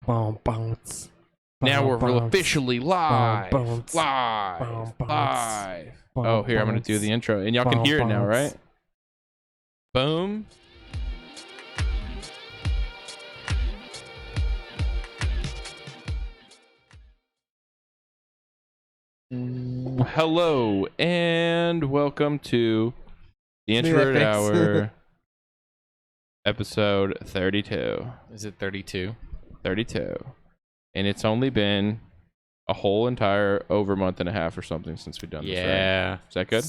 Now we're officially live. Live. Oh, here, I'm going to do the intro. And y'all can hear it now, right? Boom. Hello, and welcome to the Introvert Hour, episode 32. Is it 32? 32. And it's only been a whole entire over month and a half or something since we've done this, right? Is that good?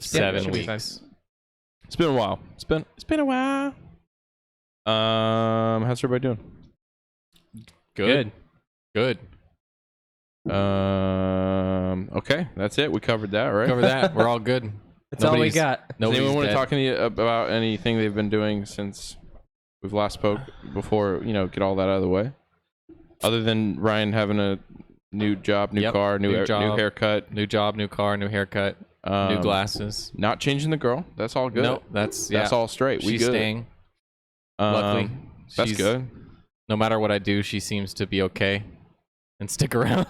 7 weeks. It's been a while. It's been a while. How's everybody doing? Good. Okay, that's it. We covered that, right? Cover that. We're all good. That's all we got. Does anyone want to talk to you about anything they've been doing since we've last spoke before, get all that out of the way? Other than Ryan having a new job, new car, new haircut. New job, new car, new haircut, new glasses. Not changing the girl. That's all good. No, that's all straight. She's staying. Luckily. That's good. No matter what I do, she seems to be okay and stick around,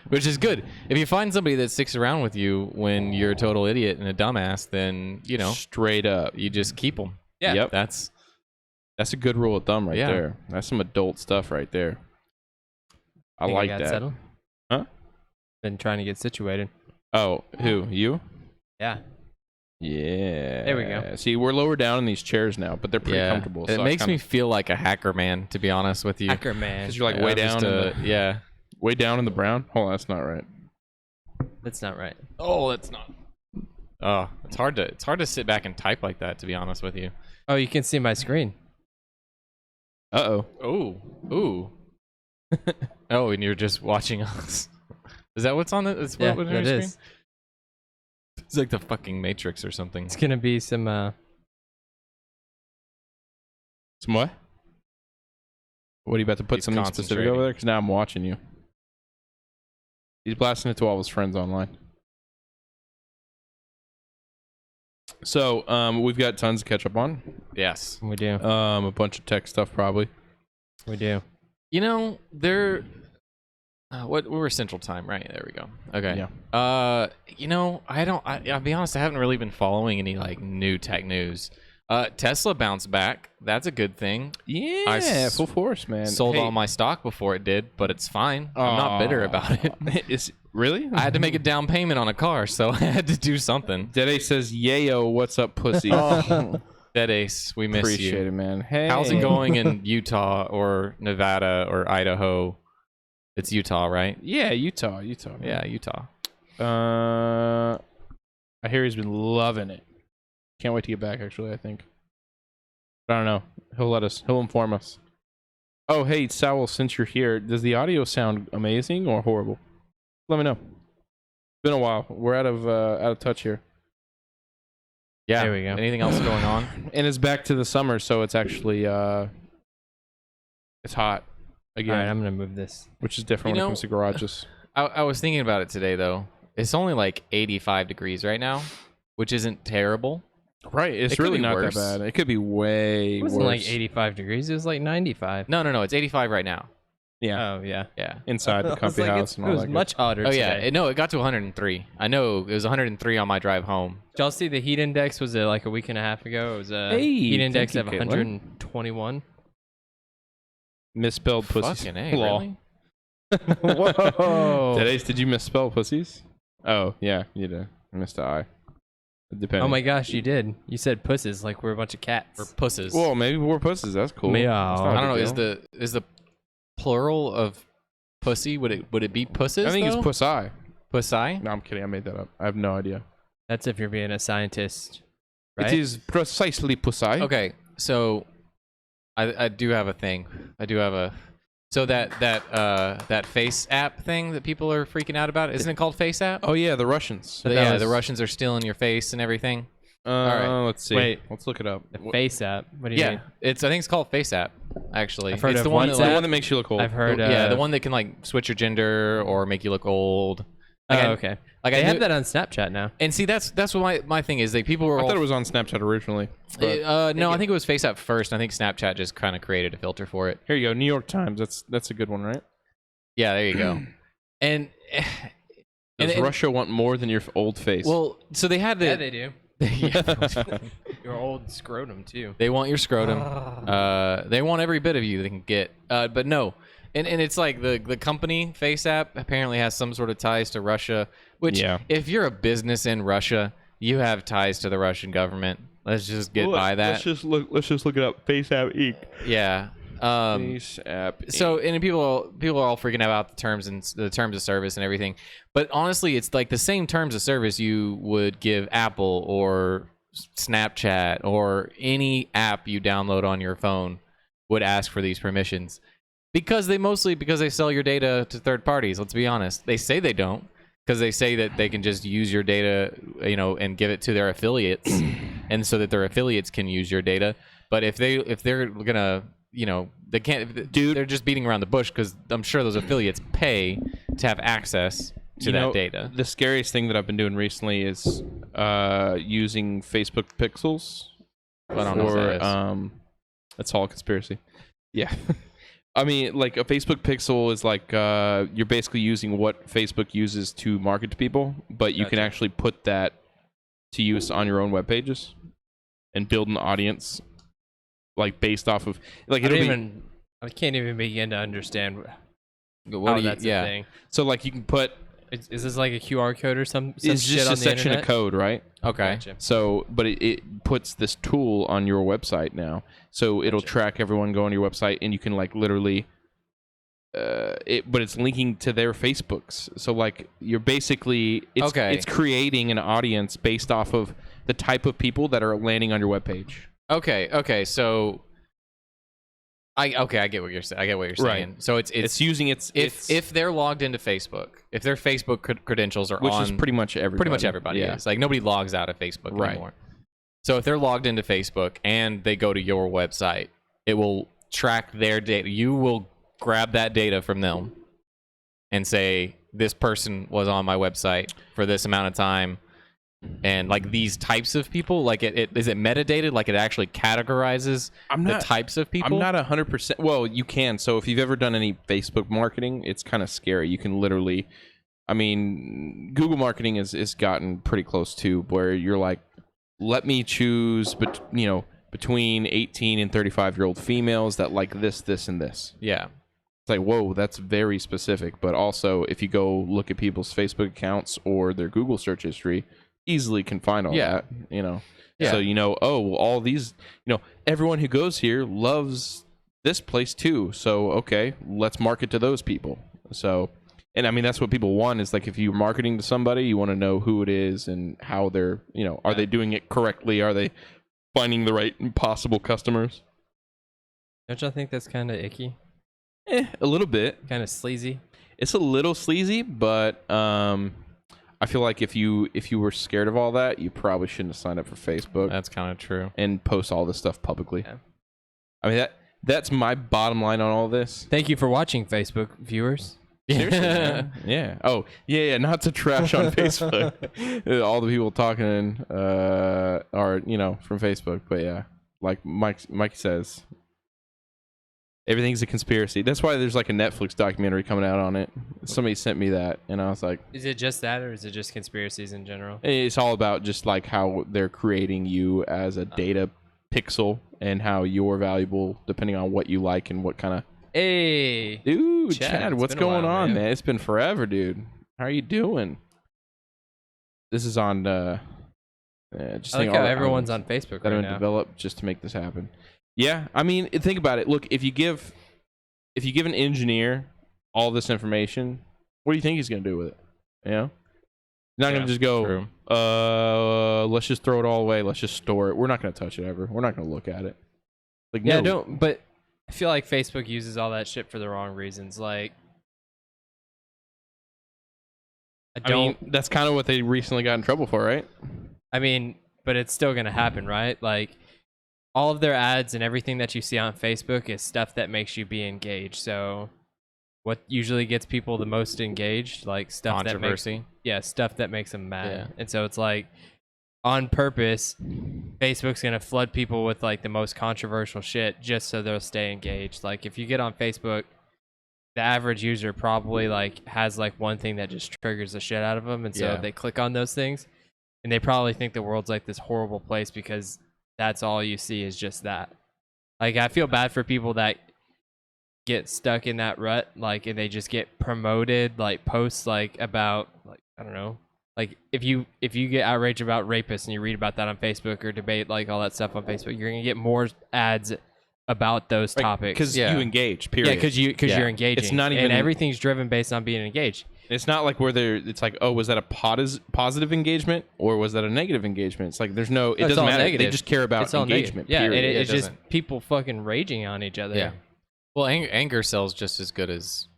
which is good. If you find somebody that sticks around with you when you're a total idiot and a dumbass, then, straight up, you just keep them. Yeah. Yep. That's a good rule of thumb right there. That's some adult stuff right there. I like that. Settled? Huh? Been trying to get situated. Oh, who? You? Yeah. Yeah. There we go. See, we're lower down in these chairs now, but they're pretty comfortable. It makes me feel like a hacker man, to be honest with you. Hacker man. Because you're like way down. Way down in the brown. Hold on, that's not right. That's not right. Oh, that's not. Oh, it's hard to sit back and type like that, to be honest with you. Oh, you can see my screen. Uh-oh. Ooh. Oh, and you're just watching us. Is that what's on it? It's yeah, what it is. It's like the fucking Matrix or something. It's gonna be some Some what? What, are you about to put something specific over there? Because now I'm watching you. He's blasting it to all his friends online. So, we've got tons to catch up on. Yes. we do. A bunch of tech stuff, probably. We do. We were Central Time, right? There we go. Okay. Yeah. I'll be honest, I haven't really been following any new tech news. Tesla bounced back. That's a good thing. Yeah, full force, man. Sold all my stock before it did, but it's fine. I'm not bitter about it. Really? I had to make a down payment on a car, so I had to do something. Deadace says, "Yayo, what's up, pussy?" Deadace, we miss you. Appreciate it, man. Hey, how's it going in Utah or Nevada or Idaho? It's Utah, right? Yeah, Utah. Man. Yeah, Utah. I hear he's been loving it. Can't wait to get back, actually, I think. But I don't know. He'll inform us. Oh, hey, Sowell, since you're here, does the audio sound amazing or horrible? Let me know. It's been a while. We're out of touch here. Yeah. There we go. Anything else going on? And it's back to the summer, so it's actually it's hot again. All right, I'm gonna move this. Which is different when it comes to garages. I was thinking about it today, though. It's only like 85 degrees right now, which isn't terrible. Right, it's really not that bad. It could be way It worse. wasn't like 85 degrees. It was like 95. No, it's 85 right now. Yeah. Oh, yeah. Yeah. Inside the comfy house and all it was that. much hotter Oh, today. yeah. No, it got to 103. I know it was 103 on my drive home. Did y'all see the heat index? Was it like a week and a half ago? It was a Hey, heat index thank of you, Caitlin. 121. Misspelled pussies. Fucking A, really? Whoa. Deadace, did you misspell pussies? Oh, yeah, you did. I missed the I. Depending. Oh my gosh, you did. You said pusses like we're a bunch of cats. Or pusses. Well, maybe we're pussies. That's cool. Meow. That's not a I don't big know. deal. Is the plural of pussy? Would it be pusses? I think it's pussy. Pussy. No, I'm kidding. I made that up. I have no idea. That's if you're being a scientist, right? It is precisely pussy. Okay, so I do have a thing. So that face app thing that people are freaking out about, isn't it called face app? Oh yeah, the Russians. Yeah, the Russians are stealing your face and everything. All right. Let's see. Wait. Let's look it up. The face app. What do you mean? I think it's called face app. Actually, I've heard it's of the one WhatsApp. The one that makes you look old. I've heard. the one that can like switch your gender or make you look old. Oh, Like, okay. Like They I have knew, that on Snapchat now. and see that's what my thing is. Like people were I all, thought it was on Snapchat originally. But no, I think it was FaceApp first. I think Snapchat just kind of created a filter for it. here you go, New York Times. That's a good one, right? Yeah, there you go. and Does Russia want more than your old face? well, so they had the Yeah, they do. yeah, Your old scrotum too. they want your scrotum. They want every bit of you they can get. But no. And it's like the company FaceApp apparently has some sort of ties to Russia, which if you're a business in Russia, you have ties to the Russian government. Let's just get by that. Let's just look it up. FaceApp Inc. Yeah. FaceApp. So and people are all freaking out about the terms of service and everything, but honestly, it's like the same terms of service you would give Apple or Snapchat or any app you download on your phone would ask for these permissions because they sell your data to third parties. Let's be honest, they say they don't because they say that they can just use your data, and give it to their affiliates, and so that their affiliates can use your data. But if they're gonna they can't, dude. They're just beating around the bush because I'm sure those affiliates pay to have access to that data. The scariest thing that I've been doing recently is using Facebook Pixels. I don't know what that is. That's all a conspiracy. Yeah. I mean, like a Facebook Pixel is like you're basically using what Facebook uses to market to people, but you can actually put that to use on your own web pages and build an audience. Like based off of like I can't even begin to understand how that's a thing. So like you can put is this like a QR code or some it's shit just on a the section internet? of code, right? Okay. Gotcha. So but it puts this tool on your website now, so it'll track everyone going to your website, and you can like literally but it's linking to their Facebooks. So like you're basically it's creating an audience based off of the type of people that are landing on your webpage. Okay. So, I get what you're saying. I get what you're saying. Right. So it's using if they're logged into Facebook, if their Facebook credentials are which on, is pretty much everybody. Yeah. It's like nobody logs out of Facebook Right. anymore. So if they're logged into Facebook and they go to your website, it will track their data. You will grab that data from them and say this person was on my website for this amount of time. And like these types of people, like it is it metadated, like it actually categorizes the types of people? I'm not 100%. Well, you can. So if you've ever done any Facebook marketing, it's kind of scary. You can literally, I mean, Google marketing is gotten pretty close to where you're like, let me choose, between 18 and 35-year-old females that like this, this, and this. Yeah. It's like, whoa, that's very specific. But also, if you go look at people's Facebook accounts or their Google search history, easily can find all that, Yeah. So all these, everyone who goes here loves this place too, so okay, let's market to those people. So, and I mean that's what people want, is like if you're marketing to somebody, you want to know who it is and how they're, are they doing it correctly, are they finding the right possible customers. Don't y'all think that's kind of icky? A little bit. Kind of sleazy? It's a little sleazy, but I feel like if you were scared of all that, you probably shouldn't have signed up for Facebook. That's kind of true. And post all this stuff publicly. Yeah. I mean that's my bottom line on all this. Thank you for watching, Facebook viewers. Seriously, man. Yeah. Oh, yeah. Not to trash on Facebook. All the people talking are from Facebook, but yeah, like Mike says, everything's a conspiracy. That's why there's like a Netflix documentary coming out on it. Somebody sent me that, and I was like, Is it just that, or is it just conspiracies in general? it's all about just like how they're creating you as a data pixel and how you're valuable depending on what you like and what kind of. Hey, Dude, Chad, what's been a going while, on, man? man? It's been forever, dude. How are you doing? This is on just I like how everyone's on Facebook that right have been now. developed just to make this happen. Yeah, I mean, think about it. Look, if you give an engineer all this information, what do you think he's going to do with it? He's not going to just go, true. Let's just throw it all away. Let's just store it. We're not going to touch it ever. We're not going to look at it. Like, Yeah, no. but I feel like Facebook uses all that shit for the wrong reasons. Like, I mean, that's kind of what they recently got in trouble for, right? But it's still gonna happen, right? Like, all of their ads and everything that you see on Facebook is stuff that makes you be engaged. So what usually gets people the most engaged, like stuff Controversy. stuff that makes them mad. Yeah. And so it's like on purpose, Facebook's gonna flood people with like the most controversial shit just so they'll stay engaged. Like if you get on Facebook, the average user probably like has like one thing that just triggers the shit out of them, and so they click on those things, and they probably think the world's like this horrible place because that's all you see is just that. Like I feel bad for people that get stuck in that rut, like, and they just get promoted like posts like about like I don't know, like if you get outraged about rapists and you read about that on Facebook or debate like all that stuff on Facebook, you're gonna get more ads about those topics because you engage. Period. Yeah, because you're engaging. It's not even, and everything's driven based on being engaged. It's not like where it's like, oh, was that a positive engagement or was that a negative engagement? It's like there's no, it doesn't matter. Negative. They just care about engagement. Yeah, period. and it's just people fucking raging on each other. Yeah. Well, anger sells just as good as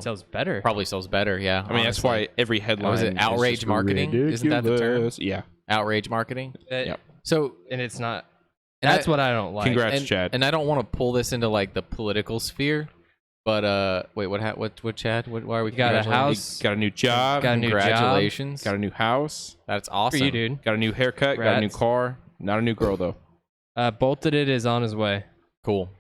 sells better. Probably sells better. Yeah. I mean, that's why every headline was it outrage marketing? Isn't that the term? Yeah. Outrage marketing. Yeah. So and it's not. That's what I don't like. Congrats, Chad. And I don't want to pull this into like the political sphere, but wait, what Chad? Why are we got a house? Got a new job. Got a new Congratulations. Got a new house. That's awesome. For you, dude. Got a new haircut. Got a new car. Not a new girl though. Bolted it is on his way. Cool.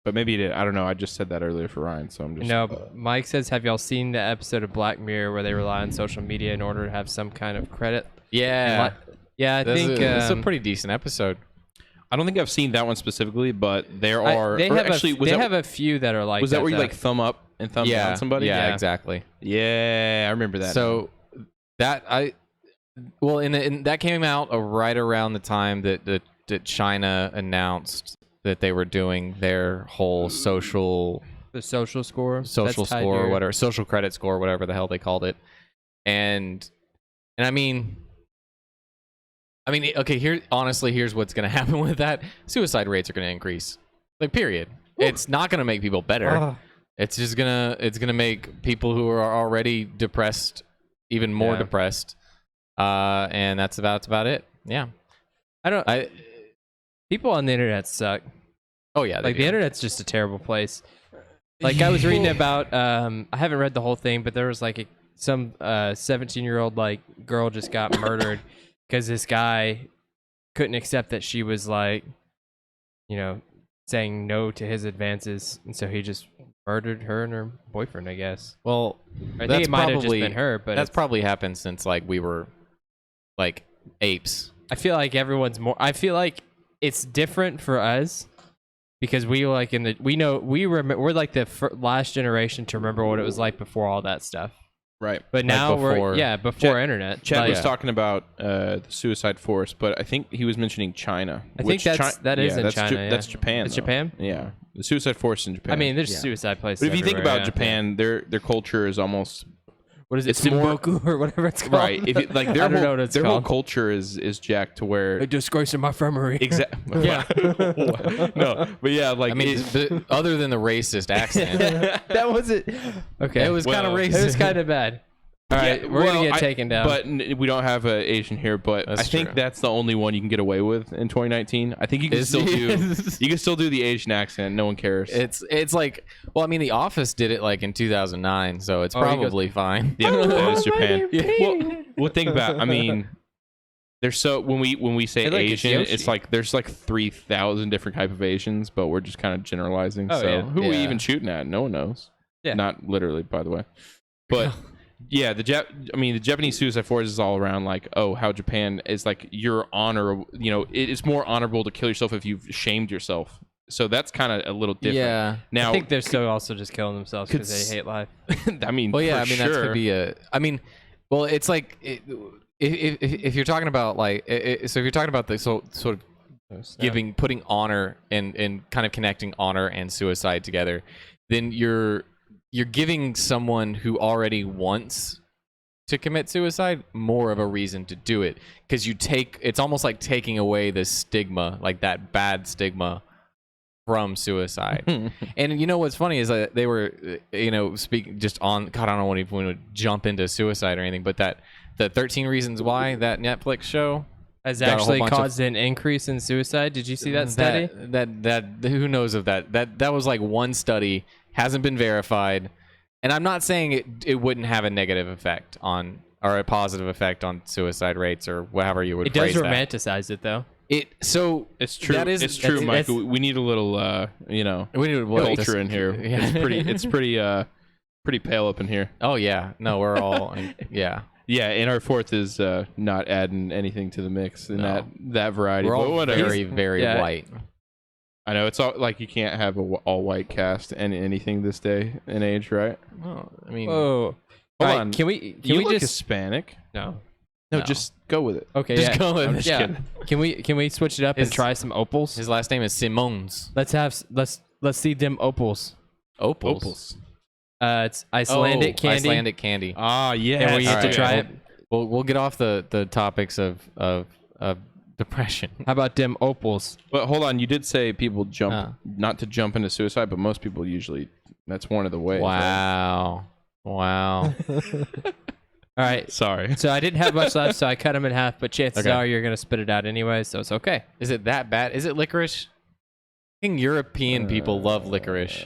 But maybe he did. I don't know. I just said that earlier for Ryan, so I'm just. No, Mike says, have y'all seen the episode of Black Mirror where they rely on social media in order to have some kind of credit? Yeah. Yeah, I think it's a pretty decent episode. I don't think I've seen that one specifically, but there are. They have a few that are like. Was that where you like thumb up and thumb down somebody? Yeah, exactly. Yeah, I remember that. So that that came out right around the time that China announced that they were doing their whole social score, whatever, social credit score, whatever the hell they called it, and I mean, okay. Here's what's gonna happen with that: suicide rates are gonna increase. Like, period. Ooh. It's not gonna make people better. It's just gonna make people who are already depressed even more depressed. And that's about it. Yeah. People on the internet suck. Oh yeah, like the internet's just a terrible place. Like I was reading about, I haven't read the whole thing, but there was like some 17-year-old like girl just got murdered because this guy couldn't accept that she was like, saying no to his advances, and so he just murdered her and her boyfriend, I guess. Well, I think it might have just been her, but that's probably happened since like we were like apes. I feel like I feel like it's different for us. Because we like we're like the last generation to remember what it was like before all that stuff. Right. But now before internet. Chad was talking about the suicide force, but I think he was mentioning China. I think that is in China. That's Japan. It's Japan? Yeah. The suicide force in Japan. I mean, there's suicide places. But if you think about Japan, their culture is almost. What is it? Simboku or whatever it's called. Right. If it, like I don't know what it's their called. whole culture is jacked to where a disgrace in my infirmary. Exactly. Yeah. No, but yeah, like I mean, other than the racist accent, that wasn't okay. It was kind of racist. It was kind of bad. All right, we're gonna get taken down. But we don't have an Asian here. But I think that's the only one you can get away with in 2019. I think you can still do the Asian accent. No one cares. It's like, well, I mean, The Office did it like in 2009, so it's probably fine. Yeah, that is Japan. Well, think about. I mean, there's when we say Asian, it's like there's like 3,000 different type of Asians, but we're just kind of generalizing. Who are we even shooting at? No one knows. Yeah, not literally, by the way, but. Yeah, the Japanese suicide force is all around like, oh, how Japan is like your honor. It's more honorable to kill yourself if you've shamed yourself. So that's kind of a little different. Yeah. Now I think they're still also just killing themselves because they hate life. I mean, well, yeah, that could be well, it's like if you're talking about like, so if you're talking about the sort of putting honor and kind of connecting honor and suicide together, then you're giving someone who already wants to commit suicide more of a reason to do it, because it's almost like taking away the stigma, like that bad stigma from suicide. And you know what's funny is that they were speaking just on, God, I don't want to jump into suicide or anything, but that the 13 Reasons Why, that Netflix show has actually caused an increase in suicide. Did you see that study? That who knows of that? That was like one study, hasn't been verified, And I'm not saying it wouldn't have a negative effect on or a positive effect on suicide rates or whatever you would It does phrase that. romanticize it though. It's true. That is, it's true, Mike. We need a little, we need culture in here. Yeah. It's pretty pale up in here. Oh yeah, no, we're all yeah. Yeah, and our fourth is not adding anything to the mix in No. that variety. We're but all whatever. very, very Yeah. white. I know it's all like you can't have a all white cast and anything this day and age, right? Well, I mean, Whoa. Hold Alright, on. Can we You look just Hispanic. no? No, No. just go with it. Okay, just yeah. go with I'm it. just Yeah. kidding. Can we switch it up His- and try some opals? His last name is Simons. Let's see them opals. Opals. It's Icelandic candy. Icelandic candy. Ah, yeah. And we All get to right. try it. We'll get off the topics of depression. How about them opals? But hold on, you did say people jump Ah. not to jump into suicide, but most people usually that's one of the ways. right? Wow. All right. Sorry. So I didn't have much left, so I cut them in half. But chances Okay. are you're gonna spit it out anyway, so it's okay. Is it that bad? Is it licorice? I think European people love licorice.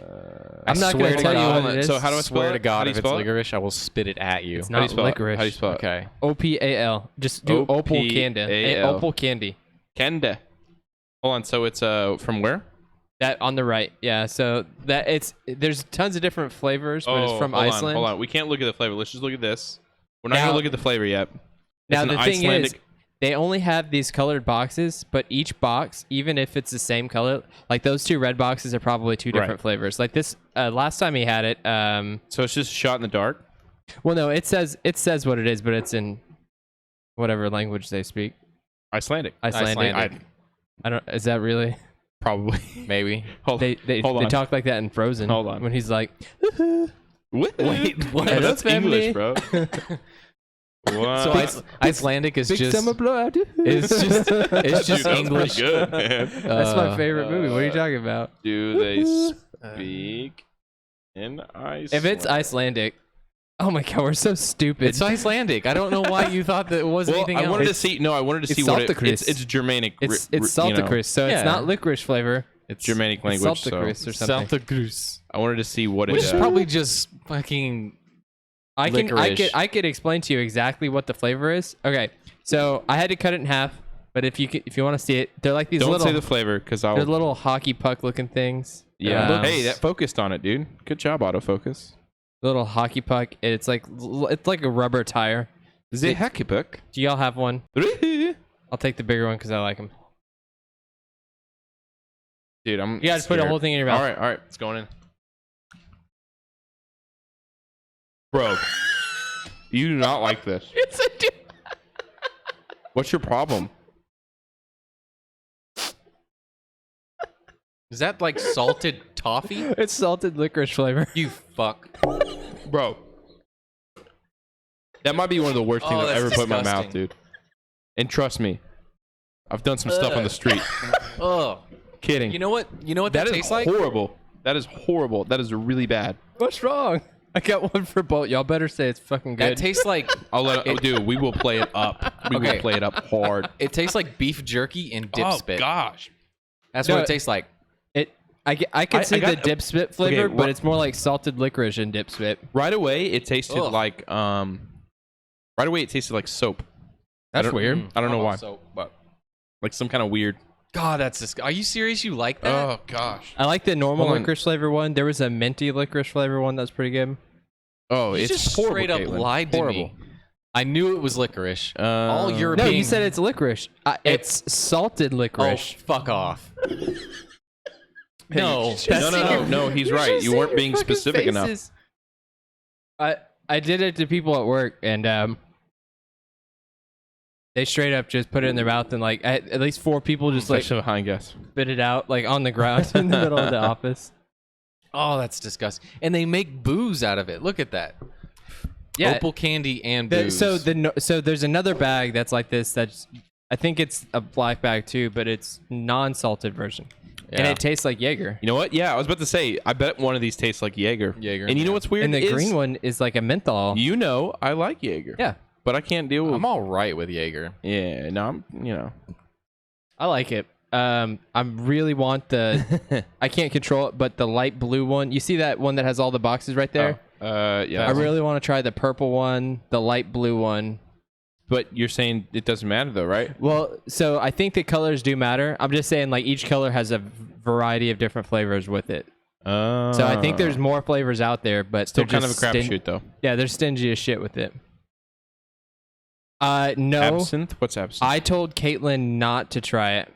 I'm not swear gonna to tell you God. what it is. So how do I swear spell to it? God, How do you if it's spell it? licorice, I will spit it at you. It's How do you not spell it? licorice. How do you spell it? Okay. OPAL. Just do opal candy. O-P-A-L. Opal candy. Kende. Hold on. So it's from where? That on the right. Yeah. So there's tons of different flavors, but it's from hold Iceland. On, hold on. We can't look at the flavor. Let's just look at this. We're not Now- gonna look at the flavor yet. Now It's the an thing is, Icelandic- they only have these colored boxes, but each box, even if it's the same color, like those two red boxes are probably two different Right. flavors. Like this, last time he had it. So it's just a shot in the dark. Well, no, it says what it is, but it's in whatever language they speak. Icelandic. Icelandic. Icelandic. I don't. Is that really? Probably. Maybe. Hold They hold on. talk like that in Frozen. Hold on. When he's like, What? Wait, what? Yeah, that's Family. English, bro. Wow. So Icelandic is "Big just summer blowout." it's just Dude, just that's English. pretty good, man. That's my favorite movie. What are you talking about? Do they speak in Iceland? If it's Icelandic, oh my god, we're so stupid. It's Icelandic. I don't know why you thought that it was well, anything I else. wanted to see. No, I wanted to it's see what salticris. it's Germanic. It's you know, salticris, so Yeah. it's not licorice flavor. It's Germanic It's language. So salticris or something. Saltagrus, I wanted to see what it which is. is probably just fucking. I licorice. could explain to you exactly what the flavor is. Okay, so I had to cut it in half, but if you want to see it, they're like these Don't little say the flavor because I'll. they're little hockey puck looking things. Yeah. Hey, that focused on it, dude. Good job, autofocus. little hockey puck. It's like a rubber tire. The hacky book. Do y'all have one? I'll take the bigger one because I like them. Dude, I'm. You guys put the whole thing in your mouth. All right, it's going in. Bro, you do not like this. Yes, I do. What's your problem? Is that like salted toffee? It's salted licorice flavor. You fuck. Bro. That might be one of the worst Oh, things I've that's ever put in my mouth, disgusting. dude. And trust me, I've done some stuff on the street. Oh, Kidding. you know what? You know what that, that is tastes like? horrible. That is horrible. That is really bad. What's wrong? I got one for both. Y'all better say it's fucking good. That tastes like. I'll let it, dude, we will play it up. We Okay. will play it up hard. It tastes like beef jerky and dip spit. gosh. That's No, what it tastes like. I could see got- the dip spit flavor, okay, but it's more like salted licorice and dip spit. Right away, it tasted Ugh. like right away it tasted like soap. That's I don't- weird. I don't know why. So, but Like some kind of weird. God, that's disgusting. Are you serious? You like that? Oh gosh. I like the normal Hold on. licorice flavor one. There was a minty licorice flavor one that's pretty good. Oh, You it's just horrible, straight up Caitlin. lied to Horrible. me. I knew it was licorice. All No, European. No, you said it's licorice. It's salted Oh, licorice. fuck off. No. No, he's right. You weren't being specific enough. I did it to people at work, and they straight up just put it in their mouth, and like at least 4 people just like Especially behind guess. spit it out like on the ground in the middle of the office. Oh, that's disgusting. And they make booze out of it. Look at that. Yeah. Opal candy and The- booze. so there's another bag that's like this. That's I think it's a black bag too, but it's non-salted version, and Yeah. it tastes like Jaeger. You know what? Yeah, I was about to say. I bet one of these tastes like Jaeger. Jaeger, And you know yeah. what's weird? And the is, green one is like a menthol. You know, I like Jaeger. Yeah, But I can't deal with. I'm all right with Jaeger. Yeah, no, I'm. You know. I like it. I really want the. I can't control it, but the light blue one. You see that one that has all the boxes right there? Oh. Yeah. I really want to try the purple one, the light blue one. But you're saying it doesn't matter though, right? Well, so I think the colors do matter. I'm just saying like each color has a variety of different flavors with it. So I think there's more flavors out there, but still they're kind of a just crapshoot though. Yeah, they're stingy as shit with it. No. Absinthe? What's absinthe? I told Caitlin not to try it.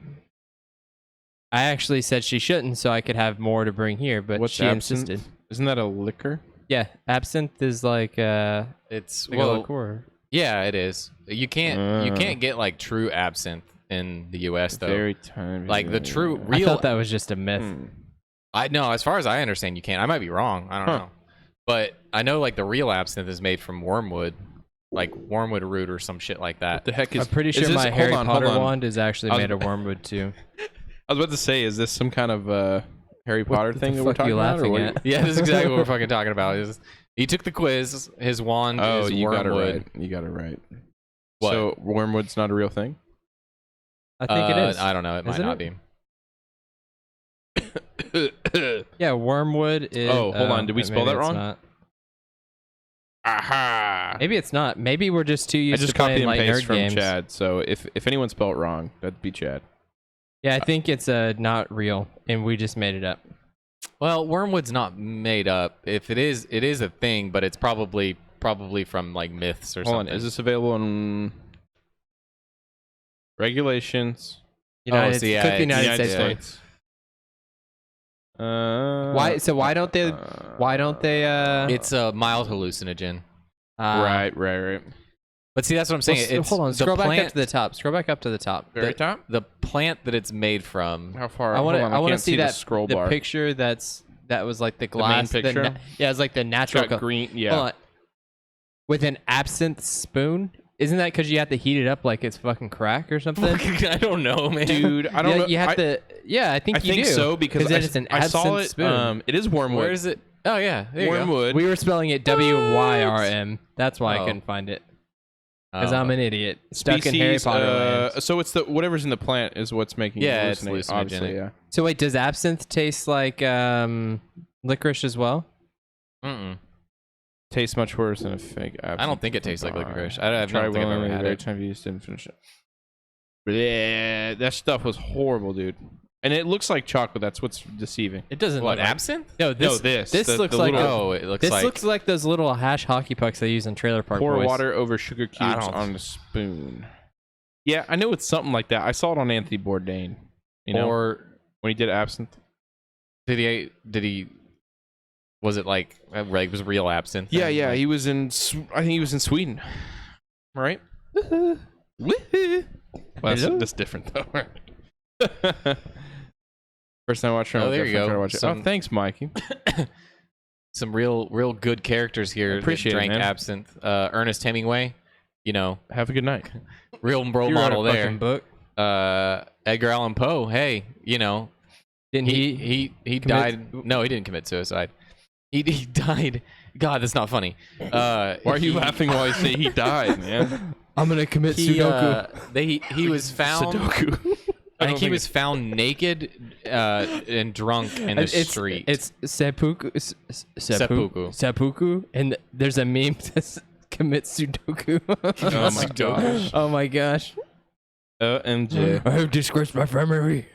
I actually said she shouldn't, so I could have more to bring here, but What's she absinthe? insisted. Isn't that a liquor? Yeah, absinthe is like It's like a well, liqueur. yeah, it is. You can't get like true absinthe in the U.S. though. Very tiny. Like the true I real. thought that was just a myth. I know, as far as I understand, you can't. I might be wrong. I don't know, but I know like the real absinthe is made from wormwood, like wormwood root or some shit like that. What the heck is? I'm pretty is sure this- my hold Harry on, hold Potter on. wand is actually I was- made of wormwood too. I was about to say, is this some kind of Harry Potter the thing that we're fuck are you talking about? or laughing what- at? Yeah, that's exactly what we're fucking talking about. He took the quiz. His wand Oh, is you got it wormwood. right. You got it right. What? So wormwood's not a real thing? I think it is. I don't know. It might Isn't not it? be. Yeah, wormwood is. Oh, hold on. Did we spell maybe that it's wrong? not. Aha! Maybe it's not. Maybe we're just too I used just to playing copy and like paste nerd from games. Chad. So if anyone spelled it wrong, that'd be Chad. Yeah, I think it's not real, and we just made it up. Well, wormwood's not made up. If it is a thing, but it's probably from like myths or Hold something. on. Is this available in regulations? United, so yeah, click the it's United United States one. States. Why? So why don't they? Why don't they? It's a mild hallucinogen. Right. But see, that's what I'm saying. It's hold on. the Scroll back plant, up to the top. Scroll back up to the top. Very top. the plant that it's made from. How far? I want to. Hold on, I want to can't see that the scroll the bar. picture. That was like the glass. picture? Yeah, it's like the It's natural. got green. Yeah. Hold on. With an absinthe spoon. Isn't that because you have to heat it up like it's fucking crack or something? I don't know, man. Dude, I don't know. You have to. Yeah, I think I you think do. so because then it's an I saw absinthe it. spoon. It is wormwood. Where is it? Oh yeah, there you go. wormwood? We were spelling it WYRM. That's why I Oh. couldn't find it. Because Oh. I'm an idiot stuck Species, in Harry Potter land. so it's the whatever's in the plant is what's making Yeah, you it's hallucinate, hallucinogenic. obviously, yeah. So wait, does absinthe taste like licorice as well? Mm-mm. Tastes much worse than a fake absinthe. I don't think it tastes like licorice. I don't Try think I've ever willingly, had very it. time used, didn't finish it. Yeah, that stuff was horrible, dude. And it looks like chocolate. That's what's deceiving. It doesn't What, look like absinthe? No, this the looks the like little- Oh, it looks this like. looks like those little hash hockey pucks they use in Trailer Park Pour Boys. water over sugar I cubes don't- on a spoon. Yeah, I know it's something like that. I saw it on Anthony Bourdain. You know, or when he did absinthe. did he? Was it like it was real absinthe? Yeah, then? yeah. Like- He was in. I think he was in Sweden. Right. Well, that's different though. First time I watched it, Oh, there you go. Oh, thanks, Mikey. some real good characters here. Appreciate it, that drank man. absinthe. Ernest Hemingway, you know, Have a good night. real role You wrote model a there. fucking book. Edgar Allan Poe. Hey, you know, Didn't he commit- died. No, he didn't commit suicide. He died. God, that's not funny. Why are you laughing while I say he died, man? I'm gonna commit He, Sudoku. he was found. Sudoku. I think he was found naked and drunk in the street. It's seppuku. Seppuku. Seppuku. And there's a meme that says commit Sudoku. Oh my gosh. Oh my gosh. OMG. I have disgraced my family.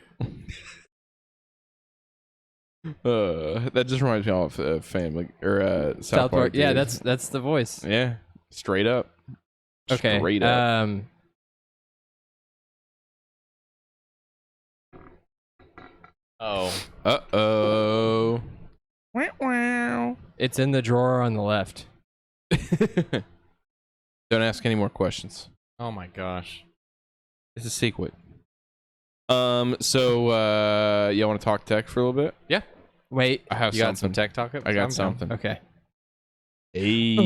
That just reminds me of Family or South Park. Yeah, dude. that's the voice. yeah, straight up. Okay. Straight up. Oh, Uh-oh. It's in the drawer on the left. Don't ask any more questions. oh my gosh. It's a secret. So you want to talk tech for a little bit? Wait. I have You got some something. tech talk? I got something. Okay. Hey.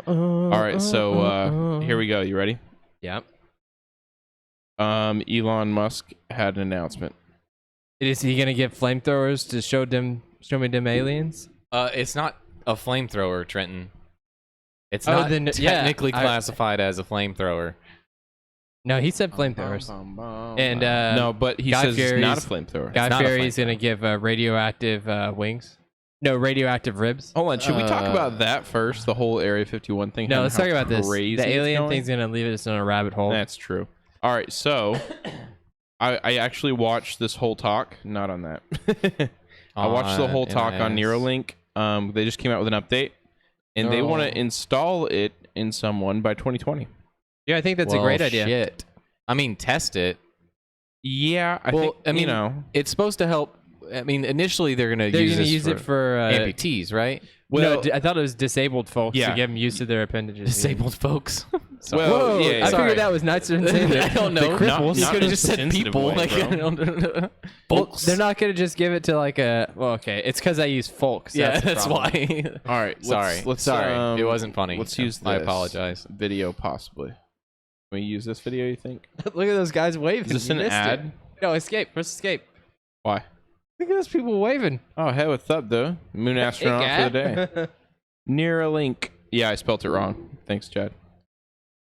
All right, so here we go. You ready? Yep. Elon Musk had an announcement. Is he gonna get flamethrowers to show me them aliens? It's not a flamethrower, Trenton. It's Oh, not then, yeah, technically I- classified as a flamethrower. No, he said flamethrowers. And no, but he Guy says it's not a Fieri's- flamethrower. Guy not a Fieri's flamethrower. gonna give radioactive wings. No, radioactive ribs. Hold on, should we talk about that first? The whole Area 51 thing. No, and let's how talk about this. crazy The it's alien going? thing's gonna leave us in a rabbit hole. That's true. All right, so I actually watched this whole talk. Not on that. I watched the whole talk on Neuralink. They just came out with an update, and they want to install it in someone by 2020. Yeah, I think that's a great idea. Shit. I mean, test it. Yeah, I think. I mean, you know, it's supposed to help. I mean, initially they're gonna use it for amputees, right? well, no, I thought it was disabled folks Yeah. to give them use of their appendages. Disabled folks. well, Whoa, yeah, I sorry. figured that was nicer than saying I don't know. the cripples. You Not could in have a just said sensitive people. way, Like, bro. I don't- Well, folks. they're not gonna just give it to like a. Well, okay, it's because I use folks. Yeah, the that's problem. why. All right, Sorry. Let's Sorry. It wasn't funny. Let's use this I apologize. video possibly. Can we use this video? You think? Look at those guys waving. Is this You an missed ad? it. No, escape. Press escape. Why? Look at those people waving. Oh, hey, what's up, dude? Moon astronaut for the day. Neuralink. Yeah, I spelt it wrong. Thanks, Chad.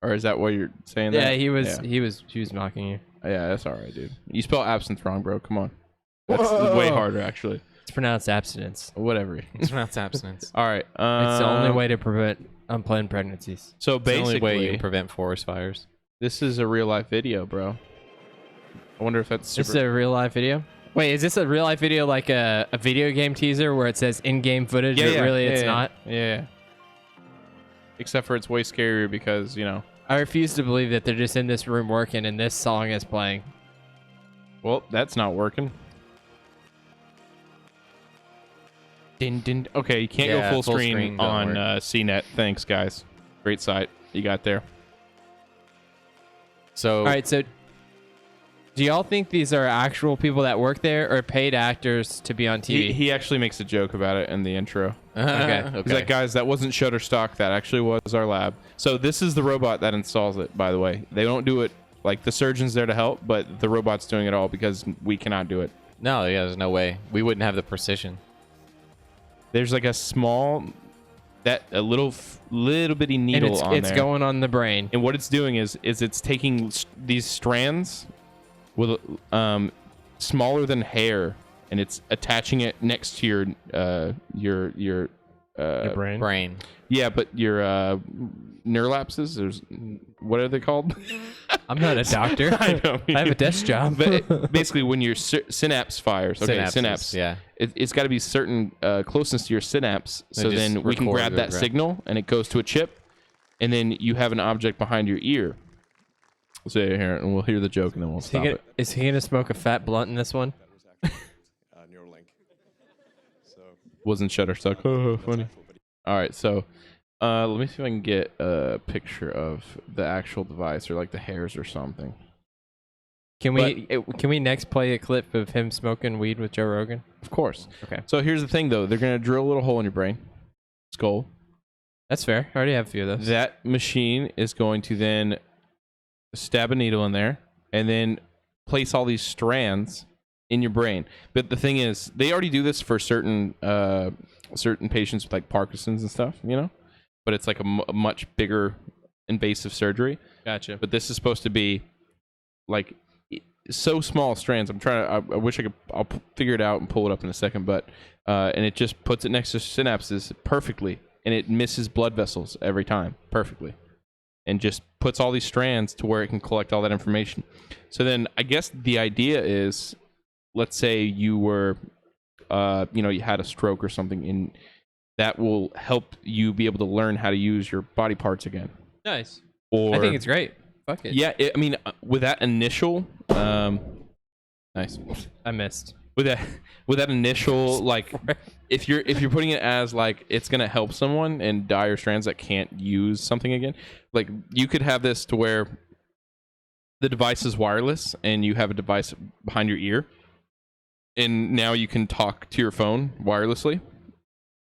Or is that what you're saying? Yeah, that? he was. Yeah. He was mocking you. Yeah, that's all right, dude. You spell absinthe wrong, bro. Come on. That's Whoa. way harder, actually. It's pronounced abstinence. Whatever. It's pronounced abstinence. All right. It's the only way to prevent unplanned pregnancies. So It's the only way basically, you prevent forest fires. this is a real life video, bro. I wonder if that's This is super. a real life video. Wait, is this a real life video like a video game teaser where it says in-game footage? Yeah, but yeah, really yeah, it's yeah. not. Yeah. Except for it's way scarier because, you know. I refuse to believe that they're just in this room working and this song is playing. Well, that's not working. Din, din. Okay, you can't Yeah, go full full screen screen don't on work. CNET. Thanks, guys. Great site you got there. So, All right, so do y'all think these are actual people that work there or paid actors to be on TV? He actually makes a joke about it in the intro. Okay. He's like, guys, that wasn't Shutterstock. That actually was our lab. So this is the robot that installs it, by the way. They don't do it, like the surgeon's there to help, but the robot's doing it all because we cannot do it. No, yeah, there's no way. We wouldn't have the precision. There's like a small, a little bitty and needle on it's there. going on the brain. And what it's doing is it's taking these strands with smaller than hair, and it's attaching it next to your brain. Brain. yeah, but your neurolapses. What are they called? I'm not a doctor. I know. I have a desk job. But basically, when your synapse fires, okay, Synapses, synapse, yeah. it's got to be certain closest to your synapse, so just then we can record grab it, that right. signal and it goes to a chip, and then you have an object behind your ear. So here, and we'll hear the joke, and then we'll stop it. Is he gonna smoke a fat blunt in this one? Neuralink. So Wasn't Shutterstock. Oh, funny. All right, so let me see if I can get a picture of the actual device or like the hairs or something. Can we next play a clip of him smoking weed with Joe Rogan? Of course. Okay. So here's the thing, though. They're gonna drill a little hole in your brain, skull. That's fair. I already have a few of those. That machine is going to then stab a needle in there and then place all these strands in your brain. But the thing is, they already do this for certain patients with like Parkinson's and stuff, you know? But it's like a much bigger invasive surgery. Gotcha. But this is supposed to be like so small strands. I wish I could, I'll figure it out and pull it up in a second, but and it just puts it next to synapses perfectly, and it misses blood vessels every time perfectly, and just puts all these strands to where it can collect all that information. So then I guess the idea is, let's say you were, you had a stroke or something, and that will help you be able to learn how to use your body parts again. Nice. Or I think it's great. Fuck it. yeah, I mean, with that initial, nice. I missed. With that initial, like, if you're putting it as like it's gonna help someone in dire strands that can't use something again, like you could have this to where the device is wireless and you have a device behind your ear, and now you can talk to your phone wirelessly,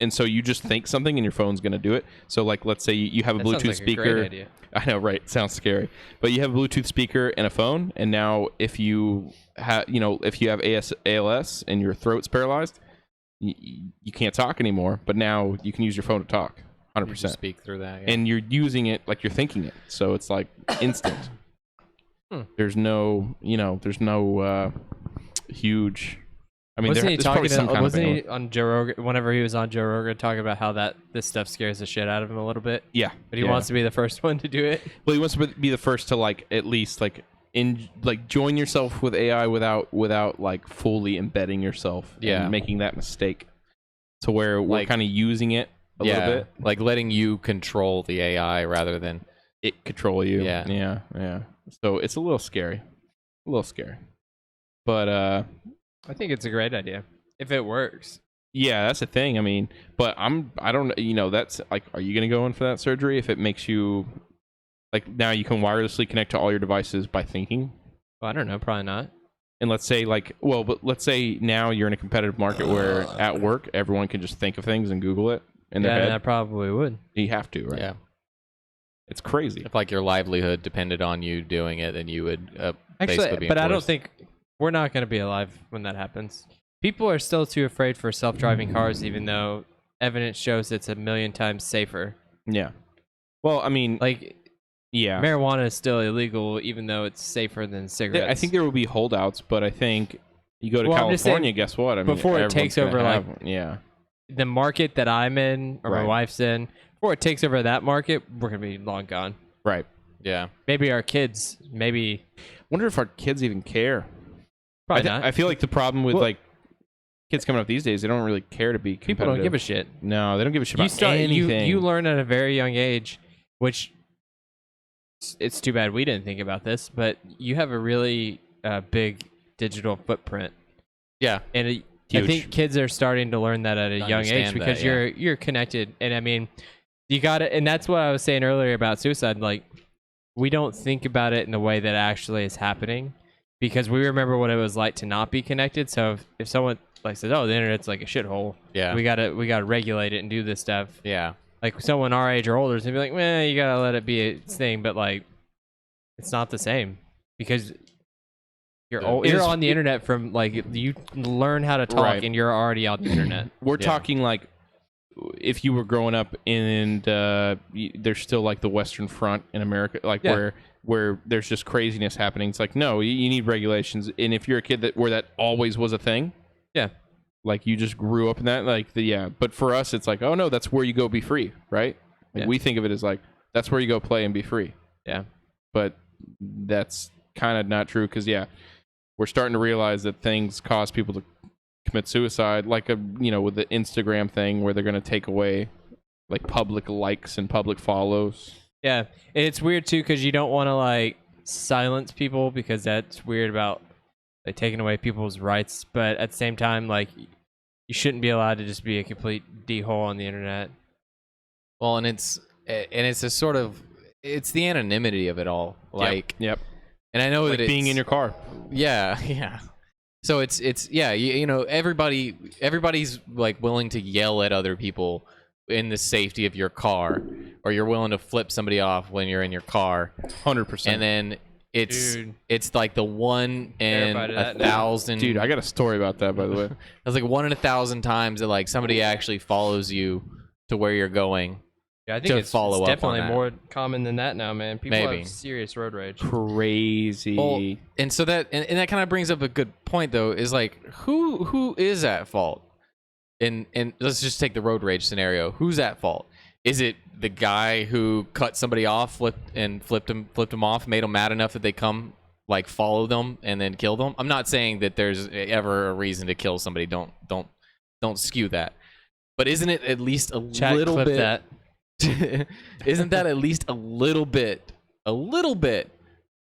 and so you just think something and your phone's gonna do it. So like, let's say you have a That sounds Bluetooth like speaker. A great idea. I know, right? Sounds scary, but you have a Bluetooth speaker and a phone, and now if you have, ALS and your throat's paralyzed, you can't talk anymore. But now you can use your phone to talk, 100%, Speak through that. Yeah. and you're using it like you're thinking it, so it's like instant. There's no, huge I mean, wasn't he there's probably talking? some kind of Wasn't balance. he on Joe Rogan? Whenever he was on Joe Rogan, talking about how this stuff scares the shit out of him a little bit. Yeah, But he yeah. wants to be the first one to do it. Well, he wants to be the first to like at least like join yourself with AI without like fully embedding yourself. Yeah. And making that mistake, to where we're Like- kind of using it a little bit. like letting you control the AI rather than It control you. Yeah. Yeah. So it's a little scary. But I think it's a great idea if it works. yeah, that's the thing. I mean, but I don't, that's like, are you going to go in for that surgery if it makes you, like, now you can wirelessly connect to all your devices by thinking? Well, I don't know. Probably not. And let's say, like, but let's say now you're in a competitive market where at work, everyone can just think of things and Google it in their head. I probably would. You have to, right? yeah. It's crazy. If like your livelihood depended on you doing it, then you would basically Actually, be but I don't enforced. think we're not going to be alive when that happens. People are still too afraid for self-driving cars, even though evidence shows it's 1,000,000 times safer. Yeah. Well, I mean, Like, yeah. marijuana is still illegal, even though it's safer than cigarettes. I think there will be holdouts, but I think you go to Well, I'm just saying, California, guess what? I mean, before it everyone's takes gonna over, have like- one. Yeah. the market that I'm in, or my Right. wife's in, before it takes over that market, we're going to be long gone. Right. Yeah. Maybe our kids, maybe. Wonder if our kids even care. Probably not. I feel like the problem with Well- like kids coming up these days, they don't really care to be competitive. People don't give a shit. No, they don't give a shit You about start. anything. You learn at a very young age, which it's too bad we didn't think about this, but you have a really big digital footprint, Yeah. and I Huge. think kids are starting to learn that at a young age Understand because that, yeah. you're connected, and I mean, you got it, and that's what I was saying earlier about suicide. Like, we don't think about it in the way that actually is happening because we remember what it was like to not be connected. So if someone like says, "Oh, the internet's like a shithole," Yeah. we gotta regulate it and do this stuff. Yeah. Like someone our age or older is gonna be like, "Man, you gotta let it be its thing," but like, it's not the same because you're you're on the internet from like you learn how to talk Right. and you're already on the internet. We're Yeah. talking like if you were growing up and there's still like the Western Front in America, like Yeah. where there's just craziness happening. It's like, no, you need regulations. And if you're a kid where that always was a thing, Yeah. like you just grew up in that, like but for us, it's like, oh no, that's where you go be free, right? Like Yeah. we think of it as like, that's where you go play and be free. Yeah. But that's kind of not true because we're starting to realize that things cause people to commit suicide, like with the Instagram thing where they're going to take away like public likes and public follows. Yeah, and it's weird too because you don't want to like silence people because that's weird about like taking away people's rights. But at the same time, like you shouldn't be allowed to just be a complete d-hole on the internet. Well, and it's a sort of it's the anonymity of it all. Like, Yep. and I know Like that being it's, in your car. Yeah, yeah. So it's yeah, you know, everybody's like willing to yell at other people in the safety of your car, or you're willing to flip somebody off when you're in your car, 100%. and then Dude. it's like the 1 in Terrified of that now. 1,000. Dude, I got a story about that, by the way. It's like 1 in 1,000 times that like somebody actually follows you to where you're going. Yeah, I think To it's follow up on definitely that. more common than that now, man. People Maybe. have serious road rage. Crazy. Well, and so that and that kind of brings up a good point though, is like who is at fault? And let's just take the road rage scenario. Who's at fault? Is it the guy who cut somebody off, flipped him off, made him mad enough that they come like follow them and then kill them? I'm not saying that there's ever a reason to kill somebody. Don't skew that. But isn't it at least a Chat little clip bit? that. Isn't that at least a little bit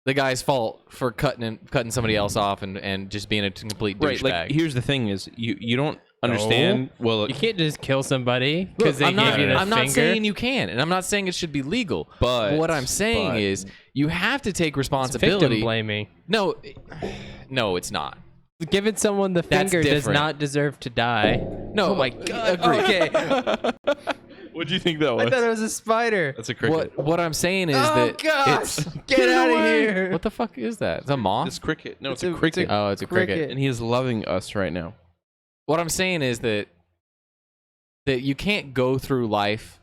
the guy's fault for cutting somebody else off and just being a complete douchebag? right, like here's the thing is you don't understand. Well, You can't just kill somebody because they I'm gave not, you the I'm not finger. saying you can, and I'm not saying it should be legal. But- what I'm saying but- is you have to take It's responsibility. victim blaming. No, it's not. Giving someone the That's finger does different. not deserve to die. No, Oh my god. agree. Okay. what do you think that was? I thought it was a spider. That's a cricket. What I'm saying is Oh that gosh! it's Get out of away. here! what the fuck is that? It's a moth. It's cricket. No, it's It's a a- cricket. Oh, it's a cricket. And he is loving us right now. What I'm saying is that you can't go through life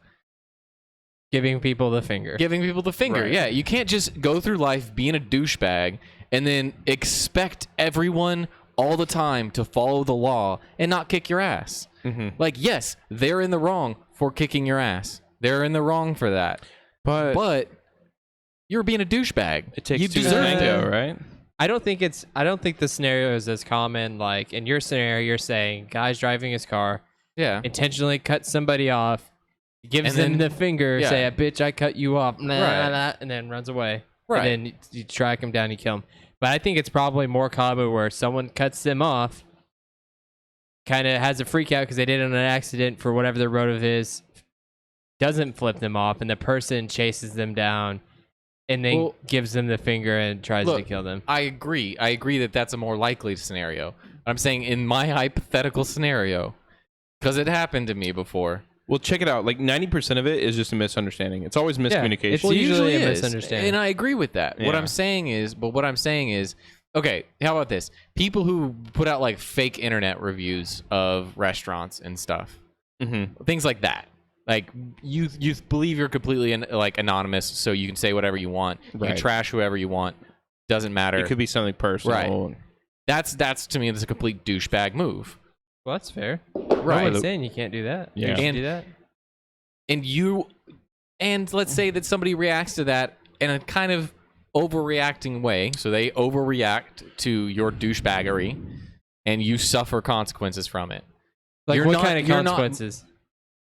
Giving people the finger. giving people the finger. Right. Yeah, you can't just go through life being a douchebag and then expect everyone all the time to follow the law and not kick your ass. Like, yes, they're in the wrong for kicking your ass. They're in the wrong for that. But you're being a douchebag. It takes you two to deserve tango, it. right? I don't think the scenario is as common. Like in your scenario, you're saying guy's driving his car, Yeah. intentionally cuts somebody off, gives And them then- the finger, yeah. say, "Bitch, I cut you off," Right. and then runs away. Right. And then you track him down, you kill him. But I think it's probably more common where someone cuts them off, kind of has a freak out because they did it on an accident for whatever their motive is, doesn't flip them off, and the person chases them down and then gives them the finger and tries to kill them. I agree. I agree that that's a more likely scenario. I'm saying in my hypothetical scenario, because it happened to me before. Well, check it out. Like 90% of it is just a misunderstanding. It's always miscommunication. it's usually a is, misunderstanding. and I agree with that. What Yeah. I'm saying is, okay, how about this? People who put out like fake internet reviews of restaurants and stuff, things like that. Like you believe you're completely like anonymous, so you can say whatever you want. You can Right. trash whoever you want. Doesn't matter. It could be something personal. Right. That's to me, that's a complete douchebag move. Well, that's fair. Right. Nobody's saying you can't do that. Yeah. You can And- do that. And let's say that somebody reacts to that in a kind of overreacting way. So they overreact to your douchebaggery, and you suffer consequences from it. Like, You're what not- kind of you're not- consequences?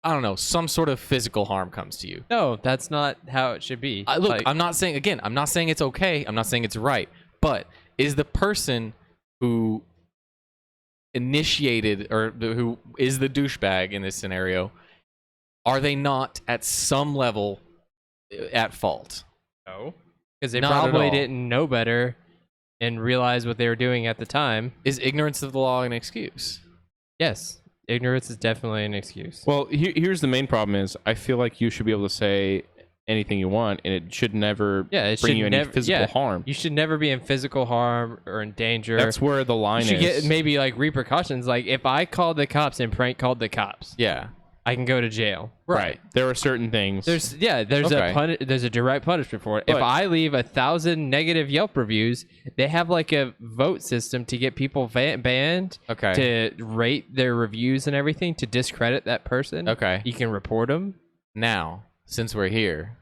I don't know. Some sort of physical harm comes to you. No, that's not how it should be. Look, Like, I'm not saying it's okay. I'm not saying it's right. But is the person who initiated or who is the douchebag in this scenario, are they not at some level at fault? no, because they Not at probably all. didn't know better and realize what they were doing at the time. Is ignorance of the law an excuse? Yes, ignorance is definitely an excuse. Well, here's the main problem is I feel like you should be able to say anything you want, and it should never It bring should you any never- physical harm. You should never be in physical harm or in danger. That's where the line you should is. get maybe like repercussions. Like if I called the cops and prank called the cops, Yeah. I can go to jail. Right. There are certain things. There's Okay. there's a direct punishment for it. If But- I leave 1,000 negative Yelp reviews, they have like a vote system to get people banned. Okay. To rate their reviews and everything to discredit that person. Okay. You can report them. Now, since we're here,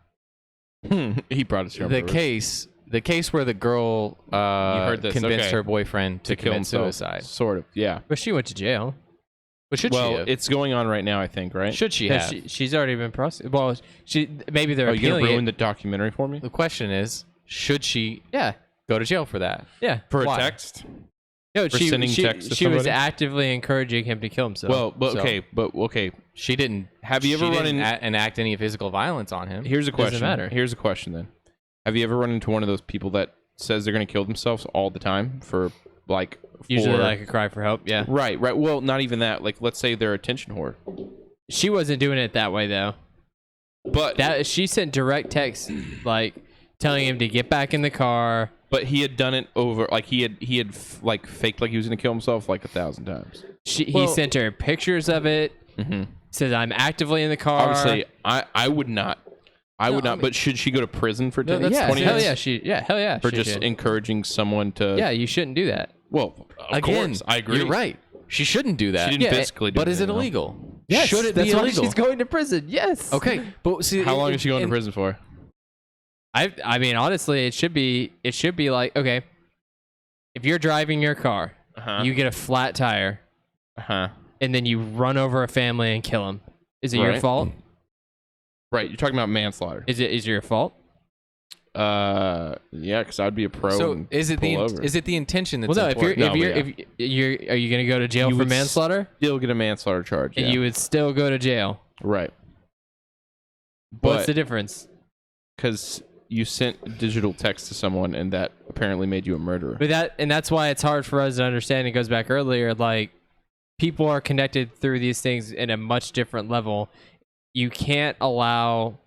he brought us here. the case where the girl heard this, convinced okay. her boyfriend to kill commit himself. suicide. Sort of. Yeah. But she went to jail. But should she Well, have? it's going on right now, I think, right? Should she Because have? she's already been prosecuted. Well, maybe they're Are you appealing gonna ruin it. the documentary for me? The question is, should she Yeah, go to jail for that? yeah. For Why? a text? No, For sending texts to she was somebody? actively encouraging him to kill himself. Well, but So- okay. She didn't. Have you ever she run didn't in? enact any physical violence on him? Here's a Doesn't question. matter. Here's a question then. Have you ever run into one of those people that says they're gonna kill themselves all the time for like? usually for- like a cry for help. Yeah. Right. Well, not even that. Like, let's say they're a attention whore, She wasn't doing it that way though. but That she sent direct texts like telling him to get back in the car. but he had done it over. Like he had like faked like he was gonna kill himself like 1,000 times. He Well- sent her pictures of it. Mm-hmm. Says I'm actively in the car. Obviously, I would not. I would No, I not. mean- But should she go to prison for 10, that's- yeah, 20 hell years? yeah, hell yeah. For she just should. encouraging someone to. Yeah, you shouldn't do that. Well, of Again, course, I agree. You're right. She shouldn't do that. She didn't Yeah, physically do But is it anything, though. illegal? Yes, Should it that's be why illegal? she's going to prison. Yes. Okay, but see, How long is she going to prison for? I mean, honestly, it should be like, okay, if you're driving your car, Uh-huh. you get a flat tire, Uh-huh. and then you run over a family and kill them. Is it your Right. fault? Right. You're talking about manslaughter. Is it your fault? Yeah, because I'd be a pro. So and is it pull over. the intention that's Well, no. If important? No, you're but if you're are you gonna go to jail You for would manslaughter? still get a manslaughter charge? And yeah. you would still go to jail. Right. What's the But difference? because you sent digital text to someone, and that apparently made you a murderer. But that's why it's hard for us to understand. It goes back earlier, like people are connected through these things in a much different level. You can't allow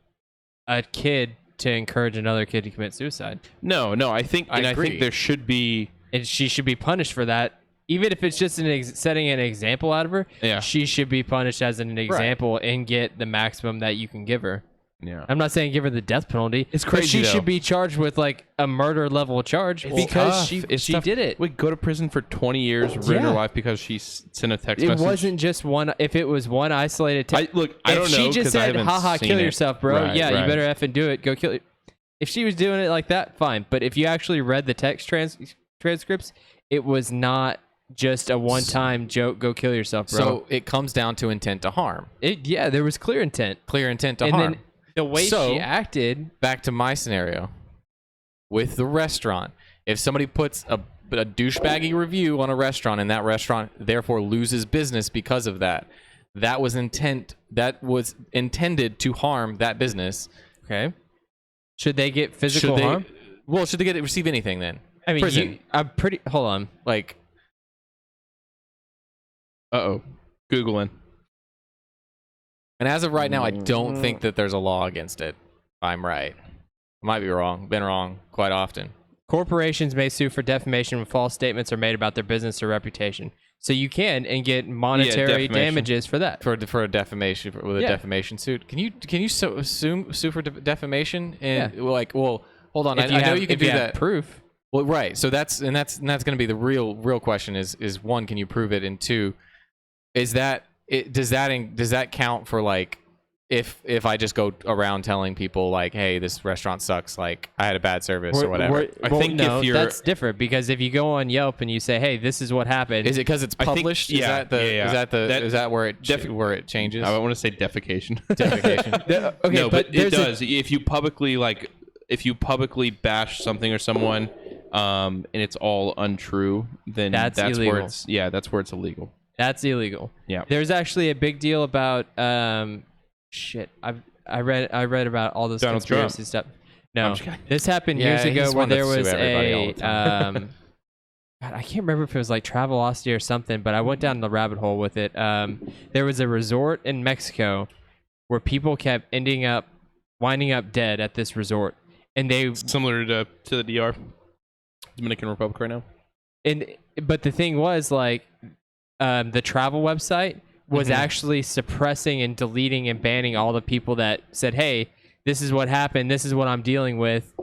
a kid to encourage another kid to commit suicide, No. I think I agree. think there should be. and she should be punished for that. Even if it's just setting an example out of her, Yeah. she should be punished as an example and get the maximum that you can give her. Yeah. I'm not saying give her the death penalty. It's but crazy, she though. should be charged with like a murder level charge because she tough. did it. Wait, go to prison for 20 years, ruin her life because she sent a text message? It wasn't just one. If it was one isolated text, I don't know. if she just 'cause I said, haven't haha, seen kill it. yourself, bro. Right, yeah, right. you better effing do it. Go kill it. If she was doing it like that, fine. But if you actually read the text transcripts, it was not just a one-time joke. Go kill yourself, bro. So it comes down to intent to harm. Yeah, there was clear intent. Clear intent to And harm. then the way So- she acted. Back to my scenario with the restaurant. If somebody puts a douchebaggy review on a restaurant and that restaurant therefore loses business because of that, that was intended to harm that business. Okay. Should they get physical Should they, harm? well, should they receive anything then? I mean, prison. I'm pretty. Hold on. Like, Uh-oh. Googling. and as of right now, I don't think that there's a law against it. If I'm right. I might be wrong. Been wrong quite often. Corporations may sue for defamation when false statements are made about their business or reputation. So you can and get monetary defamation. damages for that. For a defamation with a Yeah. defamation suit. Can you sue for defamation? And Yeah. like, well, hold on. I If you know have- you can if do you have that. proof. Well, right. So that's going to be the real question is one, can you prove it? And two, does that count for like if I just go around telling people like, hey, this restaurant sucks, like I had a bad service or whatever. I think no, if you're- that's different because if you go on Yelp and you say, "Hey, this is what happened," Is it because it's I think- published? yeah, yeah. Is that where it changes? I want to say defecation. Defecation. okay, no, but it there's does. If you publicly bash something or someone, and it's all untrue, then That's where illegal. that's where it's illegal. That's illegal. Yeah. There's actually a big deal about I read about all this Donald conspiracy stuff. No, I'm just kidding. this happened Yeah, years ago he's where one there that sue was everybody all a the time. God, I can't remember if it was like Travelocity or something, but I went down the rabbit hole with it. There was a resort in Mexico where people kept winding up dead at this resort, and they Similar to the DR, Dominican Republic right now. but the thing was like the travel website was actually suppressing and deleting and banning all the people that said, hey, this is what happened, this is what I'm dealing with.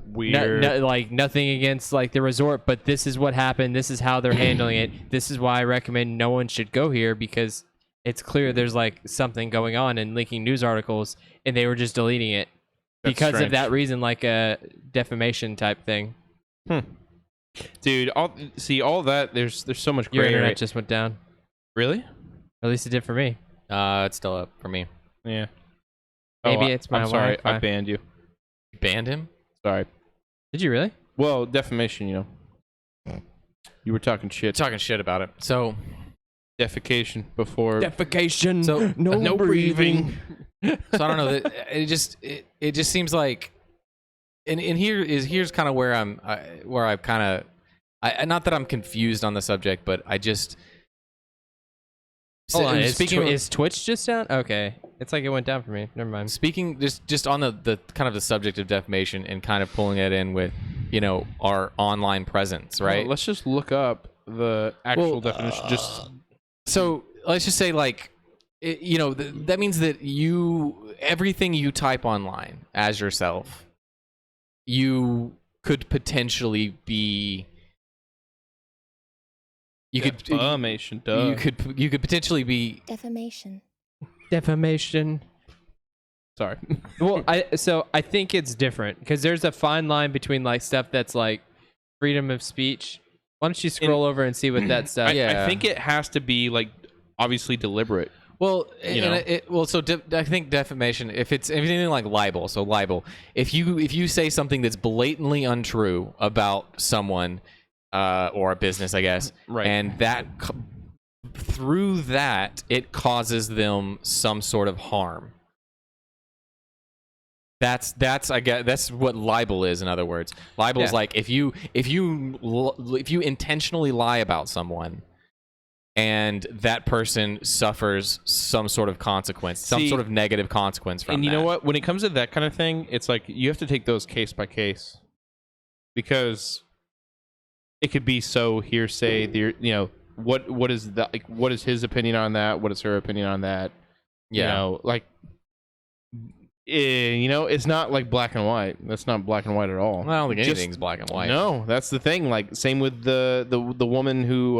Weird. Like nothing against like the resort, but this is what happened, this is how they're handling it, this is why I recommend no one should go here, because it's clear there's like something going on and leaking news articles, and they were just deleting it That's because strange. of that reason, like a defamation type thing. Dude, all that there's so much Your gray internet area. just went down. Really? At least it did for me. It's still up for me. Yeah. Maybe it's my I'm sorry. I Wi-Fi. banned you. You banned him? Sorry. Did you really? Well, defamation, You were talking shit. Talking shit about it. So Defecation before. Defecation. So, no breathing. So I don't know. It just seems like, and here's kind of where I've kind of, not that I'm confused on the subject, but I just. Hold on, speaking is Twitch just down? Okay, it's like it went down for me. Never mind. speaking just on the kind of the subject of defamation and kind of pulling it in with our online presence, right? Well, let's just look up the actual definition. So let's just say like, that means that everything you type online as yourself, you could potentially be. Defamation. Duh. You could potentially be. Defamation. Defamation. Sorry. Well, I think it's different because there's a fine line between like stuff that's like freedom of speech. Why don't you scroll over and see what that stuff? I think it has to be like obviously deliberate. Well, know? I think defamation, if it's anything like libel, so libel, if you say something that's blatantly untrue about someone or a business, I guess, Right. and that through that it causes them some sort of harm. That's I guess that's what libel is. In other words, libel is like if you intentionally lie about someone, and that person suffers some sort of consequence, some sort of negative consequence from that. And you know what? When it comes to that kind of thing, it's like you have to take those case by case, because it could be so hearsay. What is that? Like, what is his opinion on that? What is her opinion on that? Yeah. Like You know, it's not like black and white. That's not black and white at all. I don't think Just- anything's black and white. No, that's the thing. Like, same with the woman who,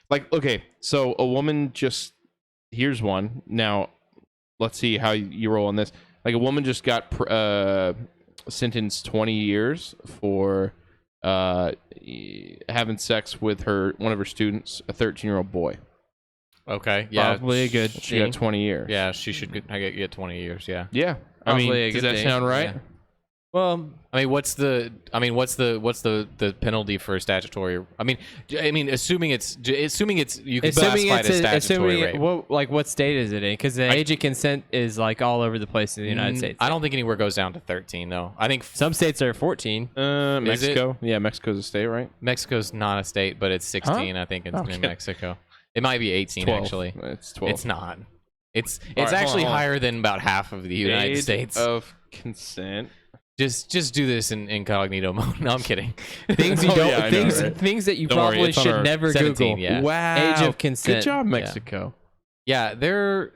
like, okay, so a woman just, here's one. Now, let's see how you roll on this. Like, a woman just got sentenced 20 years for having sex with one of her students, a 13-year-old boy. Okay. Yeah. Probably a good She got 20 years. Yeah, she should get 20 years. Yeah. Yeah. I mean, Probably a does good that thing. sound right? Yeah. Well, I mean, what's the penalty for statutory? I mean, assuming it's you can classify it as statutory rape. what state is it in? Because the age of consent is like all over the place in the United States. I don't think anywhere goes down to 13 though. I think Some states are 14. Mexico. Yeah, Mexico's a state, right? Mexico's not a state, but it's 16. I think Okay. in Mexico. It might be 18 12. actually. It's 12. It's not. It's right, actually hold on. higher than about half of the United Age States. of consent. Just do this in incognito mode. No, I'm kidding. Things you Oh, don't, yeah, I know, right? things that you Don't worry, probably it's on should our never 17, Google. yeah. Wow. Age of consent. Good job, Yeah. Mexico. Yeah, they're.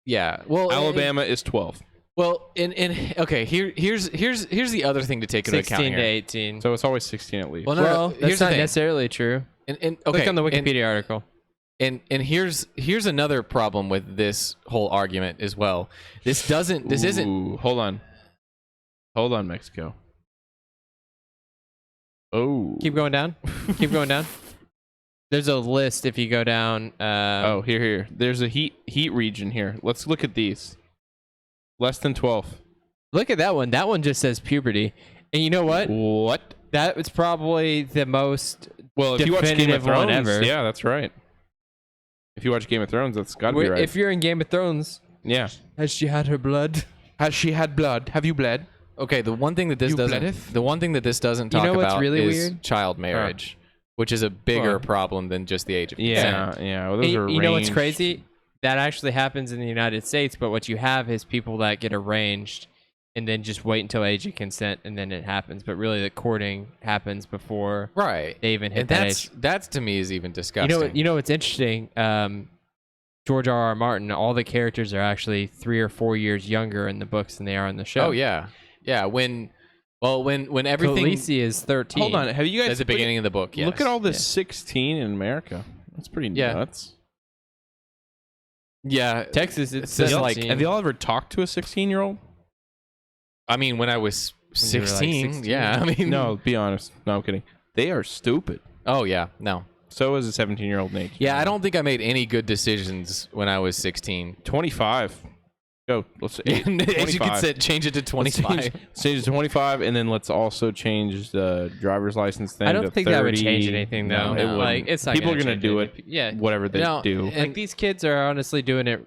Yeah, well, Alabama is 12. Well, okay, here's the other thing to take into account 16 to here. 18. So it's always 16 at least. Well, no, Well, here's that's the not thing. necessarily true. And okay, Click on the and- Wikipedia article. And here's another problem with this whole argument as well. This isn't. Ooh, hold on, Mexico. Oh. Keep going down. Keep going down. There's a list if you go down. Oh, here. There's a heat region here. Let's look at these. Less than 12. Look at that one. That one just says puberty. And you know what? What? That was probably the most. Well, if you watch Game of definitive one Thrones, ever. yeah, that's right. If you watch Game of Thrones, that's got to be right. If you're in Game of Thrones, Yeah. has she had her blood? Has she had blood? Have you bled? Okay, the one thing that this You doesn't bleedeth? the one thing that this doesn't talk You know what's about really is weird? child marriage, which is a bigger Well, problem than just the age of Yeah, consent. yeah. Well, those are You know what's arranged. crazy? That actually happens in the United States, but what you have is people that get arranged and then just wait until age of consent and then it happens. But really, the courting happens before Right. they even hit And that age. that's to me is even disgusting. You know what's interesting? George R.R. Martin, all the characters are actually 3 or 4 years younger in the books than they are in the show. Oh yeah. Yeah, when everything Khaleesi is 13. Hold on. Have you guys at the beginning of the book, yes. Look at all this Yeah. 16 in America. That's pretty Yeah. nuts. Yeah, Texas, it's just just like- like Have y'all ever talked to a 16-year-old? I mean, when I was When you were, like, 16, 16? yeah. I mean, No, be honest. No, I'm kidding. They are stupid. Oh yeah, no. So is a 17-year-old Nate. Yeah, I don't think I made any good decisions when I was 16. 25. Go. Let's say As you could 25. say, change it to Let's 25. change it to 25, and then let's also change the driver's license thing. I don't to think 30. that would change anything, though. No, it wouldn't. Like, it's not People are gonna gonna change do anything. it. Yeah. Whatever they No, do. and- Like, these kids are honestly doing it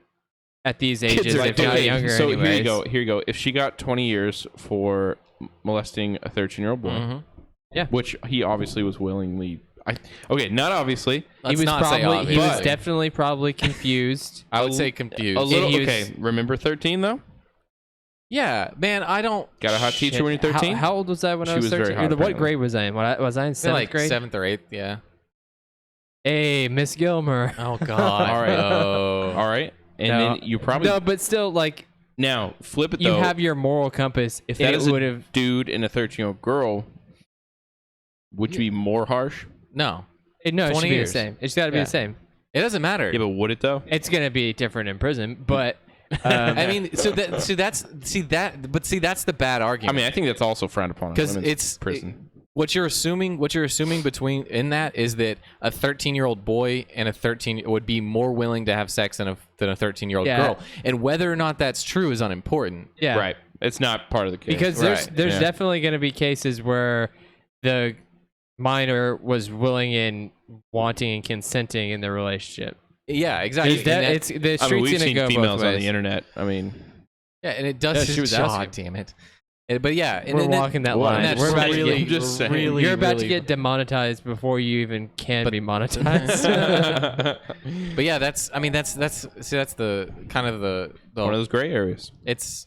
at these ages, Like, if not okay, younger. so anyways. here you go. If she got 20 years for molesting a 13-year-old boy, Mhm. which he obviously was willingly. Okay, not obviously. He Let's was not say probably, he was obviously. definitely probably confused. I would say confused. A little. he was- Okay, remember 13 though? Yeah, man, I don't. Got a hot teacher when you're Shit. 13? How old was I when She I was was very 13? hot, What apparently. grade was I in? Was I in I feel seventh like grade? 7th or 8th, yeah. Hey, Miss Gilmer. Oh God. All right. Oh. All right. And No. then you probably No, but still, like, now flip it you though. have your moral compass. if that it is would a have. dude and a 13-year-old girl, would you be more harsh? No, No, it should 20 be years. the same. It's got to be Yeah. the same. it doesn't matter. Yeah, but would it though? It's gonna be different in prison, but I mean, that's the bad I argument. mean, I think that's also frowned upon in because women's it's prison. what you're assuming between in that is that a 13-year-old boy and a 13 would be more willing to have sex than a 13-year-old Yeah. girl, and whether or not that's true is unimportant. yeah, Right. It's not part of the case. because Right. there's Yeah. definitely gonna be cases where the minor was willing and wanting and consenting in the relationship. Yeah, exactly. There's that, And that- it's the I streets mean, we've gonna seen go females both on ways. the internet. I mean, yeah, and it does. Yeah, she was God asking. damn it. But yeah, and We're then walking that What? line. that's We're about to really, get, I'm just saying. really, you're about really- to get demonetized before you even can be monetized. But yeah, that's the kind of the one of those gray areas. it's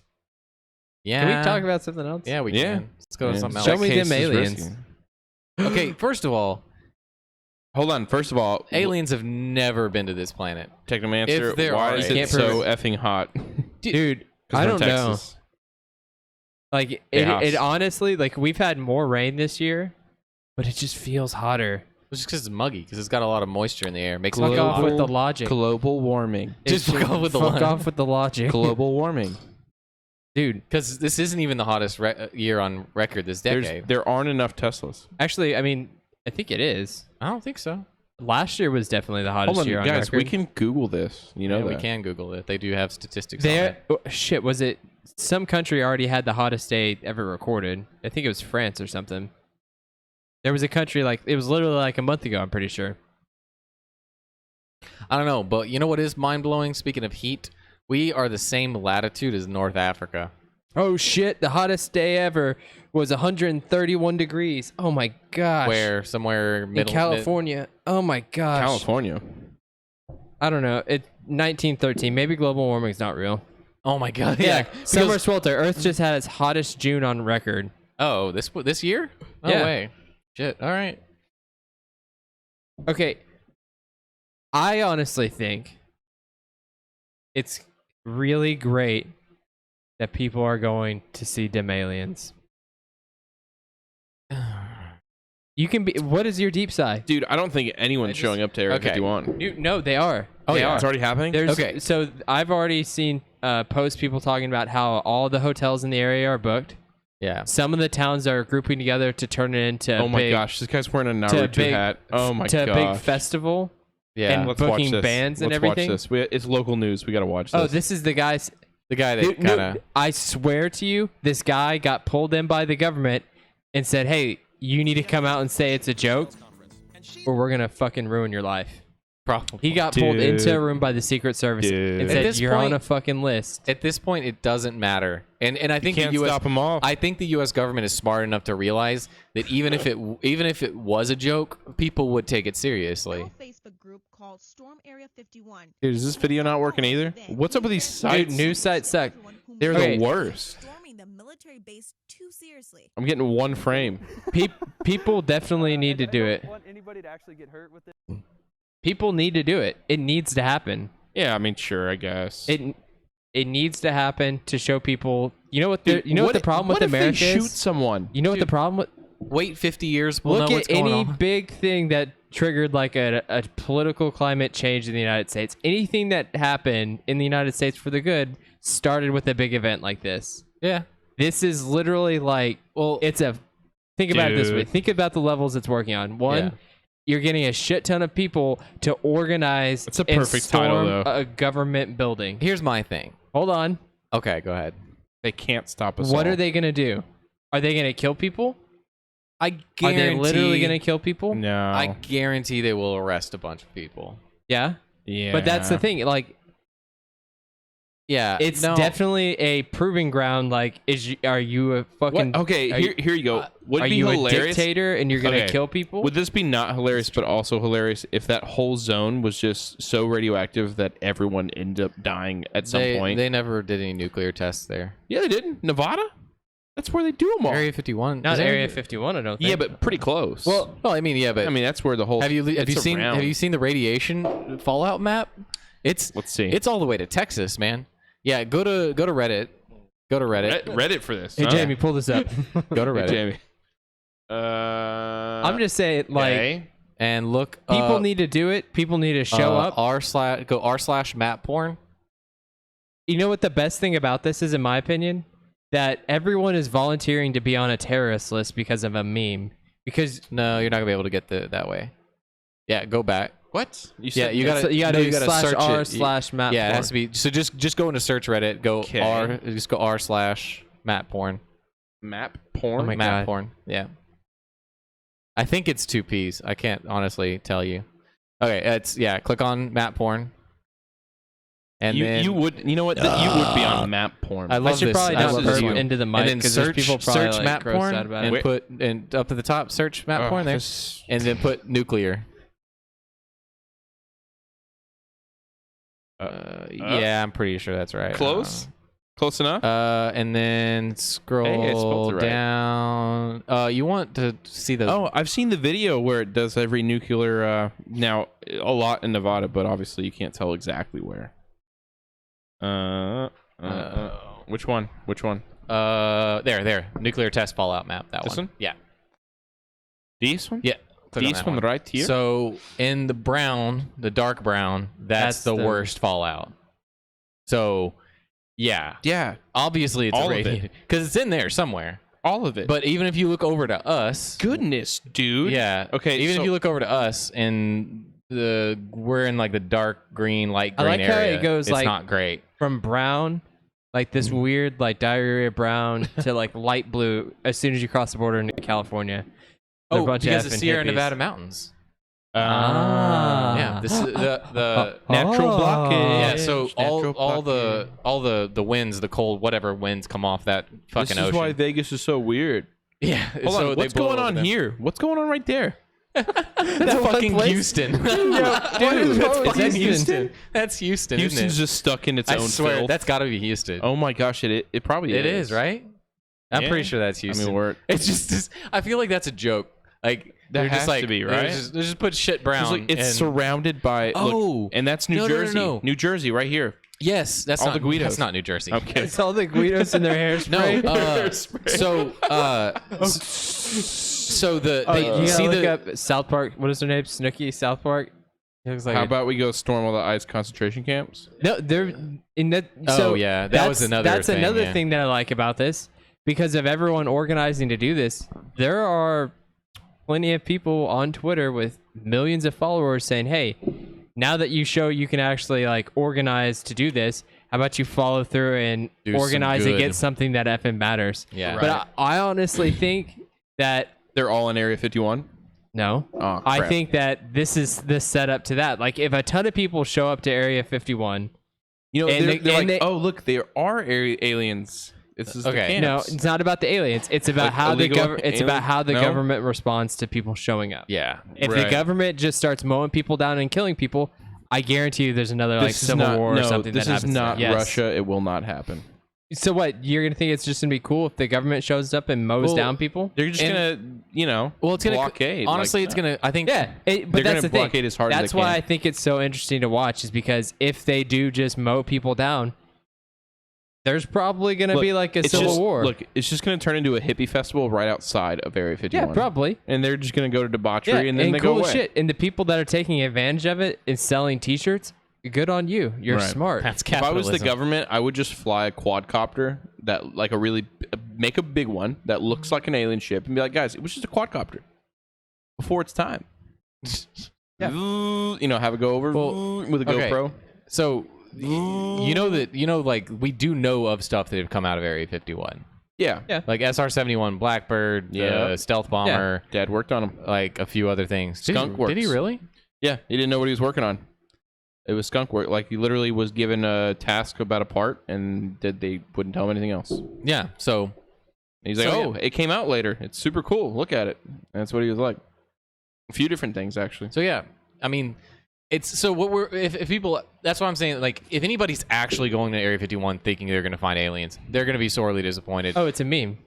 yeah. Can we talk about something else? Yeah, we Yeah. can. Let's go to Yeah. something else. Show me Case them is aliens. risky. Okay, first of all, Hold on. First of all, aliens have never been to this planet. Technomancer, If there why are is it aliens. so effing hot? Dude, I we're in don't know. Texas. Like Chaos. it honestly, like we've had more rain this year, but it just feels hotter. It's just because it's muggy, because it's got a lot of moisture in the air. Makes it Fuck feel off hot. with the logic. Global warming. Just fuck off with the fuck line. off with the logic, Global warming. dude. Because this isn't even the hottest year on record this decade. There aren't enough Teslas. Actually, I mean, I think it is. I don't think so. Last year was definitely the hottest Hold on, year on guys. record. We can Google this. You know Yeah, that. we can Google it. They do have statistics on There, it. oh, shit. Was it some country already had the hottest day ever recorded? I think it was France or something. There was a country like it was literally like a month ago. I'm pretty sure. I don't know, but you know what is mind-blowing? Speaking of heat, we are the same latitude as North Africa. Oh shit! The hottest day ever was 131 degrees. Oh my gosh! Where? Somewhere In middle... California. Oh my gosh! California. I don't know. It 1913. Maybe global warming is not real. Oh my god, Yeah. yeah. Summer because- swelter. Earth just had its hottest June on record. Oh, this year? No Yeah. way. Shit, all right. Okay. I honestly think it's really great that people are going to see dim aliens. You can be. What is your deep side? Dude, I don't think anyone's showing up to Area Okay. 51. No, they are. Oh, They yeah. are. It's already happening? There's, Okay. So I've already seen posts people talking about how all the hotels in the area are booked. Yeah. Some of the towns are grouping together to turn it into Oh my big, gosh, this guy's wearing a to Naruto big- hat. Oh my to a gosh. big festival. Yeah. And Let's watch booking this. bands and Let's everything. Watch this. It's local news. We gotta watch this. Oh, this is the guy's. the guy that Dude, kind no, of... I swear to you, this guy got pulled in by the government and said, "Hey, you need to come out and say it's a joke, or we're gonna fucking ruin your life." Probably. He got pulled into a Dude. room by the Secret Service Dude. and At said, this "You're on point- a fucking list." At this point, it doesn't matter. And I think Can't the U.S. stop them all. I think the U.S. government is smart enough to realize that even if it was a joke, people would take it seriously. Facebook group called Storm Area 51. Dude, is this video not working either? What's up with these Dude, sites? news sites suck. They're Okay. the worst. Storming the military base too seriously. I'm getting one frame. People definitely need to do it. Want anybody to actually get hurt with it? People need to do it. It needs to happen. Yeah, I mean, sure, I guess. It needs to happen to show people. You know what? What the problem with what America if they shoot is? someone? You know what the problem with? Wait 50 years, we'll Look know at what's going any on. big thing that triggered like a political climate change in the United States. Anything that happened in the United States for the good started with a big event like this. Yeah. This is literally like, well, it's a. Think about it this way. Dude. Think about the levels it's working on. One, Yeah. you're getting a shit ton of people to organize. That's a and perfect title, storm though. a government building. Here's my thing. Hold on. Okay, go ahead. They can't stop us. What all. are they gonna do? Are they gonna kill people? I Are guarantee. they literally gonna kill people? No. I guarantee they will arrest a bunch of people. Yeah. Yeah. But that's the thing. Like, Yeah. it's no, definitely a proving ground. Like, are you a fucking? What? Okay, are here you go. Would are it be you hilarious? a dictator and you're gonna Okay. kill people? Would this be not hilarious, but also hilarious if that whole zone was just so radioactive that everyone ended up dying at some point? They never did any nuclear tests there. Yeah, they did. Nevada? That's where they do them all. Area 51. Not is that- Area 51. I don't think. Yeah, but pretty close. Well, I mean, yeah, but I mean, that's where the whole. have you it's seen around. have you seen the radiation fallout map? It's Let's see. It's all the way to Texas, man. Yeah, go to Reddit. Go to Reddit. Reddit for this. Hey huh? Jamie, pull this up. Go to Hey, Reddit Jamie. I'm just saying, like, okay. and look. people need to do it. People need to show up. r/map porn. You know what the best thing about this is, in my opinion? That everyone is volunteering to be on a terrorist list because of a meme. Because No, you're not gonna be able to get the that way. Yeah, go back. What? Yeah, said- you gotta. you gotta no, do you gotta slash search r it. slash map. Yeah, it porn. has to be. So just go into search Reddit. Go Okay. Just go r/map porn. map porn. Oh my Map God. porn. Yeah. I think it's 2 P's. I can't honestly tell you. Okay, it's click on map porn. And then you would. You know what? You would be on map porn. I I love should this. probably I not love burp this one. into the And mic then because search people probably search like, map gross porn out about and it. put and up to the top search map Ugh, porn there, this- and then put nuclear. Yeah, I'm pretty sure that's right. Close. Close enough. And then Hey, I scroll spelled it right. down. You want to see the? Oh, I've seen the video where it does every nuclear. Now a lot in Nevada, but obviously you can't tell exactly where. Which one? Which one? There. Nuclear test fallout map. That This one? Yeah. This one? Yeah. Click on This that one right here? So in the brown, the dark brown, that's the worst fallout. So, yeah. Yeah. Obviously, it's All of it. irradiated because it's in there somewhere. All of it. But even if you look over to us, goodness, dude. yeah. Okay, Even so- if you look over to us and we're in like the dark green, light I green like how area, it goes, it's like- not great. From brown, like this weird like diarrhea brown to like light blue as soon as you cross the border into California. They're a Oh, bunch of because the effing Sierra hippies. Nevada mountains. Ah. Yeah, this is the Natural blockage. yeah. So Natural all the winds, the cold whatever winds come off that fucking This is ocean. why Vegas is so weird. Yeah. Hold so on, they what's blow going over on them. here? What's going on right there? That's fucking place? Houston. Dude, That's is fucking that Houston. That's Houston. Houston's isn't it? just stuck in its I own swear filth. that's got to be Houston. Oh my gosh, it probably It is, right? I'm Yeah. pretty sure that's I Houston. mean, we're It's just I feel like that's a joke. Like they're has just like to be, they're right? They just put shit brown. it's, like, it's and, surrounded by Oh. and that's New No, no, no, Jersey. no. New Jersey, right here. yes, that's all not the Guidos. That's not New Jersey. Okay. It's all the Guidos in their No, hairspray. so the Oh, they, you gotta see look the up South Park. What is her name? Snooki South Park. It looks like How a- about we go storm all the ICE concentration camps? no, they're in that. Oh, So yeah, that that's- was another That's thing, another yeah. thing that I like about this because of everyone organizing to do this. There are plenty of people on Twitter with millions of followers saying, "Hey, now that you show you can actually like organize to do this, how about you follow through and Do some organize and good." get something that effing matters?" Yeah. But I honestly think that They're all in Area 51. no. Oh, I crap. think that this is the setup to that. Like, if a ton of people show up to Area 51, You know, and they're they- like, and they- oh look, there are aliens. This is Okay. the no, camps. it's not about the aliens. It's about Like how the illegal it's about alien- how the No? government responds to people showing up. yeah. If the Right. government just starts mowing people down and killing people, I guarantee you, there's another like This is civil not, war or no, something this that is happens. not Yes. Russia. It will not happen. So what? You're gonna think it's just gonna be cool if the government shows up and mows Well, down people? They're just gonna, Well, it's gonna blockade. Honestly, like it's that. gonna. I think. Yeah, but They're that's gonna the thing. blockade as hard as That's they why can. I think it's so interesting to watch, is because if they do just mow people down, there's probably gonna be like a it's civil just, war. Look, it's just gonna turn into a hippie festival right outside of Area 51. Yeah, probably. And they're just gonna go to debauchery Yeah, and then they cool go as away. shit. And the people that are taking advantage of it and selling T-shirts, good on you. You're Right. smart. That's If I was capitalism. the government, I would just fly a quadcopter that, like, make a big one that looks like an alien ship and be like, guys, it was just a quadcopter before its time. Yeah. You know, have it go over with a okay. GoPro. So like we do know of stuff that have come out of Area 51, Yeah. like SR-71 Blackbird, Yeah. stealth bomber, Dad worked on them. like a few other things. Skunk Did he works. really? Yeah, he didn't know what he was working on. It was skunk work. Like, he literally was given a task about a part, and they wouldn't tell him anything else. And Yeah. So he's like, So, "Oh, it came out later. It's super cool. Look at it." And that's what he was like. A few different things, actually. yeah. I mean, it's so what we're if people. That's what I'm saying. Like, if anybody's actually going to Area 51 thinking they're going to find aliens, they're going to be sorely disappointed. Oh, it's a meme.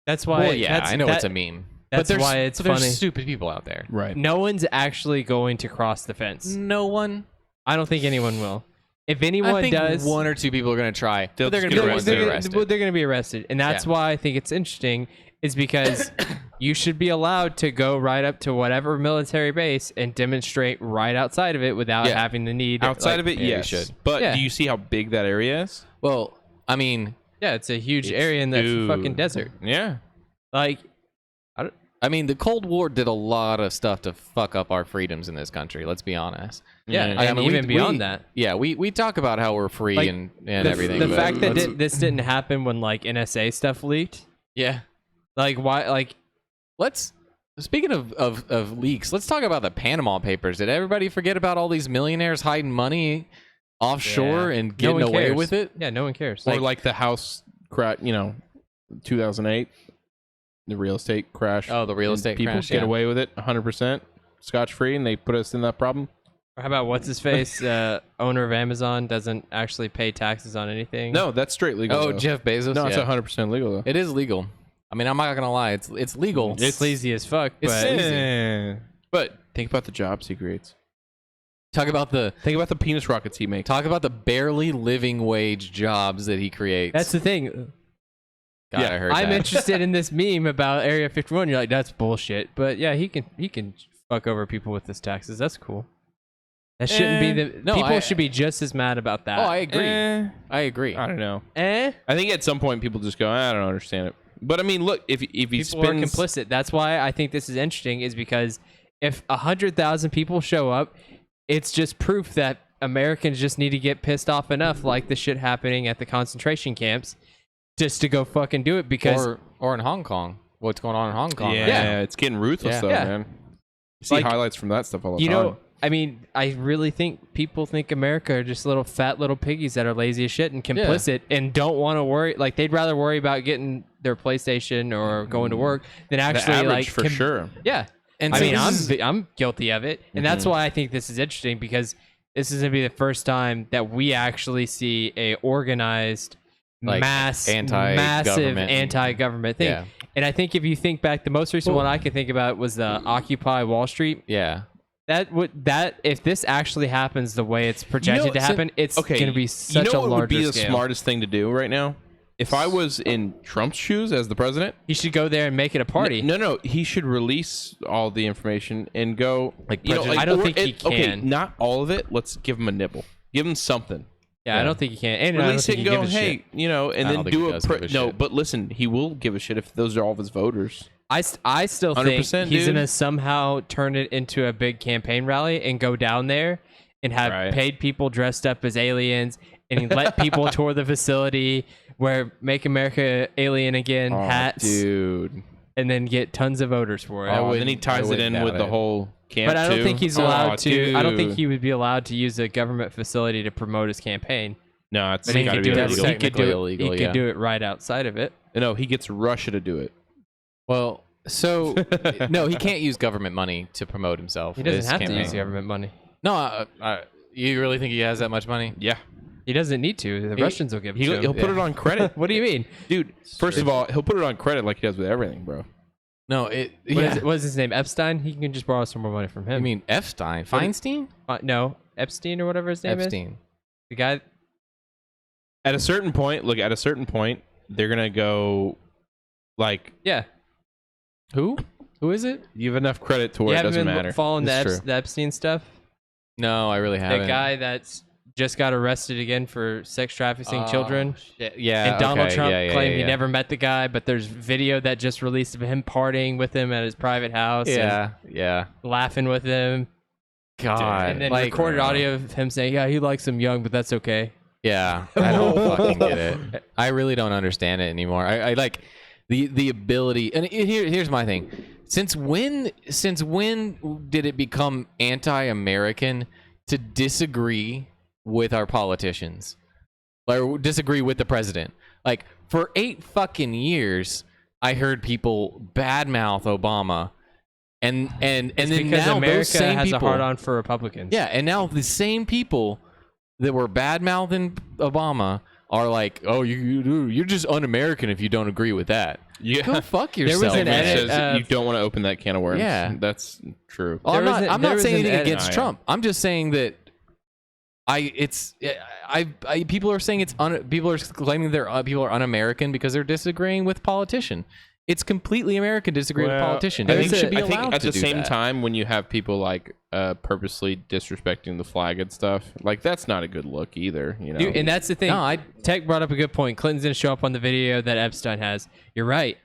That's why. well, yeah, that's, I know that- it's a meme. That's but why it's there's funny. stupid people out there. Right. No one's actually going to cross the fence. No one. I don't think anyone will. If anyone I think does, one or two people are going to try. They'll But they're just going to get be the ones that they're are gonna- arrested. well, they're going to be arrested, and that's Yeah. why I think it's interesting. Is because you should be allowed to go right up to whatever military base and demonstrate right outside of it without Yeah. having the need. Outside of it, yeah, you yes. should. But Yeah. do you see how big that area is? Well, I mean, yeah, it's a huge It's area in the huge. fucking desert. Yeah. Like, the Cold War did a lot of stuff to fuck up our freedoms in this country. Let's be honest. yeah, Yeah. and even beyond that. Yeah, we talk about how we're free Like, and The, everything. the but fact that let's- this didn't happen when like NSA stuff leaked, yeah, like why? Like, let's. Speaking of leaks, let's talk about the Panama Papers. Did everybody forget about all these millionaires hiding money offshore yeah. and No getting one away cares. with it? Yeah, no one cares. Or like the house crash, 2008, the real estate crash. Oh, the real And estate people crash. get yeah. away with it 100% scotch free, and they put us in that problem. Or how about what's his face? Owner of Amazon doesn't actually pay taxes on anything. No, that's straight legal. Oh, though. Jeff Bezos. No, it's yeah. 100% legal though. It is legal. I mean, I'm not gonna lie. It's legal. It's sleazy as fuck. It's But sleazy. But think about the jobs he creates. Talk about the penis rockets he makes. talk about the barely living wage jobs that he creates. That's the thing. God, I heard I'm that. interested in this meme about Area 51. You're like, that's bullshit. But yeah, he can fuck over people with his taxes. That's cool. That shouldn't be the no, people I- should be just as mad about that. Oh, I agree. Eh, I agree. I don't know. Eh? I think at some point people just go, I don't understand it. But I mean, look, if he People spends, are complicit. That's why I think this is interesting. Is because if 100,000 people show up, it's just proof that Americans just need to get pissed off enough, like the shit happening at the concentration camps, just to go fucking do it. Because Or in Hong Kong. What's going on in Hong Kong? yeah, right now. it's getting ruthless Yeah. though, Yeah. man. You see Like, highlights from that stuff all the you time. know, I mean, I really think people think America are just little fat little piggies that are lazy as shit and complicit and don't want to worry. Like they'd rather worry about getting their PlayStation or going to work than the actually average like for sure. Yeah, And I so mean, this is- I'm guilty of it, and that's why I think this is interesting because this is gonna be the first time that we actually see a organized, Like, massive anti-government. anti-government thing. Yeah. And I think if you think back, the most recent one I can think about was the Occupy Wall Street. Yeah. That if this actually happens the way it's projected to happen, it's okay, gonna be such you know a what larger would be the scale. smartest thing to do right now? If I was in Trump's shoes as the president, He should go there and make it a party. No, he should release all the information and go Like you know, prejudice- I don't or think he Okay, can. not all of it. Let's give him a nibble. Give him something. Yeah, I don't think he can. And I don't Release think it he and go, gives a hey, shit. you know, and I then don't think do he a does give a no. shit. But listen, he will give a shit if those are all of his voters. I still think 100%, he's dude. gonna somehow turn it into a big campaign rally and go down there and have Right. paid people dressed up as aliens and let people tour the facility, wear "Make America Alien Again" hats, dude. and then get tons of voters for it. Oh, and then he ties it wouldn't in with doubt the it. whole camp. But I don't too. think he's allowed Oh, to. I don't think dude. he would be allowed to use a government facility to promote his campaign. No, it's But he gotta could be do it. illegal. He could Technically do it. illegal, He yeah. could do it right outside of it. No, he gets Russia to do it. Well, so no, he can't use government money to promote himself. He doesn't His have to campaign. use government money. No, you really think he has that much money? Yeah, He doesn't need to. The Russians will give it to him. he'll put it on credit, What do you mean? dude. First of all, he'll put it on credit like he does with everything, bro. No, What is his name? Epstein? He can just borrow some more money from him. I mean Epstein, Feinstein, No, Epstein or whatever his name is. Epstein. The guy. At a certain point, they're gonna go like Yeah. Who? Who is it? you have enough credit to where You it haven't doesn't been matter. following It's true. the Epstein stuff? No, I really haven't. The guy that's just got arrested again for sex trafficking children. Yeah, And Donald okay, Trump yeah, claimed he yeah. never met the guy, but there's video that just released of him partying with him at his private house Yeah, yeah. and laughing with him. God, And then like, recorded audio of him saying, yeah, he likes him young, but that's okay. Yeah, I don't fucking get it. I really don't understand it anymore. I like the ability. And here's my thing. Since when did it become anti-American to disagree with our politicians, or disagree with the president? Like for 8 fucking years, I heard people badmouth Obama, and then Because now America those same has people, a hard on for Republicans. yeah, and now the same people that were bad mouthing Obama are like, oh, you're just un-American if you don't agree with that. Yeah. Go fuck was yourself. an Man edit says of- you don't want to open that can of worms. Yeah. That's true. Well, I'm There was not, a- I'm there not was saying an anything edit- against Oh, yeah. Trump. I'm just saying that people are saying people are claiming people are un-American because they're disagreeing with politician. It's completely American to disagree with a politician. I They think, should be I think allowed at to the do same that. time when you have people like purposely disrespecting the flag and stuff, like that's not a good look either. You know, Dude, and that's the thing. No, Tech brought up a good point. Clinton's going to show up on the video that Epstein has. You're right.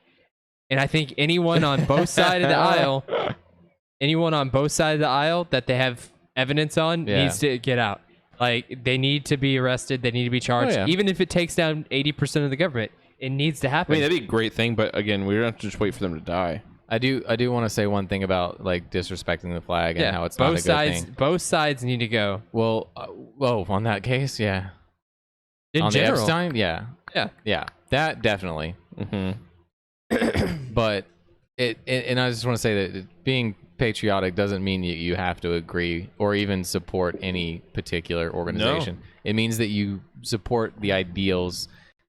And I think anyone on both sides of the aisle, that they have evidence on Yeah. needs to get out. Like, they need to be arrested. They need to be charged. yeah. Even if it takes down 80% of the government, it needs to I happen. mean that'd be a great thing, but again, we don't have to just wait for them to die. I do want to say one thing about like disrespecting the flag and how it's not a both good sides. thing. Both sides need to go. Well, on that case, yeah. In On general, the Epstein, yeah, that definitely. Mm-hmm. But and I just want to say that being patriotic doesn't mean you have to agree or even support any particular organization. It means that you support the ideals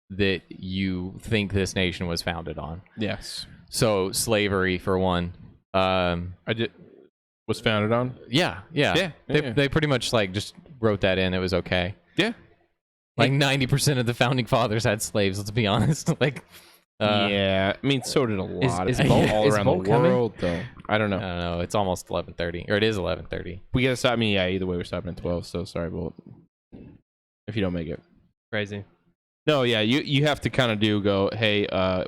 that you think this nation was founded on. Yes. So slavery, for one. Was was founded on. Yeah. Yeah. They pretty much like just wrote that in. It was okay. Yeah. Like 90% of the founding fathers had slaves. Let's be honest. Like, Yeah, I mean, so did a lot is of people Volt- all is around Volt the coming? world, though. I don't know. I don't know. It's almost 11:30, or it is 11:30. We gotta stop. I mean, yeah, either way, we're stopping at 12. So sorry, Bolt, if you don't make it. Crazy. No, yeah, you have to kind of go. Hey,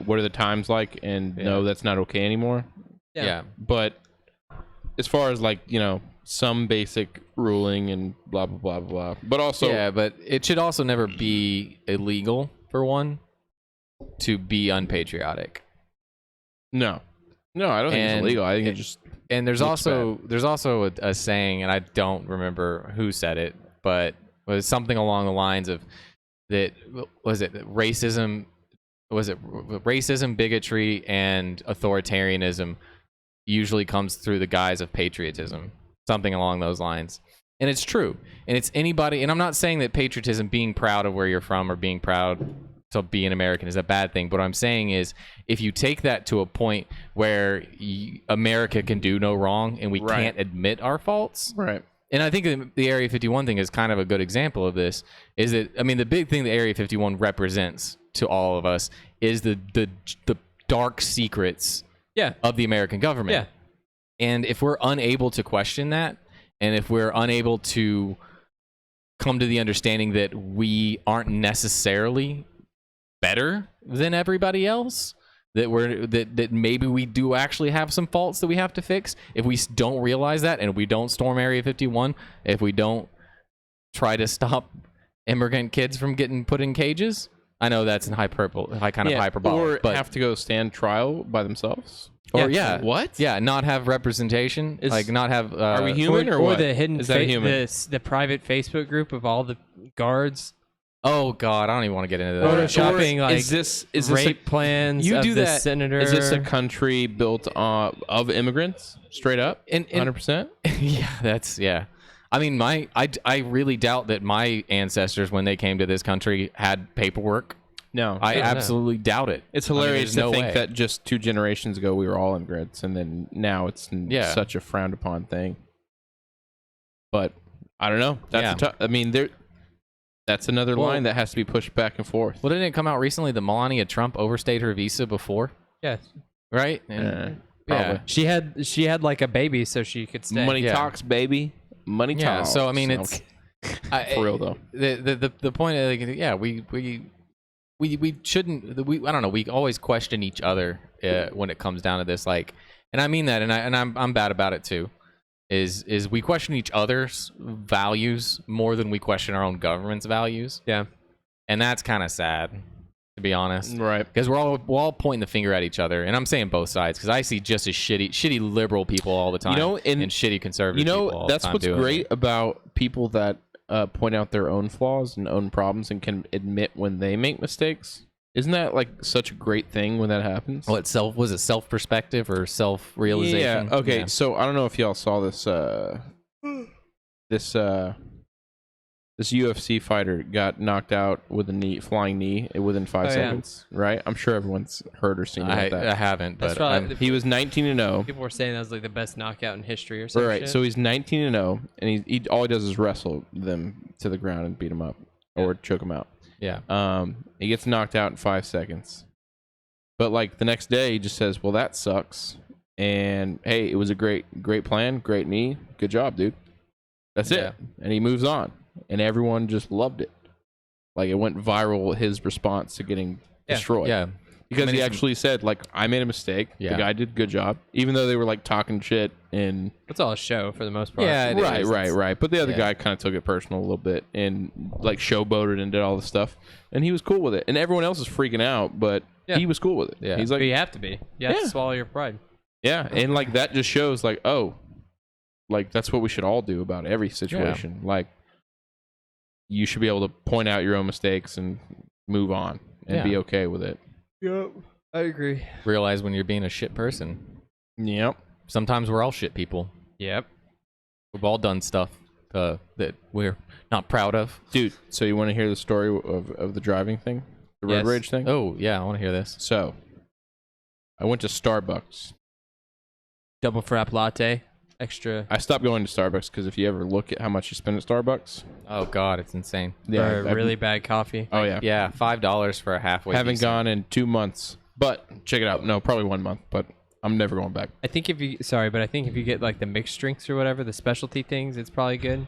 what are the times like? And no, that's not okay anymore. Yeah. But as far as like some basic ruling and blah blah blah blah. But also, Yeah, but it should also never be illegal for one to be unpatriotic. no, I don't think it's And illegal. I think it just And there's looks also a saying, and I don't remember who said it, but it was something along the lines of that racism, bigotry, and authoritarianism usually comes through the guise of patriotism, something along those lines. And it's true. And it's anybody, and I'm not saying that patriotism, being proud of where you're from or being proud to be an American, is a bad thing. But what I'm saying is, if you take that to a point where America can do no wrong and we Right. can't admit our faults, right. and I think the Area 51 thing is kind of a good example of this, is that, I mean, the big thing that Area 51 represents to all of us is the dark secrets of the American government. Yeah. And if we're unable to question that, and if we're unable to come to the understanding that we aren't necessarily better than everybody else, that maybe we do actually have some faults that we have to fix, if we don't realize that, and we don't storm Area 51, if we don't try to stop immigrant kids from getting put in cages, I know that's in hyperbole, Or but have to go stand trial by themselves. or What? not have representation, like not have. Are we human or or what? the hidden Is that human? the private Facebook group of all the guards Oh God, I don't even want to get into that. photoshopping like is this rape plans You of do the that- senator? is this a country built of immigrants straight up? And 100%. Yeah. I mean, I really doubt that my ancestors, when they came to this country, had paperwork. No, I absolutely doubt it. It's I mean, hilarious there's to no think way. that just 2 generations ago we were all immigrants, and then now it's such a frowned upon thing. But I don't know. That's I mean, that's another line that has to be pushed back and forth. Well, didn't it come out recently that Melania Trump overstayed her visa before? Yeah. Right? And, Probably. She had like a baby so she could stay. Money Yeah. talks, baby. Money Yeah. talks. So I mean, it's for real though. The point of we shouldn't. I don't know. We always question each other when it comes down to this. Like, and I mean that, and I'm bad about it too. Is we question each other's values more than we question our own government's values. Yeah. And that's kind of sad, to be honest. Right. Because we're all pointing the finger at each other, and I'm saying both sides because I see just as shitty liberal people all the time, and shitty conservative. people all that's the time what's doing great it. about people that point out their own flaws and own problems and can admit when they make mistakes. Isn't that like such a great thing when that happens? What was it self perspective or self realization? Yeah. Okay. So I don't know if y'all saw this. This UFC fighter got knocked out with a flying knee within 5 Oh, yeah. seconds. Right. I'm sure everyone's heard or seen about that. I haven't, That's but probably He was 19-0. people were saying that was like the best knockout in history or something. Right. So he's 19-0, and he all he does is wrestle them to the ground and beat them up or choke them out. yeah. He gets knocked out in 5 seconds. But like the next day, he just says, "Well, that sucks." And hey, it was a great plan, great knee, good job, dude. That's Yeah. it. And he moves on, and everyone just loved it. Like it went viral. His response to getting destroyed. Yeah. Because I mean, he it's- actually said, like, I made a mistake. Yeah. The guy did a good job, even though they were like talking shit and It's all a show for the most part. Yeah, it is. right. But the other yeah. guy kind of took it personal a little bit and like showboated and did all this stuff, and he was cool with it. And everyone else is freaking out, but Yeah. he was cool with it. Yeah. He's But like, you have to be. You have Yeah. to swallow your pride. yeah, and like that just shows like, oh, like that's what we should all do about every situation. Like, you should be able to point out your own mistakes and move on and be Yeah. okay with it. Yep. I agree. Realize when you're being a shit person. Yep. Sometimes we're all shit people. Yep. We've all done stuff that we're not proud of. Dude, so you want to hear the story of the driving thing? The road Yes. rage thing? Oh yeah, I want to hear this. So, I went to Starbucks. Double frap latte. extra. I stopped going to Starbucks because if you ever look at how much you spend at Starbucks, Oh God, it's insane. For I- really bad coffee. oh yeah, Yeah, $5 for a halfway. haven't decent. gone in 2 months. But check it out. No, probably 1 month. But I'm never going back. I think if you get like the mixed drinks or whatever, the specialty things, it's probably good.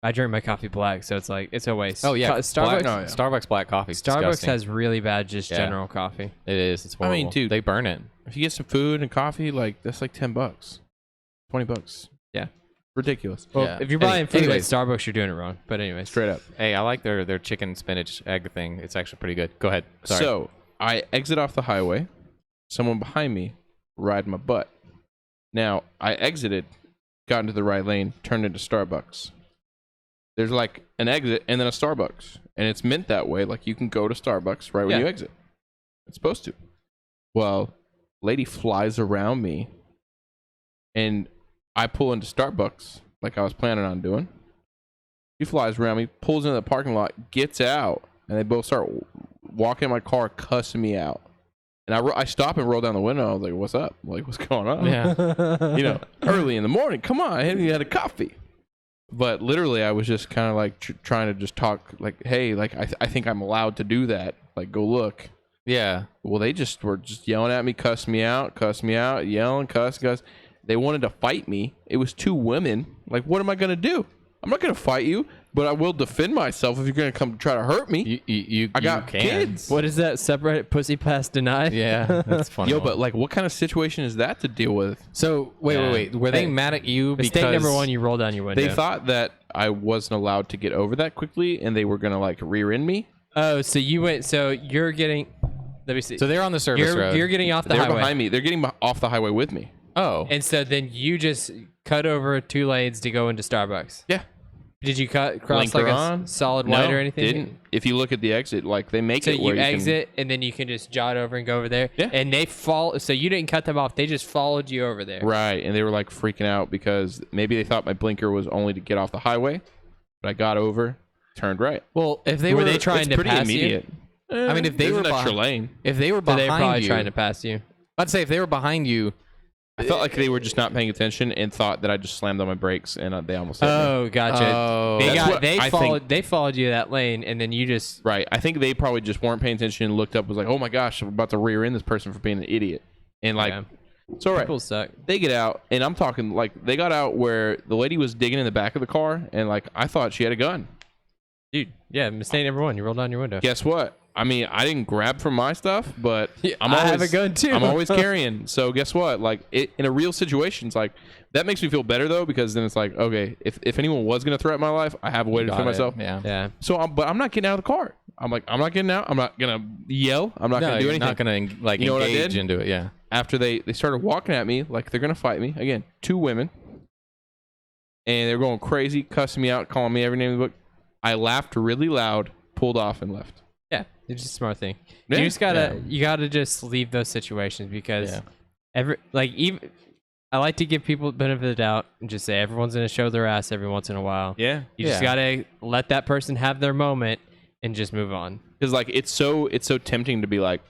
I drink my coffee black, so it's like it's a waste. Oh yeah, Starbucks. Black, Starbucks black coffee. Starbucks has really bad just Yeah. general coffee. It is. It's I horrible. mean, dude, they burn it. If you get some food and coffee, like that's like $10, $20. Yeah. Ridiculous. Well, Yeah. if you're buying food anyways. at Starbucks, you're doing it wrong. But anyways, Straight up. Hey, I like their chicken spinach egg thing. It's actually pretty good. Go ahead. Sorry. So I exit off the highway. Someone behind me riding my butt. Now I exited, got into the right lane, turned into Starbucks. There's like an exit and then a Starbucks, and it's meant that way. Like you can go to Starbucks right when Yeah. you exit. It's supposed to. Well, lady flies around me, and I pull into Starbucks like I was planning on doing. She flies around me, pulls into the parking lot, gets out, and they both start walking in my car, cussing me out. And I stop and roll down the window. I was like, "What's up? Like, what's going on?" yeah. You know, early in the morning. Come on, I haven't even had a coffee. But literally, I was just kind of like trying to just talk, like, "Hey, like, I think I'm allowed to do that. Like, go look." Yeah. Well, they just were just yelling at me, cuss me out, yelling, cuss. They wanted to fight me. It was 2 women. Like, what am I gonna do? I'm not gonna fight you, but I will defend myself if you're gonna come try to hurt me. I got can. kids. what is that? Separate pussy pass denied? Yeah, that's funny. Yo, but like, what kind of situation is that to deal with? so wait. Were they mad at you because Mistake number 1, you roll down your window. They thought that I wasn't allowed to get over that quickly, and they were gonna like rear end me. Oh, so you went. So you're getting. Let me see. So they're on the service road. You're getting off the They're highway. behind me. They're getting off the highway with me. Oh. And so then you just cut over 2 lanes to go into Starbucks. Yeah. Did you cross Blinker like a on. solid No, white or anything? didn't. If you look at the exit, like they make So it where you you exit and then you can just jot over and go over there. Yeah. And they fall. So you didn't cut them off. They just followed you over there. can, right, and they were like freaking out because maybe they thought my blinker was only to get off the highway, but I got over, turned right. well, if they Were were they trying It's to pretty pass you? immediate. I mean, if they There's were an extra behind, lane, if they were So behind they're probably you, trying to pass you. I'd say if they were behind you. I felt like they were just not paying attention and thought that I just slammed on my brakes and they almost hit me. Oh, gotcha. Oh. They That's what I They followed you that lane, and then you just. Right. I think they probably just weren't paying attention and looked up and was like, "Oh my gosh, I'm about to rear end this person for being an idiot." And like, Yeah. it's all right. People suck. They get out, and I'm talking like they got out where the lady was digging in the back of the car, and like I thought she had a gun. Dude, yeah, mistake number 1. You rolled down your window. Guess what? I mean, I didn't grab from my stuff, but I'm I always, have a gun too. I'm always carrying. So guess what? Like in a real situation, it's like that makes me feel better though, because then it's like, okay, if anyone was gonna threaten my life, I have a way to Got defend it. myself. Yeah. Yeah. So, but I'm not getting out of the car. I'm like, I'm not getting out. I'm not gonna yell. I'm not No, gonna do you're anything. not gonna like You know what I engage did? into it. Yeah. After they started walking at me like they're gonna fight me again, 2 women, and they're going crazy, cussing me out, calling me every name in the book. I laughed really loud, pulled off, and left. Yeah, it's just a smart thing. Yeah. You just gotta just leave those situations because Yeah. even I like to give people the benefit of the doubt and just say everyone's gonna show their ass every once in a while. Yeah, You just gotta let that person have their moment and just move on. because like it's so tempting to be like,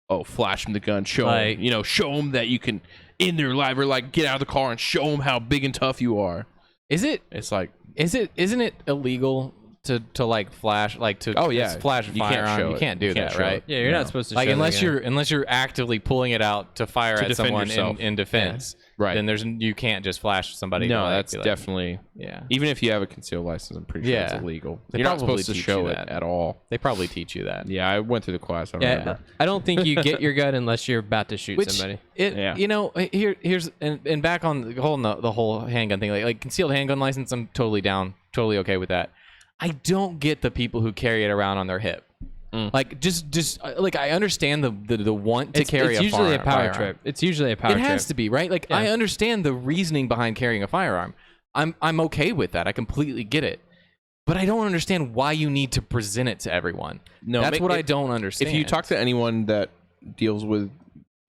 oh, flash them the gun, show Like- them, you know, show them that you can in their life, or like get out of the car and show them how big and tough you are. Isn't It's like, it illegal to like flash Oh, yeah. just flash a You can't firearm? show You it. can't do You can't that, show right? it. Yeah, you're No. not supposed to. Like show unless the gun. you're actively pulling it out to fire To at defend someone yourself. in defense, right. then you can't just flash somebody. No, to, like, that's be like- definitely, yeah. even if you have a concealed license, I'm pretty sure Yeah. it's illegal. They You're not probably supposed to teach show you it that. at all. They probably teach you that. Yeah, I went through the class. I Yeah, remember. I don't think you get your gun unless you're about to shoot Which somebody. Yeah. you know, here's and back on the whole handgun thing, like concealed handgun license, I'm totally down, totally okay with that. I don't get the people who carry it around on their hip. Like just like I understand the want to carry it's a usually a power firearm. trip. It's usually a power It trip. has to be, right? Like I Yeah. understand the reasoning behind carrying a firearm. I'm okay with that. I completely get it. But I don't understand why you need to present it to everyone. No, That's what I if- don't understand. If you talk to anyone that deals with,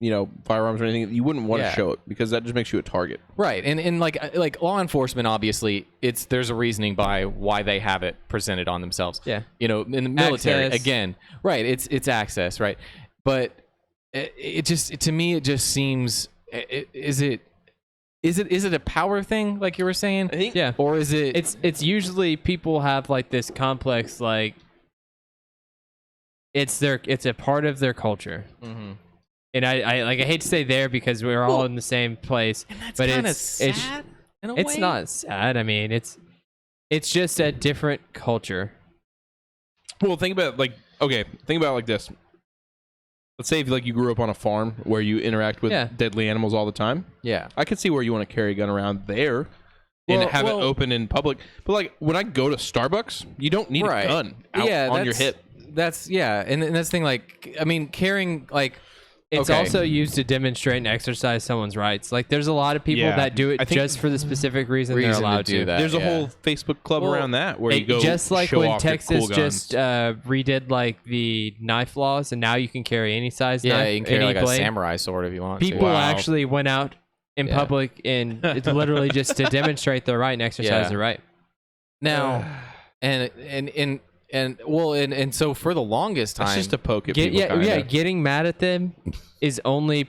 you know, firearms or anything, you wouldn't want Yeah. to show it because that just makes you a target. right, and like law enforcement, obviously, there's a reasoning by why they have it presented on themselves. Yeah. You know, in the military, Access. again, right? It's access, right? But it just to me it just seems is it is it a power thing like you were saying? I think Yeah. Or is it? It's usually people have like this complex, like it's a part of their culture. Mhm. And I hate to say there because we're all in the same place, That's but kind of it's sad. In a it's way. not sad. I mean, it's just a different culture. Well, think about it like this. Let's say if like you grew up on a farm where you interact with Yeah. deadly animals all the time. Yeah. I could see where you want to carry a gun around there and have it open in public. But like when I go to Starbucks, you don't need a gun out on your hip. That's and that's the thing. Like, I mean, carrying like It's okay. also used to demonstrate and exercise someone's rights. Like, there's a lot of people Yeah. that do it I think- just for the specific reason they're Reason to allowed do to. that. There's a yeah. whole Facebook club Well, around that where you go just like show when off your Texas cool guns. just redid like the knife laws, and now you can carry any size Yeah, knife, you can carry any like blade. a samurai sword if you want. People to. actually went out in Yeah. public, and it's literally just to demonstrate their right and exercise Yeah. their right. Now, and so for the longest time, That's just a poke at people. Yeah, getting mad at them is only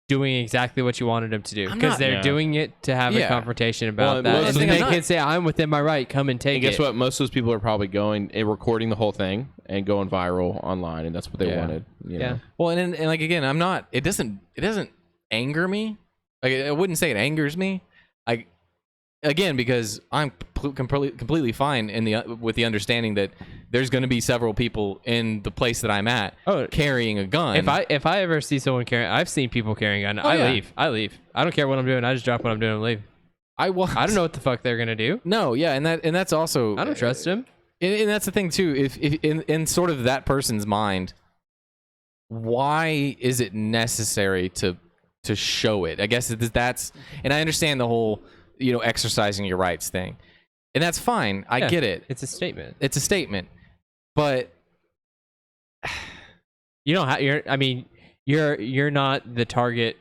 doing exactly what you wanted them to do I'm because not- they're Yeah. doing it to have a Yeah. confrontation about Well, that, most and of then the they thing- can say, "I'm within my right. Come and take And guess it." what? Most of those people are probably going and recording the whole thing and going viral online, and that's what they Yeah. wanted. You Yeah. know? well, and like again, I'm not. It doesn't anger me. Like I wouldn't say it angers me. Again, because I'm completely fine with the understanding that there's going to be several people in the place that I'm at carrying a gun. If I ever see someone carrying, I've seen people carrying a gun. Oh, yeah. I leave. I don't care what I'm doing. I just drop what I'm doing and leave. I don't know what the fuck they're gonna do. No, yeah, and that's also I don't trust them. and that's the thing too. If in sort of that person's mind, why is it necessary to show it? I guess that's, and I understand the whole exercising your rights thing, and that's fine. I Yeah. get it. It's a statement. It's a statement, but You don't have. You're not the target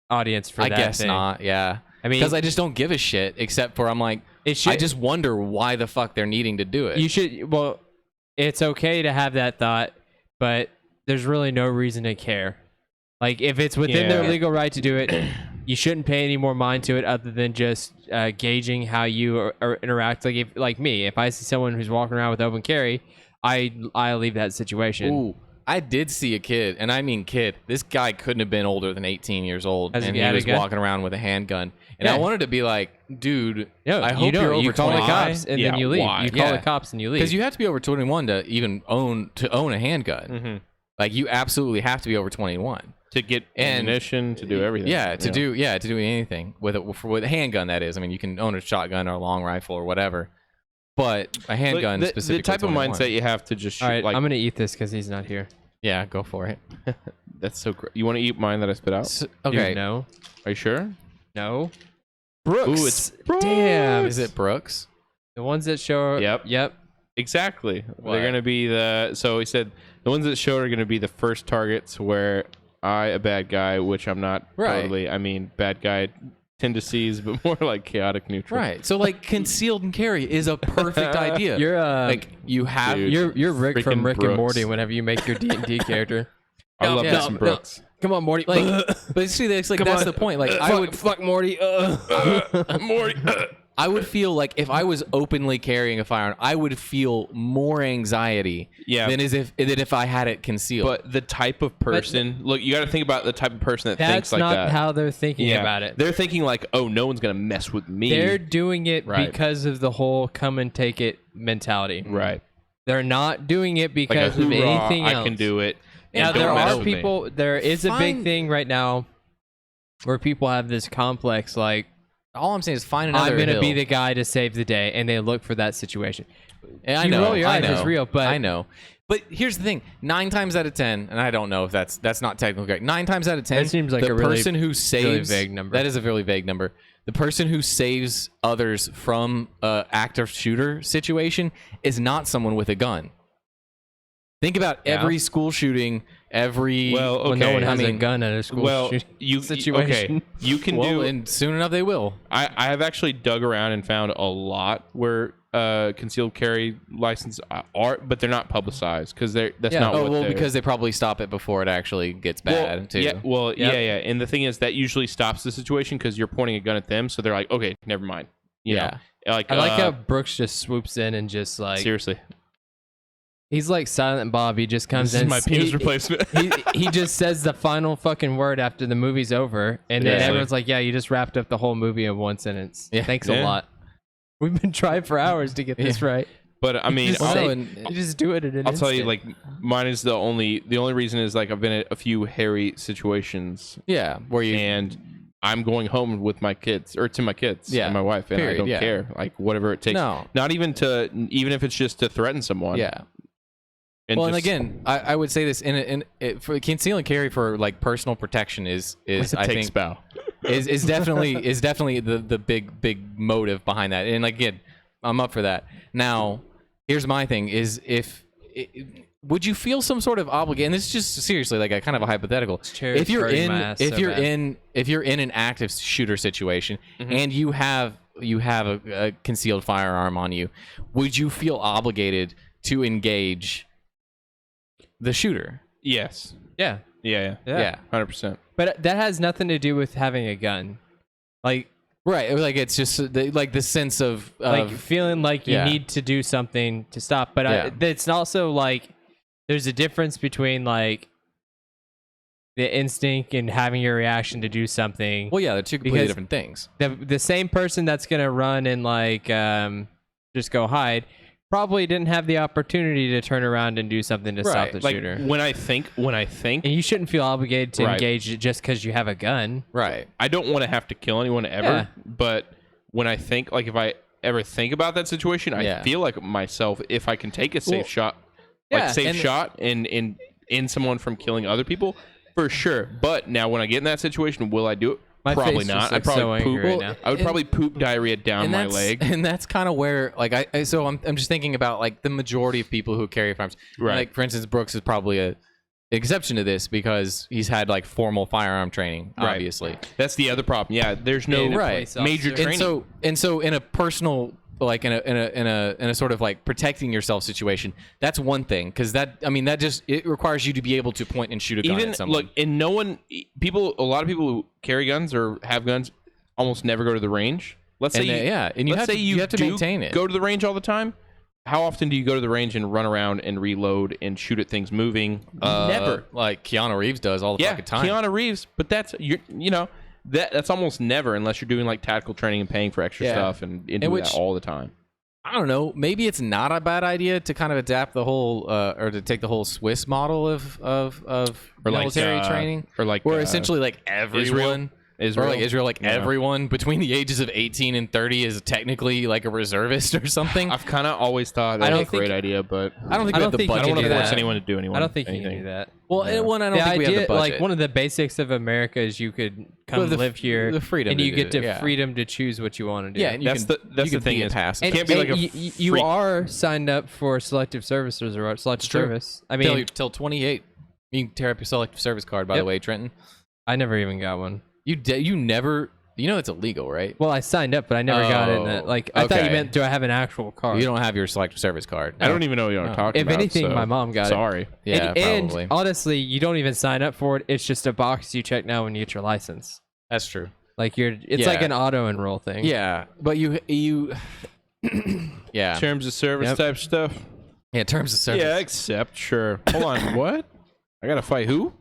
audience for I that guess thing. not. Yeah, I mean, because I just don't give a shit. Except for I'm like, it should. I just wonder why the fuck they're needing to do it. You should. Well, it's okay to have that thought, but there's really no reason to care. Like, if it's within their Yeah. legal right to do it, you shouldn't pay any more mind to it other than just gauging how you or interact. Like me, if I see someone who's walking around with open carry, I leave that situation. Ooh, I did see a kid, and I mean kid. This guy couldn't have been older than 18 years old, Has and he he had a was gun? walking around with a handgun. And I Yeah. wanted to be like, dude, No, I hope you you're over you call the 25. cops and Yeah, then you leave. why? You call Yeah. the cops and you leave. Because you have to be over 21 to even own a handgun. Mm-hmm. Like you absolutely have to be over 21 To get And- ammunition, to do everything. Yeah, to do anything with a handgun. That is, I mean, you can own a shotgun or a long rifle or whatever, but a handgun the specifically. type of 21. mindset you have to just shoot. All right, Like I'm gonna eat this because he's not here. Yeah, go for it. that's so great. You want to eat mine that I spit out? Okay, Dude, no, Are you sure? no. Brooks. Ooh, it's Damn. is it Brooks? The ones that show. Yep. Exactly. What? They're gonna be so he said the ones that showed are gonna be the first targets where a bad guy, which I'm not Right. totally. I mean, bad guy tendencies, but more like chaotic neutral. Right. So like concealed and carry is a perfect idea. You're like you have Dude. you're Rick from Freaking Rick Brooks. and Morty. Whenever you make your D&D character, I love Yeah. this in Brooks. come on, Morty. like, but see, that's like that's the point. Like I would fuck Morty. Morty. I would feel like if I was openly carrying a firearm, I would feel more anxiety Yeah. than if I had it concealed. But the type of person, look, you got to think about the type of person that thinks That's like not that. how they're thinking about it. They're thinking like, oh, no one's gonna mess with me. They're doing it Right. because of the whole "come and take it" mentality. right. They're not doing it Like a because of hoorah, anything else. I can do it. Now and there don't mess are with me. people. There is a big Fine. thing right now where people have this complex, like all I'm saying is find another. I'm gonna hill. be the guy to save the day, and they look for that situation. And I You know, roll your I eyes, know, it's real, but- I know. But here's the thing: 9 times out of 10, and I don't know if that's not technically correct. 9 times out of 10, That seems like the a really- person who saves vague number. That is a really vague number. The person who saves others from a active shooter situation is not someone with a gun. Think about Yeah. every school shooting, every Well, okay. When no one has I a mean, gun at a school well, shooting situation. Okay, you can well, do. and soon enough they will. I have actually dug around and found a lot where concealed carry license are, but they're not publicized because that's Yeah. not Oh what well, they're- because they probably stop it before it actually gets bad too. Yeah, well, Yep. yeah. And the thing is that usually stops the situation because you're pointing a gun at them, so they're like, okay, never mind. You know? Like I like how Brooks just swoops in and just like seriously, he's like Silent Bob. He just comes this in. is my penis replacement. he just says the final fucking word after the movie's over, and then Yeah. everyone's like, "Yeah, you just wrapped up the whole movie in one sentence. Yeah. Thanks a Yeah. lot. We've been trying for hours to get this right. But I mean, Just Well, say- and- you just do it in an I'll tell you, instant. like mine is the only reason is like I've been in a few hairy situations, yeah, where you and I'm going home with my kids or to my kids Yeah. and my wife, and Period, I don't yeah. care, like whatever it takes. No. Not even if it's just to threaten someone. yeah. And Well, and just- again, I would say this for conceal and carry for like personal protection is I takes think bow. is definitely the big motive behind that. And like, again, I'm up for that. Now, here's my thing: is would you feel some sort of obligation? And this is just seriously like a kind of a hypothetical. Cherry's If you're hurting my ass so bad. if you're in an active shooter situation and you have a concealed firearm on you, would you feel obligated to engage the shooter? Yes. yeah, Yeah. Yeah. 100%. but that has nothing to do with having a gun. Like Right, like it's just like the sense of feeling like you yeah. need to do something to stop. But Yeah. it's also like there's a difference between like the instinct and having your reaction to do something. well, yeah, they're two completely Because- different things. The same person that's gonna run and like just go hide probably didn't have the opportunity to turn around and do something to stop Right, the Like shooter. when I think, And you shouldn't feel obligated to Right. engage it just because you have a gun. Right. I don't want to have to kill anyone ever, Yeah. but when I think, like if I ever think about that situation, I Yeah. feel like myself, if I can take a safe Well, shot, yeah, like safe and- shot in someone from killing other people, for sure. But now when I get in that situation, will I do it? My Probably face not. just I looks probably so poop. angry right now. I would probably poop diarrhea down my leg. And that's kind of where, like, I'm just thinking about like the majority of people who carry firearms. Right. Like, for instance, Brooks is probably a exception to this because he's had like formal firearm training, Right. obviously. That's the other problem. Yeah, there's no Being a Right. police major officer. training. And so in a personal, like in a sort of like protecting yourself situation, that's one thing, because that just it requires you to be able to point and shoot a gun Even at someone. look, and no one, a lot of people who carry guns or have guns almost never go to the range. Let's say and you let's have say to, you have to do maintain it. Go to the range all the time. How often do you go to the range and run around and reload and shoot at things moving? Never. Like Keanu Reeves does all the Yeah, fucking time. Keanu Reeves, but that's that's almost never unless you're doing like tactical training and paying for extra Yeah. stuff and do which- that all the time. I don't know. Maybe it's not a bad idea to kind of adapt the whole, or to take the whole Swiss model of Or military like, training, or like where essentially like everyone, Israel, or like Israel, like Yeah. everyone between the ages of 18 and 30 is technically like a reservist or something. I've kind of always thought I that don't was a think- great idea, but I don't think I we don't have the think you I budget don't want to to do force that. anyone to do anyone. I don't think you anything. can do that. Well, I don't The think we have idea, the budget. like one of the basics of America is you could come Well, live here, the freedom and to you do get it, to yeah. freedom to choose what you want to do. Yeah, and you That's can, the you can thing be a is- passive. and, can't be like a you freak. are signed up for selective services or selective true. service. I mean, till 28. You can tear up your selective service card, by the Yep. way, Trenton. I never even got one. You never, it's illegal, right? Well, I signed up, but I never got it. Oh, Like I thought you okay. meant, do I have an actual card? You don't have your selective service card. I don't even know what you're No. talking If about. anything, so my mom got it. Sorry. Yeah, and probably. honestly, you don't even sign up for it. It's just a box you check now when you get your license. That's true. Like it's Yeah. like an auto enroll thing. Yeah, but you yeah. Terms of service Yep. type stuff. Yeah, terms of service. Yeah, except sure. Hold on, what? I gotta fight who?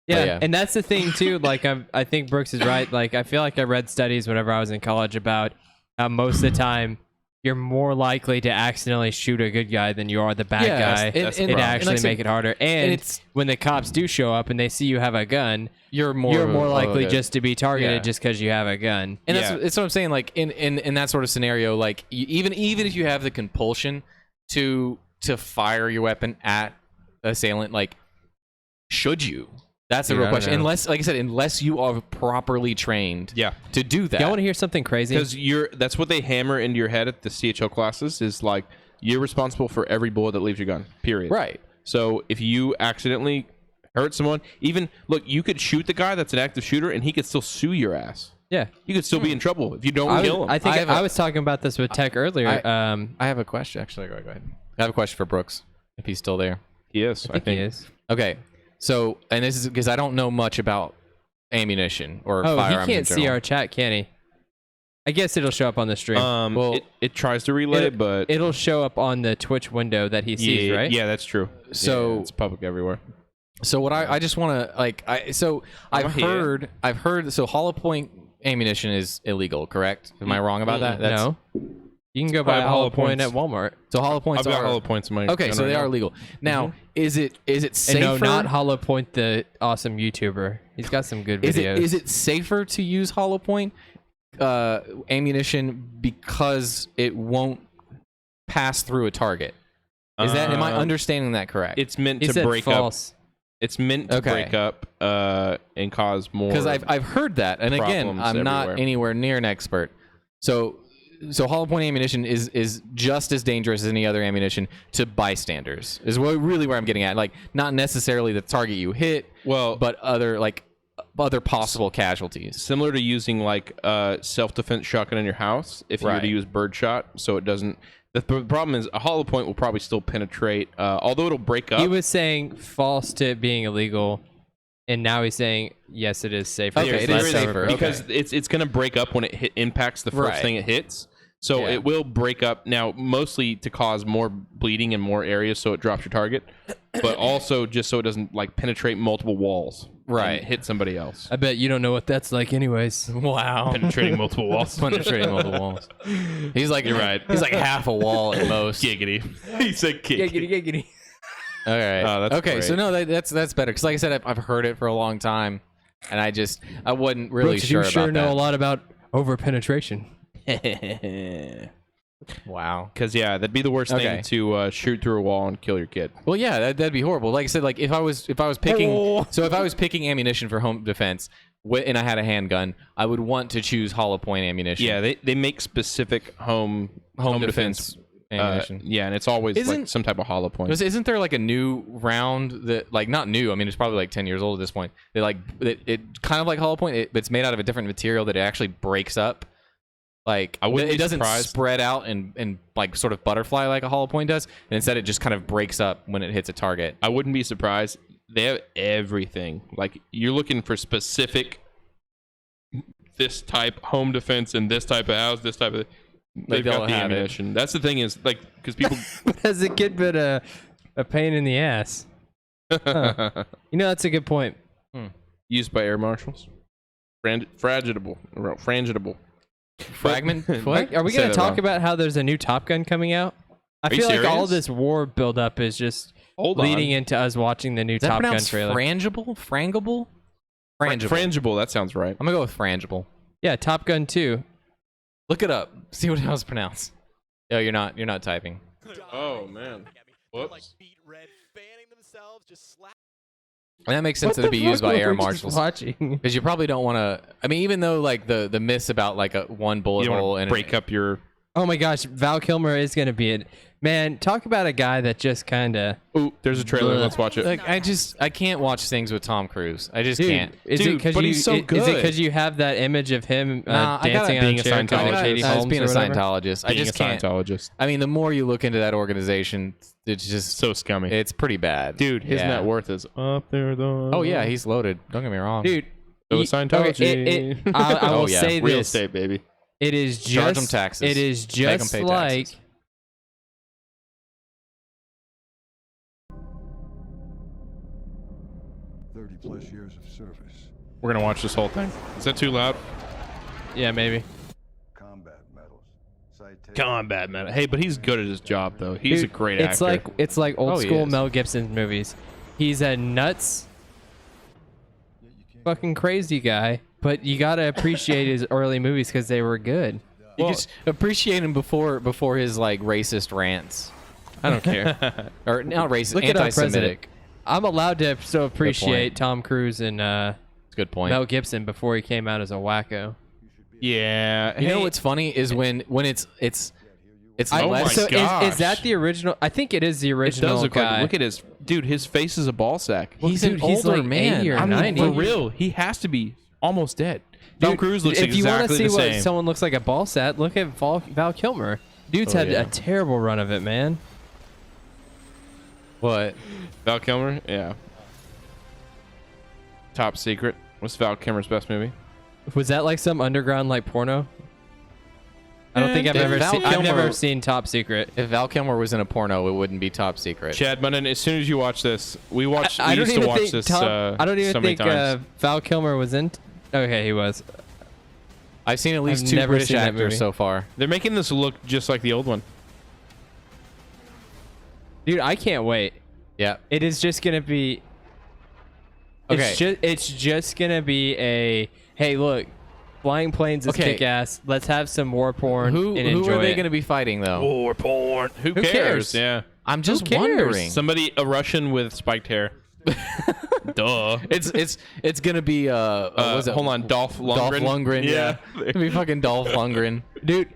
Yeah, yeah. and that's the thing too. Like I think Brooks is right. Like I feel like I read studies whenever I was in college about how most of the time you're more likely to accidentally shoot a good guy than you are the bad Yeah, guy. and- That's the It problem. actually like I said, make it harder. And it's when the cops do show up and they see you have a gun, you're more you're of a- more likely of a- just to be targeted Yeah. just because you have a gun. And Yeah. that's what I'm saying. Like in that sort of scenario, like even if you have the compulsion to fire your weapon at assailant, like should you? That's the Dude, real I don't question. know. Unless, like I said, unless you are properly trained Yeah. to do that. Y'all want to hear something crazy? Because that's what they hammer into your head at the CHL classes is like you're responsible for every bullet that leaves your gun. Period. Right. So if you accidentally hurt someone, even look, you could shoot the guy that's an active shooter, and he could still sue your ass. Yeah. You could still be in trouble if you don't kill him. I think I was talking about this with Tech earlier. I have a question. Actually, go ahead. I have a question for Brooks, if he's still there. He is. I think he is. Okay. So, and this is because I don't know much about ammunition or firearms. He can't see our chat, can he? I guess it'll show up on the stream. Well, it tries to relay, but it'll show up on the Twitch window that he sees, right? Yeah, that's true. So it's public everywhere. So what I just want to I've heard so hollow point ammunition is illegal, correct? Am I wrong about that? No. You can go buy a hollow point at Walmart. So hollow points I've got hollow points in my okay, gun so right they now. are legal. Now, is it safer? And no, not Hollow Point, the awesome YouTuber. He's got some good videos. Is it safer to use hollow point ammunition because it won't pass through a target? Am I understanding that correct? It's meant He to said break false. up. It's meant to break up and cause more. Because I've heard that, and again, I'm problems not everywhere. anywhere near an expert. So hollow point ammunition is just as dangerous as any other ammunition to bystanders. Is really where I'm getting at. Like not necessarily the target you hit, but other possible casualties. Similar to using like self-defense shotgun in your house if you were to use birdshot, so it doesn't. The problem is a hollow point will probably still penetrate, although it'll break up. He was saying false to it being illegal, and now he's saying yes, it is safer. Okay, it is safer because it's going to break up when it impacts the first thing it hits. So it will break up now, mostly to cause more bleeding in more areas, so it drops your target, but also just so it doesn't like penetrate multiple walls, and hit somebody else. I bet you don't know what that's like, anyways. Wow, penetrating multiple walls. Penetrating multiple walls. He's like, you're right. He's like half a wall at most. Giggity. He said giggity. Giggity. All right. Oh, that's okay. great. So no, that's better because, like I said, I've heard it for a long time, and I wasn't really Brooks, sure you about sure know that. a lot about over penetration. Wow. Because that'd be the worst thing to shoot through a wall and kill your kid. Well, yeah, that'd be horrible. Like I said, like if I was picking, so if I was picking ammunition for home defense, and I had a handgun, I would want to choose hollow point ammunition. Yeah, they make specific home defense ammunition. And it's always like some type of hollow point. Isn't there like a new round that like not new? I mean, it's probably like 10 years old at this point. They like it kind of like hollow point, but it's made out of a different material that it actually breaks up. Like it doesn't spread out and like sort of butterfly like a hollow point does, and instead it just kind of breaks up when it hits a target. I wouldn't be surprised. They have everything. Like you're looking for specific this type home defense and this type of house, this type of. They've got the ammunition. That's the thing is like because people. Has a kid been a pain in the ass? Huh. You know, that's a good point. Used by air marshals. Fragitable. Fragment? What? Are we going to talk about how there's a new Top Gun coming out? I feel like all this war buildup is just leading into us watching the new Top Gun trailer. Frangible? Frangible? Frangible, that sounds right. I'm going to go with frangible. Yeah, Top Gun 2. Look it up. See how it's pronounced. Oh, you're not typing. Oh, man. Whoops. And that makes sense that it'd be used by air marshals. Watching. Because you probably don't want to. I mean, even though like the myths about like a one bullet hole and break up your. Oh my gosh, Val Kilmer is going to be it. Man, talk about a guy that just kind of. Ooh, there's a trailer. Let's watch it. Like I can't watch things with Tom Cruise. I just can't. Is it because he's so good. Is it because you have that image of him dancing on being a a chair, talking to Scientologist. Katie Holmes being a or whatever? Scientologist. I just can't. Scientologist. I mean, the more you look into that organization, it's just So scummy. it's pretty bad, Dude, his net worth is up there though. Oh yeah, he's loaded. Don't get me wrong, Dude, So is Scientology. I will yeah. say Real this. estate, baby. It is Charge just them taxes. It is Make 'em just pay like taxes. +30 years of service. We're gonna watch this whole thing. Is that too loud? yeah, maybe. Combat medals. Citations. Combat man. Hey, but he's good at his job though. He's Dude, a great it's actor. It's like old Oh, he school is. Mel Gibson movies. He's a nuts, fucking crazy guy, but you gotta appreciate his early movies because they were good. You just appreciate him before his like racist rants. I don't care, or not racist, Look at our president. anti-Semitic. I'm allowed to still appreciate Tom Cruise and That's a good point. Mel Gibson before he came out as a wacko. Yeah. You know what's funny is when it's Oh my less. So gosh. is that the original? I think it is the It original does look guy. like. Look at his dude, his face is a ball sack. He's an he's older like man. 80 or I mean, 90. for real, he has to be almost dead. Tom Cruise looks if you want exactly to see the what same. someone looks like a ball sack, look at Val Kilmer. Dude's had yeah. a terrible run of it, man. What? Val Kilmer, yeah. Top Secret. What's Val Kilmer's best movie? Was that like some underground like porno? I don't think I've If ever Val seen. I've never Kilmer- seen Top Secret. If Val Kilmer was in a porno, it wouldn't be top secret. Chad Munnan, as soon as you watch this, we watched. I We don't used to even watch think this. Tom, I don't even so many think times. Val Kilmer was in. Okay, he was. I've seen at least I've 2 never British seen that actors movie. so far. They're making this look just like the old one. Dude, I can't wait. Yeah. It is just gonna be. Okay. It's just gonna be a hey look, flying planes is Okay. kick ass. Let's have some war porn Who and enjoy are they it. going to be fighting though? War porn. Who cares? cares? Yeah. I'm just cares? wondering. Somebody, a Russian with spiked hair. Duh. It's gonna be what was it? Hold on, Dolph Lundgren. Dolph Lundgren. Yeah. Yeah. It'd be fucking Dolph Lundgren. Dude,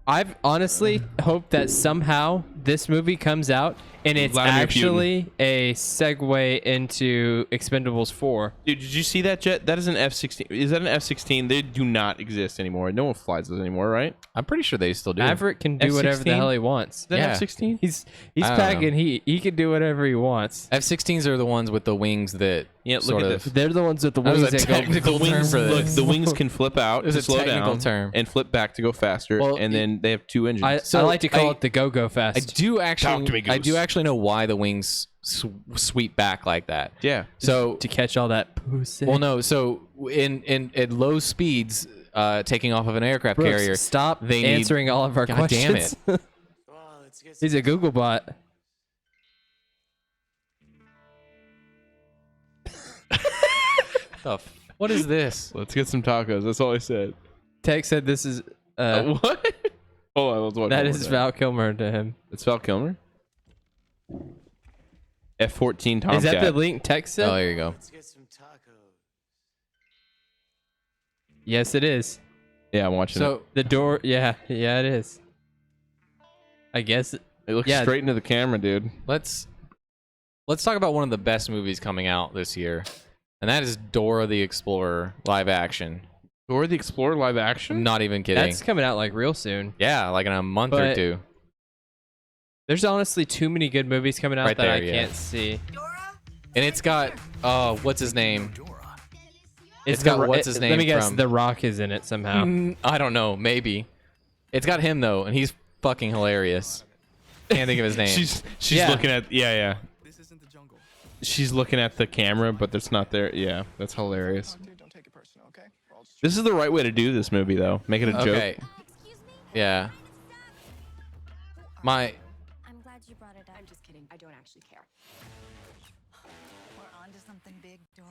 I've honestly hoped that somehow this movie comes out and it's Vladimir actually a segue into Expendables 4. Dude, did you see that jet? That is an F-16. Is that an F-16? They do not exist anymore. No one flies those anymore, right? I'm pretty sure they still do. Maverick can do whatever the F-16? hell he wants. Is that Yeah. F-16? He's I don't packing heat. He can do whatever he wants. F-16s are the ones with the wings that Yeah, look sort at of. this. They're the ones with the That was wings a that go. technical The term wings, for look, this. the wings can flip out It's to a slow technical down term. and flip back to go faster, Well, and then they have 2 engines. I So like to call I- it the go-go I fast. do Talk to me, actually. I do Goose. actually know why the wings sweep back like that. yeah. So to catch all that pussy. well, no. So in at low speeds, taking off of an aircraft Brooks, carrier, stop they need- answering all of our God damn questions. He's a Google bot. What is this? Let's get some tacos. That's all I said. Tech said this is What? Hold on, let's watch. that one is more time. Val Kilmer to him. It's Val Kilmer. F-14 Tomcat. Is that the link Tech said? Oh, there you go. Yes, it is. Yeah, I'm watching So The door. Yeah, it is. I guess. it. It looks yeah. straight into the camera, dude. let's talk about one of the best movies coming out this year, and that is Dora the Explorer live action. Dora the Explorer live I'm action. not even kidding. That's coming out like real soon. Yeah, like in a month or But- 2. There's honestly too many good movies coming out Right that there, I yeah. can't see. And it's got what's his name? It's The got Ro- what's his Let name me guess. from- The Rock is in it somehow. I don't know, maybe. It's got him though, and he's fucking hilarious. Can't think of his name. She's Yeah. looking at yeah. This isn't the jungle. She's looking at the camera, but it's not there. Yeah, that's hilarious. This is the right way to do this movie, though. Make it a Okay. joke. Yeah. My I'm glad you brought it up. I'm just kidding. I don't actually care. We're onto something big, Dora.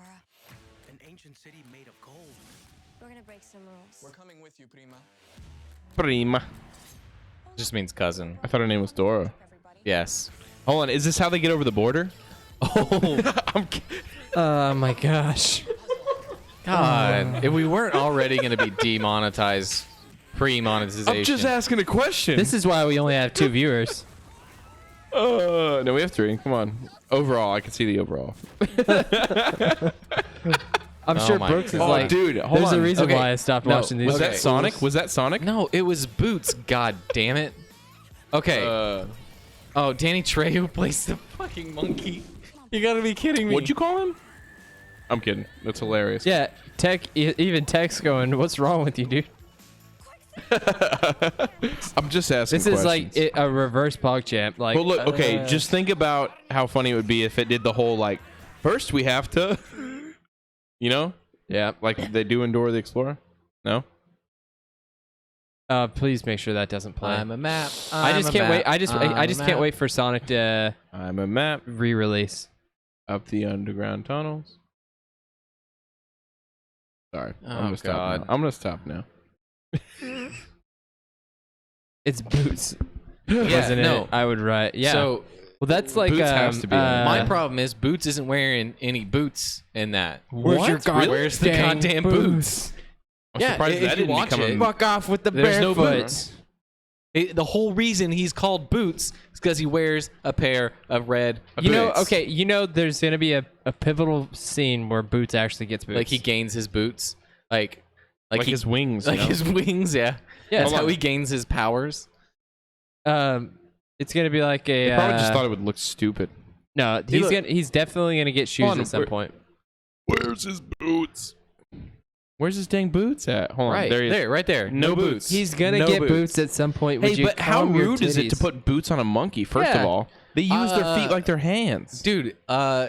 An ancient city made of gold. We're gonna break some rules. We're coming with you, Prima. Prima. just means cousin. I thought her name was Dora. Yes. Hold on, is this how they get over the border? Oh Oh my gosh. God! If we weren't already going to be demonetized, pre-monetization. I'm just asking a question. This is why we only have 2 viewers. No, we have 3. Come on. Overall, I can see the overall. I'm Oh sure my Brooks is God. like, dude, hold there's on. a reason Okay. why I stopped No, watching these. Was Okay. that Sonic? Was that Sonic? No, it was Boots. God damn it. Okay. Oh, Danny Trejo plays the fucking monkey. You gotta be kidding me. What'd you call him? I'm kidding. That's hilarious. Yeah, even Tech's going, what's wrong with you, dude? I'm just asking This is like questions. a reverse PogChamp. Like, Well, look, okay, just think about how funny it would be if it did the whole, like, first we have to, you know, yeah. like they do in Dora the Explorer. No? Please make sure that doesn't play. I'm a map. I just can't wait. I just can't wait for Sonic to I'm a map re-release. up the underground tunnels. Sorry. Oh, I'm gonna stop God. now. I'm going to stop now. It's Boots. Yeah, Wasn't no. it? I would write. Yeah. So well, that's like Boots has to be in it. my problem is Boots isn't wearing any boots in that. Where's your Really? Where's the goddamn goddamn boots? boots? I'm Yeah, surprised if that you didn't watch become it- a... Fuck off with the There's no barefoot. boots. The whole reason he's called Boots is because he wears a pair of red You know, boots. okay, you know, there's gonna be a pivotal scene where Boots actually gets boots. Like he gains his boots, like his wings. like you know? his wings. Yeah, Yeah, that's hold how on. he gains his powers. It's gonna be like a. They probably just thought it would look stupid. No, he's definitely gonna get shoes Hold on, at some where- point. Where's his boots? Where's his dang boots at? Hold on, Right there he is. there, right there. No boots. He's gonna No get boots. boots at some point. Would Hey, you but how calm your rude is it to titties? put boots on a monkey? First of Yeah. all, they use their feet like their hands. Dude,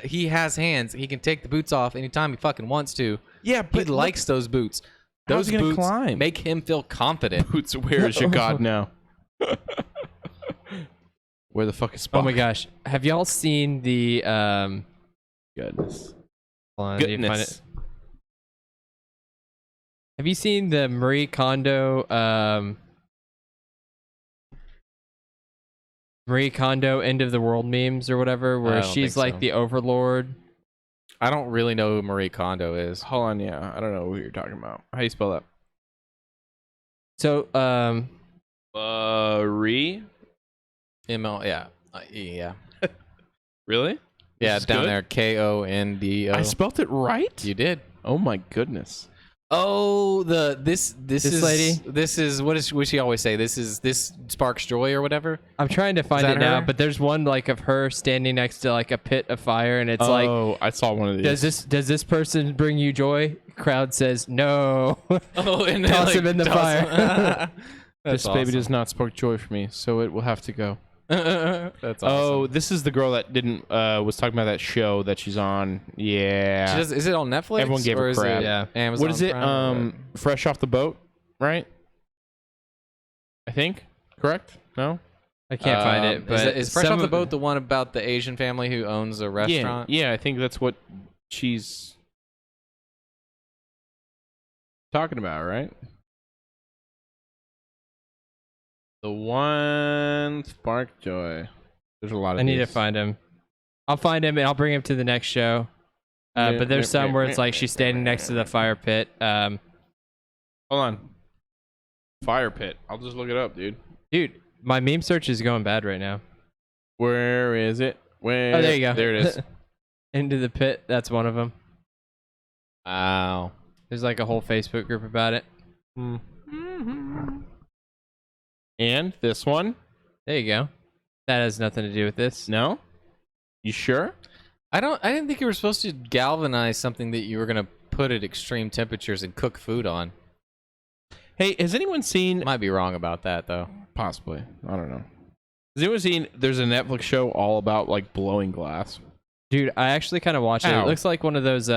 he has hands. He can take the boots off anytime he fucking wants to. Yeah, He but likes those boots. How's Those he gonna boots climb? make him feel confident. Boots. Where is your god now? Where the fuck is Spock? Oh my gosh, have y'all seen the Goodness. hold on, I need to find it. Goodness. Have you seen the Marie Kondo end of the world memes or whatever, I where don't she's think like so. the overlord? I don't really know who Marie Kondo is. Hold on, yeah, I don't know what you're talking about. How do you spell that? So Re? ML, yeah, yeah, Really? yeah. This is Down good? there, Kondo. I spelt it right? You did. Oh my goodness. Oh, this is lady? This is what she always say? This sparks joy or whatever. I'm trying to find that it now, her? but there's one like of her standing next to like a pit of fire, and it's like, Oh, I saw one of these. does this person bring you joy? Crowd says no. Oh, and Toss him in the fire. This baby does not spark joy for me, so it will have to go. That's awesome. Oh, this is the girl that didn't was talking about that show that she's on. Yeah. Is it on Netflix? Everyone gave her or is crap. it Yeah. Amazon What is it? Prime or Fresh off the boat, right? I think. Correct? No? I can't find it, but is Fresh some Off the of- Boat the one about the Asian family who owns a restaurant? Yeah, I think that's what she's talking about, right? The one spark joy. There's a lot of I need to these. find him. I'll find him and I'll bring him to the next show. But there's some where it's like she's standing next to the fire pit. Hold on. Fire pit. I'll just look it up, dude. Dude, my meme search is going bad right now. Where is it? Where? Oh, there you go. There it is. Into the pit. That's one of them. Wow. There's like a whole Facebook group about it. And this one? There you go. That has nothing to do with this. No? You sure? I didn't think you were supposed to galvanize something that you were gonna put at extreme temperatures and cook food on. Hey, has anyone seen... Might be wrong about that though. Possibly. I don't know. Has anyone seen... There's a Netflix show all about, like, blowing glass. Dude, I actually kind of watched it. Ow. It looks like one of those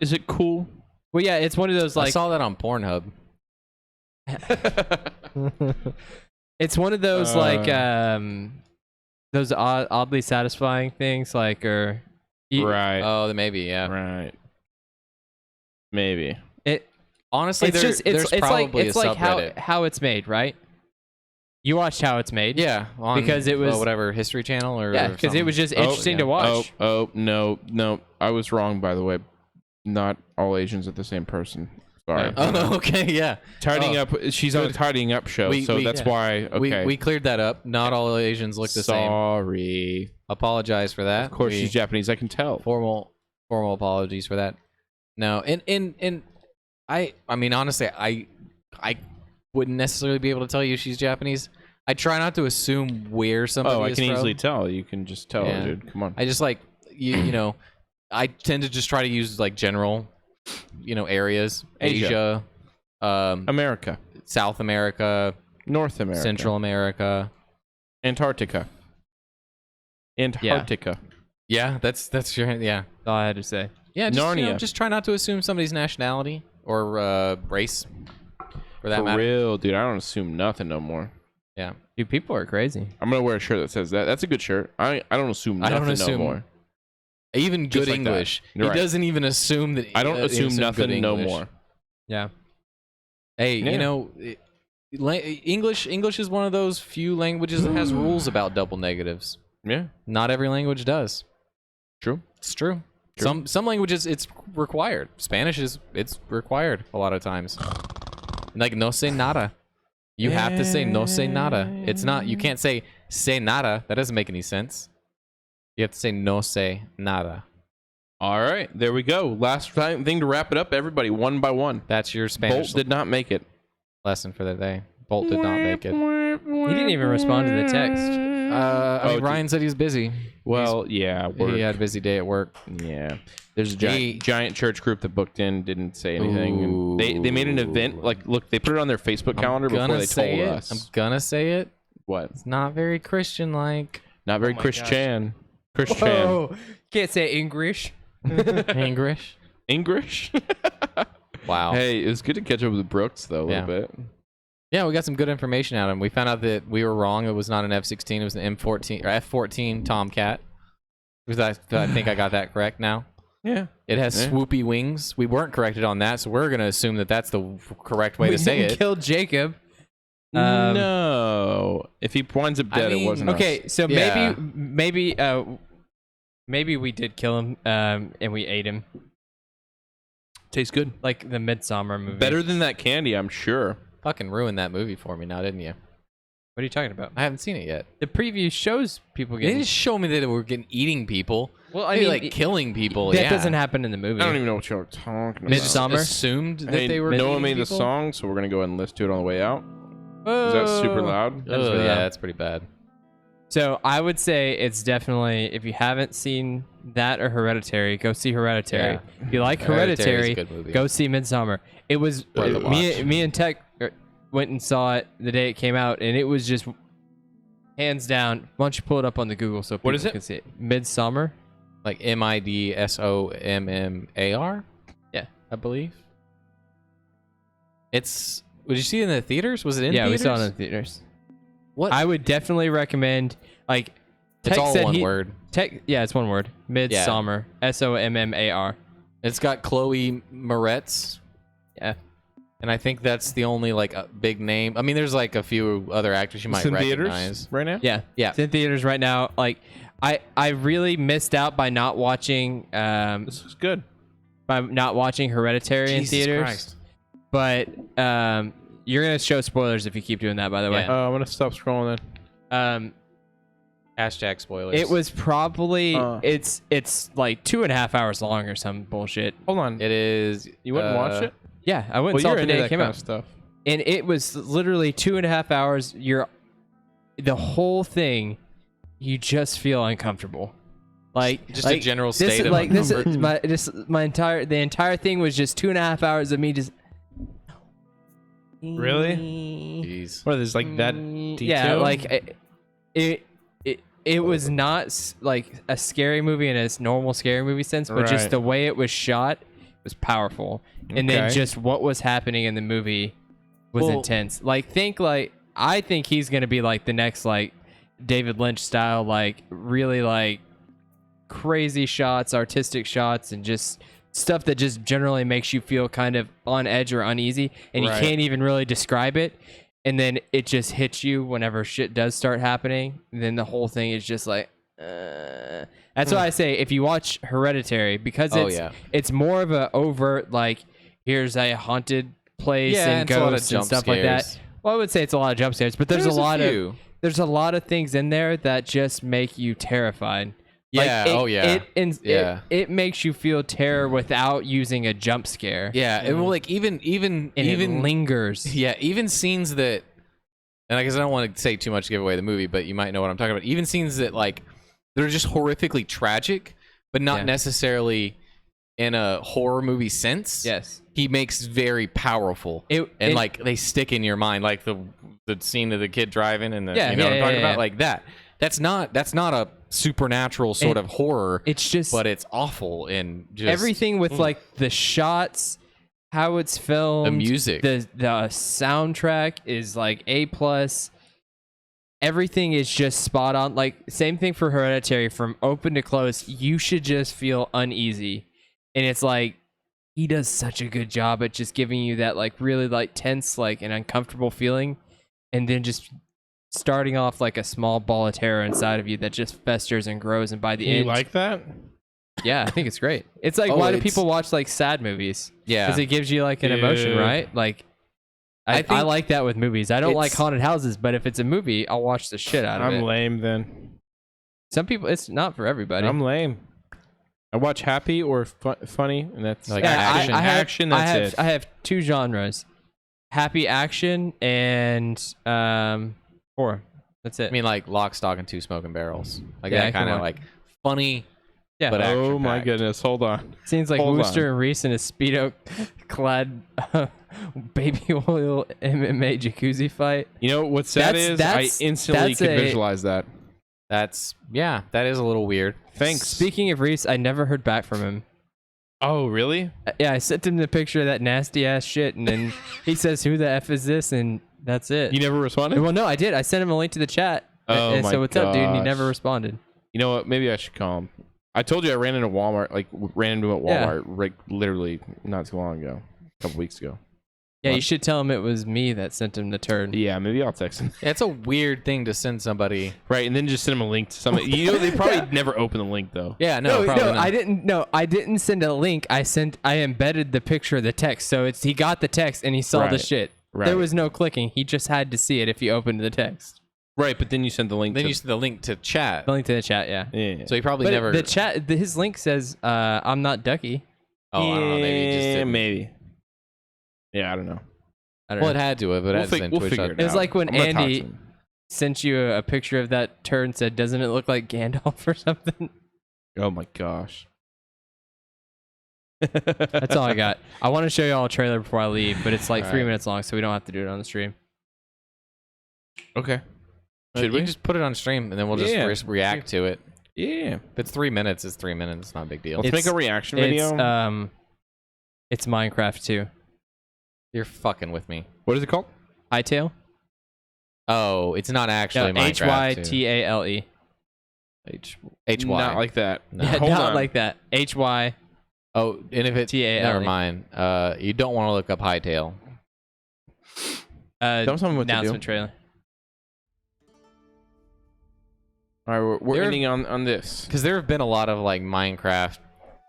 Is it cool? well, yeah, it's one of those I like saw that on Pornhub. it's one of those those oddly satisfying things like or Right. Oh, maybe, yeah. Right. Maybe. it Honestly, it's just there's it's like probably it's a like subreddit. how it's made, right? You watched How It's Made? Yeah, on, Because it was- whatever History Channel or Yeah, because it was just Oh, interesting to watch. Oh, no. I was wrong, by the way. Not all Asians are the same person. Sorry. Oh, okay, yeah. Tidying up. She's on a tidying up show, We- so we- that's yeah. why. Okay. We cleared that up. Not all Asians look the same. Sorry. Apologize for that. Of course, We- she's Japanese. I can tell. formal apologies for that. No, and I mean honestly, I wouldn't necessarily be able to tell you she's Japanese. I try not to assume where somebody Oh, I is can from. easily tell. You can just tell, Yeah. dude. Come on. I just like you know, I tend to just try to use like general, areas. Asia. Asia, America, South America, North America, Central America. Antarctica. Yeah, that's your yeah. That's all I had to say. Yeah, just, Narnia. just try not to assume somebody's nationality or race, for that For matter. real, dude. I don't assume nothing no more. Yeah. Dude, people are crazy. I'm gonna wear a shirt that says that. That's a good shirt. I don't assume I nothing don't assume no more. Even Just good like that. English. You're He right. doesn't even assume that. I don't assume good nothing no English. more. Yeah. Hey, Yeah. English is one of those few languages that has rules about double negatives. Yeah, Not every language does. true. It's true. Some languages it's required. Spanish it's required a lot of times. Like no say nada. You have to say no say nada. It's not. You can't say nada. That doesn't make any sense. You have to say no say nada. All right, there we go. Last thing to wrap it up, everybody, one by one. That's your Spanish Bolt did not make it. lesson for the day. Bolt did not make it. He didn't even respond to the text. I mean, Ryan said he was busy. Well, yeah, work. He had a busy day at work. Yeah. There's a giant church group that booked in, didn't say anything. And they made an event. Like, look, they put it on their Facebook calendar before they told us. I'm gonna say it. What? It's not very Christian-like. Not very my Christian. Christian. Oh, can't say English. English. English? Wow. Hey, it was good to catch up with Brooks, though, a little Yeah. bit. Yeah, we got some good information out of him. We found out that we were wrong. It was not an F-16. It was an M14 or F-14 Tomcat. Because I think I got that correct now. Yeah. It has Yeah. swoopy wings. We weren't corrected on that, so we're going to assume that that's the correct way to say it. Killed Jacob. No. If he winds up dead, mean, it wasn't Okay, so Yeah. maybe we did kill him, and we ate him, Tastes good. like the Midsummer movie. Better than that candy, I'm sure. Fucking ruined that movie for me now, didn't you? What are you talking about? I haven't seen it yet. The preview shows people They getting. didn't show me that we're getting eating people. Well, Maybe like killing people. That yeah. doesn't happen in the movie. I don't even know what you're talking about. Midsummer? Assumed that Hey, they were. Noah eating made the people? song, so we're going to go ahead and listen to it on the way out. Is that super loud? Oh, yeah, that's pretty bad. So I would say it's definitely, if you haven't seen that or Hereditary, go see Hereditary. Yeah. If you like Hereditary is a Hereditary, good movie. go see Midsummer. It was Worth a watch. me and Tech went and saw it the day it came out, and it was just hands down. Why don't you pull it up on the Google so people What is it? can see it? Midsummer. Like Midsommar. Yeah. I believe. It's. Would you see it in the theaters? Was it in Yeah, theaters? we saw it in theaters. What? I would definitely recommend, like, It's Tech all said one word. Tech, yeah, it's one word. Midsummer. Sommar. It's got Chloe Moretz, Yeah. and I think that's the only like big name. I mean, there's like a few other actors you might It's in recognize. theaters right now? Yeah. Yeah. It's in theaters right now. Like, I really missed out by not watching This is good. Hereditary in Jesus theaters. Christ. But you're gonna show spoilers if you keep doing that, by the way. Yeah. I'm going to stop scrolling then. Hashtag spoilers. It was probably Uh. it's like 2.5 hours long or some bullshit. Hold on. It is. You wouldn't watch it? Yeah, I went Well, and saw you're it the into day that it came kind out, of stuff. and it was literally 2.5 hours. The whole thing, you just feel uncomfortable. Like Just a general this state is, of like this is uncomfort. the entire thing was just 2.5 hours of me just. Really? Jeez. What is like that Yeah, detailed? like it was not like a scary movie in its normal scary movie sense, but just Right. the way it was shot was powerful, and then Okay. just what was happening in the movie was Well- intense. I think he's gonna be like the next like David Lynch style, like really like crazy shots, artistic shots, and just stuff that just generally makes you feel kind of on edge or uneasy, and Right. you can't even really describe it. And then it just hits you whenever shit does start happening. And then the whole thing is just like, That's why I say if you watch Hereditary, because Oh, it's yeah. it's more of a overt like here's a haunted place Yeah, and it's a lot of ghosts and jump stuff like that. scares. Well, I would say it's a lot of jump scares, but there's a lot of things in there that just make you terrified. Yeah. Like, Oh yeah. It makes you feel terror without using a jump scare. Yeah. And well, like even And it lingers. yeah, even scenes that, and I guess I don't want to say too much to give away the movie, but you might know what I'm talking about. Even scenes that like they're just horrifically tragic, but not Yeah. necessarily in a horror movie sense. Yes. He makes very powerful, and like they stick in your mind, like the scene of the kid driving, and the, Yeah, you know what I'm yeah, talking yeah, about, yeah. like that. That's not a supernatural sort of horror. It's just but it's awful and just everything with like the shots, how it's filmed, The music. the soundtrack is like A+. Everything is just spot on. Like same thing for Hereditary, from open to close, you should just feel uneasy. And it's like he does such a good job at just giving you that like really like tense, like an uncomfortable feeling, and then just starting off like a small ball of terror inside of you that just festers and grows, and by the You end, like that? yeah, I think it's great. It's like, Oh, why do it's- people watch like sad movies? yeah. Because it gives you like an emotion, Dude. right? Like I think like that with movies. I don't like it's- haunted houses, but if it's a movie, I'll watch the shit out of I'm it. lame then. Some people, it's not for everybody. I'm lame. I watch happy or funny, and that's Like action. I have, Action. That's it. I have 2 genres: happy action and horror. That's it. I mean, like Lock, Stock, and Two Smoking Barrels. Like Yeah, that kind come of on. like funny. yeah. but Oh my action-packed. goodness! Hold on. Seems like hold Wooster on. and Reese in a speedo clad baby oil MMA jacuzzi fight. You know what's sad is I instantly that's could a- visualize that. That is a little weird. Thanks. Speaking of Reese, I never heard back from him. Oh really? Yeah, I sent him the picture of that nasty ass shit, and then he says, "Who the f is this?" And that's it. You never responded? Well, no, I did. I sent him a link to the chat. Oh and my so what's up, dude? And he gosh. never responded. You know what? Maybe I should call him. I told you I ran into Walmart. Like ran into him at Yeah. Walmart, like literally not too long ago, a couple weeks ago. Yeah, you What? should tell him it was me that sent him the turd. Yeah, maybe I'll text him. Yeah, it's a weird thing to send somebody. Right, and then just send him a link to something. You know, they probably never open the link though. Yeah, no, probably not. I didn't. No, I didn't send a link. I embedded the picture of the text, so he got the text and he saw the Right, shit. right. There was no clicking. He just had to see it if he opened the text. Right, but then you send the link. Then to, you send the link to chat. The link to the chat, yeah. yeah. So he probably But never. the chat, his link says, "I'm not Ducky." Oh, I don't know. Maybe he just didn't. maybe. Yeah, I don't know. I don't Well, know. it had to have. It had to send We'll Twitch figure out. it It was out. like when I'm gonna talk Andy- to him. Sent you a picture of that turd and said, "Doesn't it look like Gandalf or something?" Oh my gosh. That's all I got. I want to show you all a trailer before I leave, but it's like All 3 right. minutes long, so we don't have to do it on the stream. Okay. Should Should we we? just put it on stream and then we'll just Yeah. react to it? Yeah. If it's 3 minutes, it's 3 minutes. It's not a big deal. Let's It's- make a reaction video. It's Minecraft too. You're fucking with me. What is it called? Hytale? Oh, it's not actually No, Minecraft. HYTALE. HY. Not like that. No. Yeah, Hold not on. like that. HY. Oh, and if it TALE. never mind. You don't want to look up Hightail. Don't tell me what to do. Announcement trailer. All right, we're There- ending on this. Because there have been a lot of like Minecraft.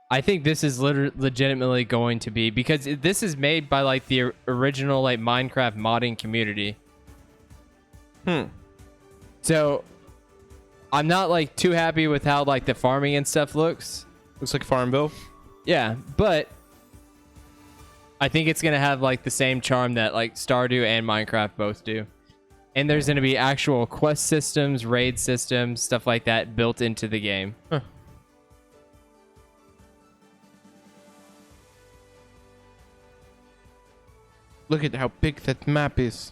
I think this is legitimately going to be, because this is made by like the original like Minecraft modding community. So I'm not like too happy with how like the farming and stuff looks. Looks like Farmville. Yeah, but I think it's gonna have like the same charm that like Stardew and Minecraft both do. And there's gonna be actual quest systems, raid systems, stuff like that built into the game. Look at how big that map is.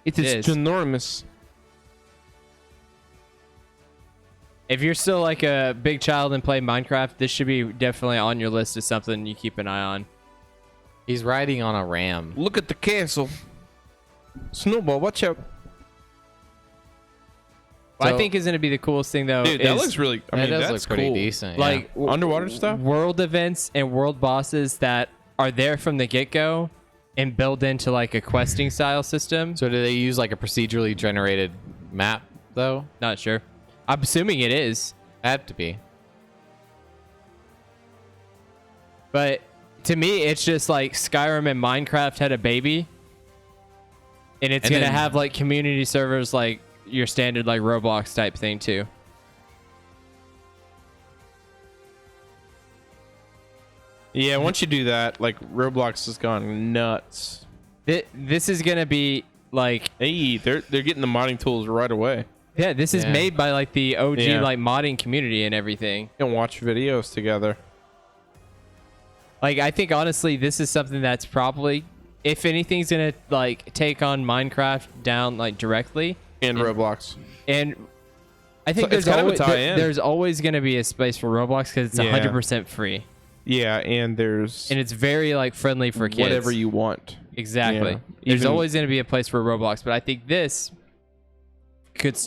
It is is. enormous. If you're still like a big child and play Minecraft, this should be definitely on your list of something you keep an eye on. He's riding on a ram. Look at the castle. Snowball, watch out. What I So- think is going to be the coolest thing though Dude, is that looks really. I That mean, does that's look pretty cool. decent. like Underwater stuff? world events and world bosses that are there from the get-go and build into like a questing style system. So do they use like a procedurally generated map though? Not sure. I'm assuming it is, Had to be. but to me, it's just like Skyrim and Minecraft had a baby, and it's And gonna then- have like community servers like your standard like Roblox type thing too. Yeah, once you do that, like Roblox has gone nuts. This is gonna be like, Hey, they're getting the modding tools right away. yeah, this is Yeah. made by like the OG Yeah. like modding community and everything. You can watch videos together. Like, I think honestly, this is something that's probably, if anything's gonna like take on Minecraft down like directly, And Roblox. and I think So it's there's kind of a always, tie-in. there's always gonna be a space for Roblox because it's Yeah. 100% free Yeah, and there's and it's very like friendly for kids. whatever you want. Exactly. Yeah. There's Even- always gonna be a place for Roblox, but I think this could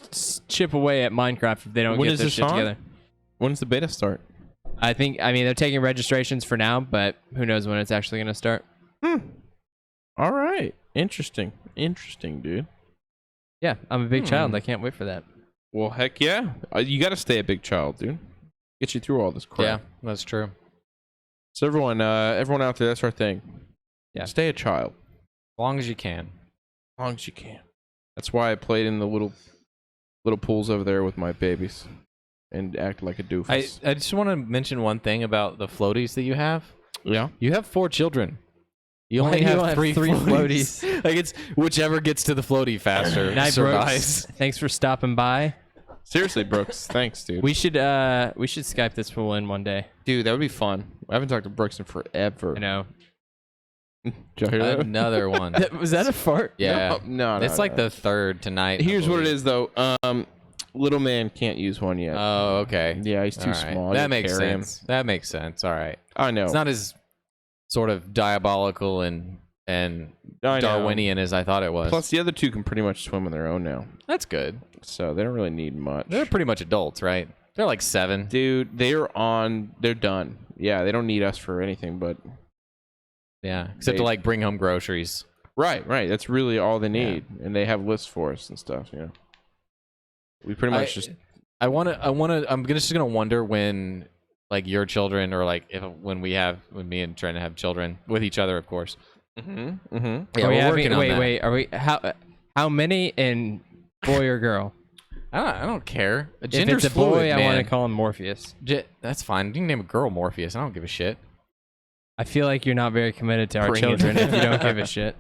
chip away at Minecraft if they don't When get is their this shit on? together. When's the beta start? I mean, they're taking registrations for now, but who knows when it's actually gonna start. All right. Interesting, dude. Yeah, I'm a big child. I can't wait for that. Well, heck yeah. You got to stay a big child, dude. Get you through all this crap. Yeah, that's true. So everyone out there, that's our thing. Yeah. Stay a child. As long as you can. long as you can. That's why I played in the little pools over there with my babies and act like a doofus. I just want to mention one thing about the floaties that you have. Yeah. You have 4 children. You Why only do you have have 3 3 floaties. Like it's whichever gets to the floaty faster Night, survives. Brooks. Thanks for stopping by. Seriously, Brooks. Thanks, dude. We should Skype this fool in one day. Dude, that would be fun. I haven't talked to Brooks in forever. I know. Did you hear that? Another one. Was that a fart? Yeah. No, It's like the 3rd tonight. I Here's what it believe. is, though. Little man can't use one yet. Oh, okay. Yeah, he's too All right. small. That You makes carry him. sense. That makes sense. All right. I know. It's not as sort of diabolical and I know. Darwinian as I thought it was. Plus, the other 2 can pretty much swim on their own now, that's good. so they don't really need much. They're pretty much adults, right? They're like 7. Dude, they're done. Yeah, they don't need us for anything, but Yeah, except to They- like bring home groceries. right. That's really all they need, and they have lists for us and stuff. You know, we pretty much just I'm just gonna wonder when like your children or like when me and Trent have children with each other, of course. Yeah, we're working on that. Wait. Are we how many and boy or girl? I don't care. If Gender's it's a boy, fluid, I man. want to call him Morpheus. That's fine. You can name a girl Morpheus. I don't give a shit. I feel like you're not very committed to our Bring it. children if you don't give a shit.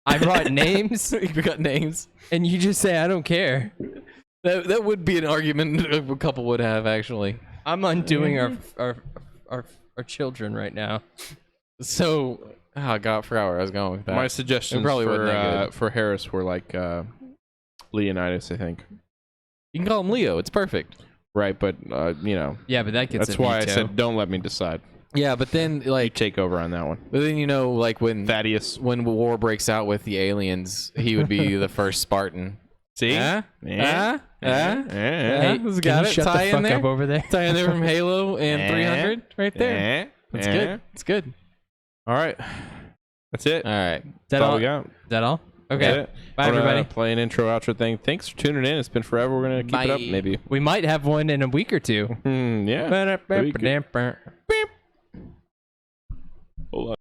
I brought names, We got names. and you just say I don't care. That would be an argument a couple would have actually. I'm undoing our children right now. So, oh god, I forgot where I was going with that. my suggestions probably wasn't that good. for Harris were like Leonidas, I think. You can call him Leo. It's perfect. Right, but you know, Yeah, but that gets that's a why veto. I said don't let me decide. Yeah, but then You like, take over on that one. but then like when Thaddeus. when war breaks out with the aliens, he would be the first Spartan. See? Huh? Huh? Huh? Hey, Who's can got you it? shut Tie the in fuck there? up over there? Tie in there from Halo and 300 right there. That's good. It's good. All right. That's it. All right. Is that That's all all? we got. Is that all? That's Okay. it. Bye, I'm gonna everybody. Play an intro outro thing. Thanks for tuning in. It's been forever. We're gonna keep it up, Bye. maybe. We might have one in a week or two. Yeah. Hold on.